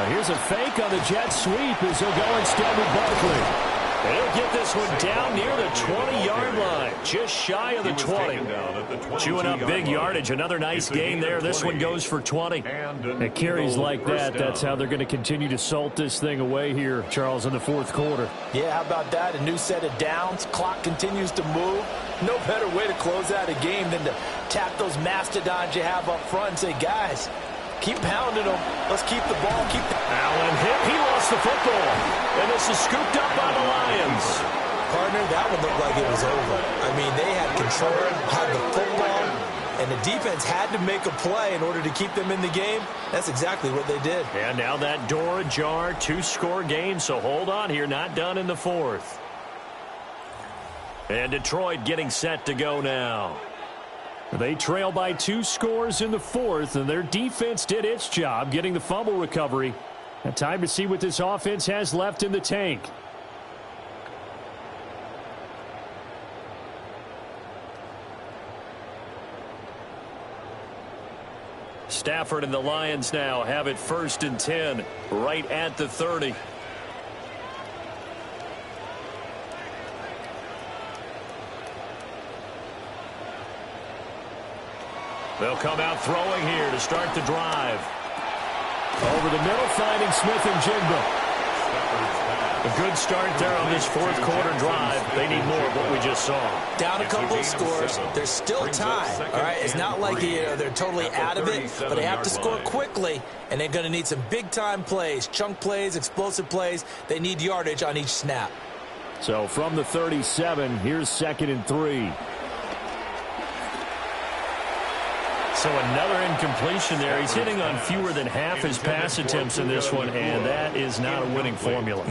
Here's a fake on the jet sweep as he'll go instead with Barkley. And he'll get this one down near the 20-yard line, just shy of the 20. Chewing up big yardage. Another nice gain there. This one goes for 20. It carries like that. That's how they're going to continue to salt this thing away here, Charles, in the 4th quarter. Yeah, how about that? A new set of downs. Clock continues to move. No better way to close out a game than to tap those mastodons you have up front and say, guys, keep pounding them. Let's keep the ball. Allen hit. He lost the football. And this is scooped up by the Lions. Partner, that one looked like it was over. I mean, they had control, had the football, and the defense had to make a play in order to keep them in the game. That's exactly what they did. And now that door ajar, 2-score game, so hold on here. Not done in the 4th. And Detroit getting set to go now. They trail by 2 scores in the 4th, and their defense did its job getting the fumble recovery. Now time to see what this offense has left in the tank. Stafford and the Lions now have it 1st and 10 right at the 30. They'll come out throwing here to start the drive. Over the middle, finding Smith and Jigba. A good start there on this 4th quarter drive. They need more of what we just saw. Down a couple of scores. There's still time. All right, it's not like they're totally out of it, but they have to score quickly, and they're going to need some big-time plays, chunk plays, explosive plays. They need yardage on each snap. So from the 37, here's 2nd and 3. So another incompletion there. He's hitting on fewer than half his pass attempts in this one, and that is not a winning formula.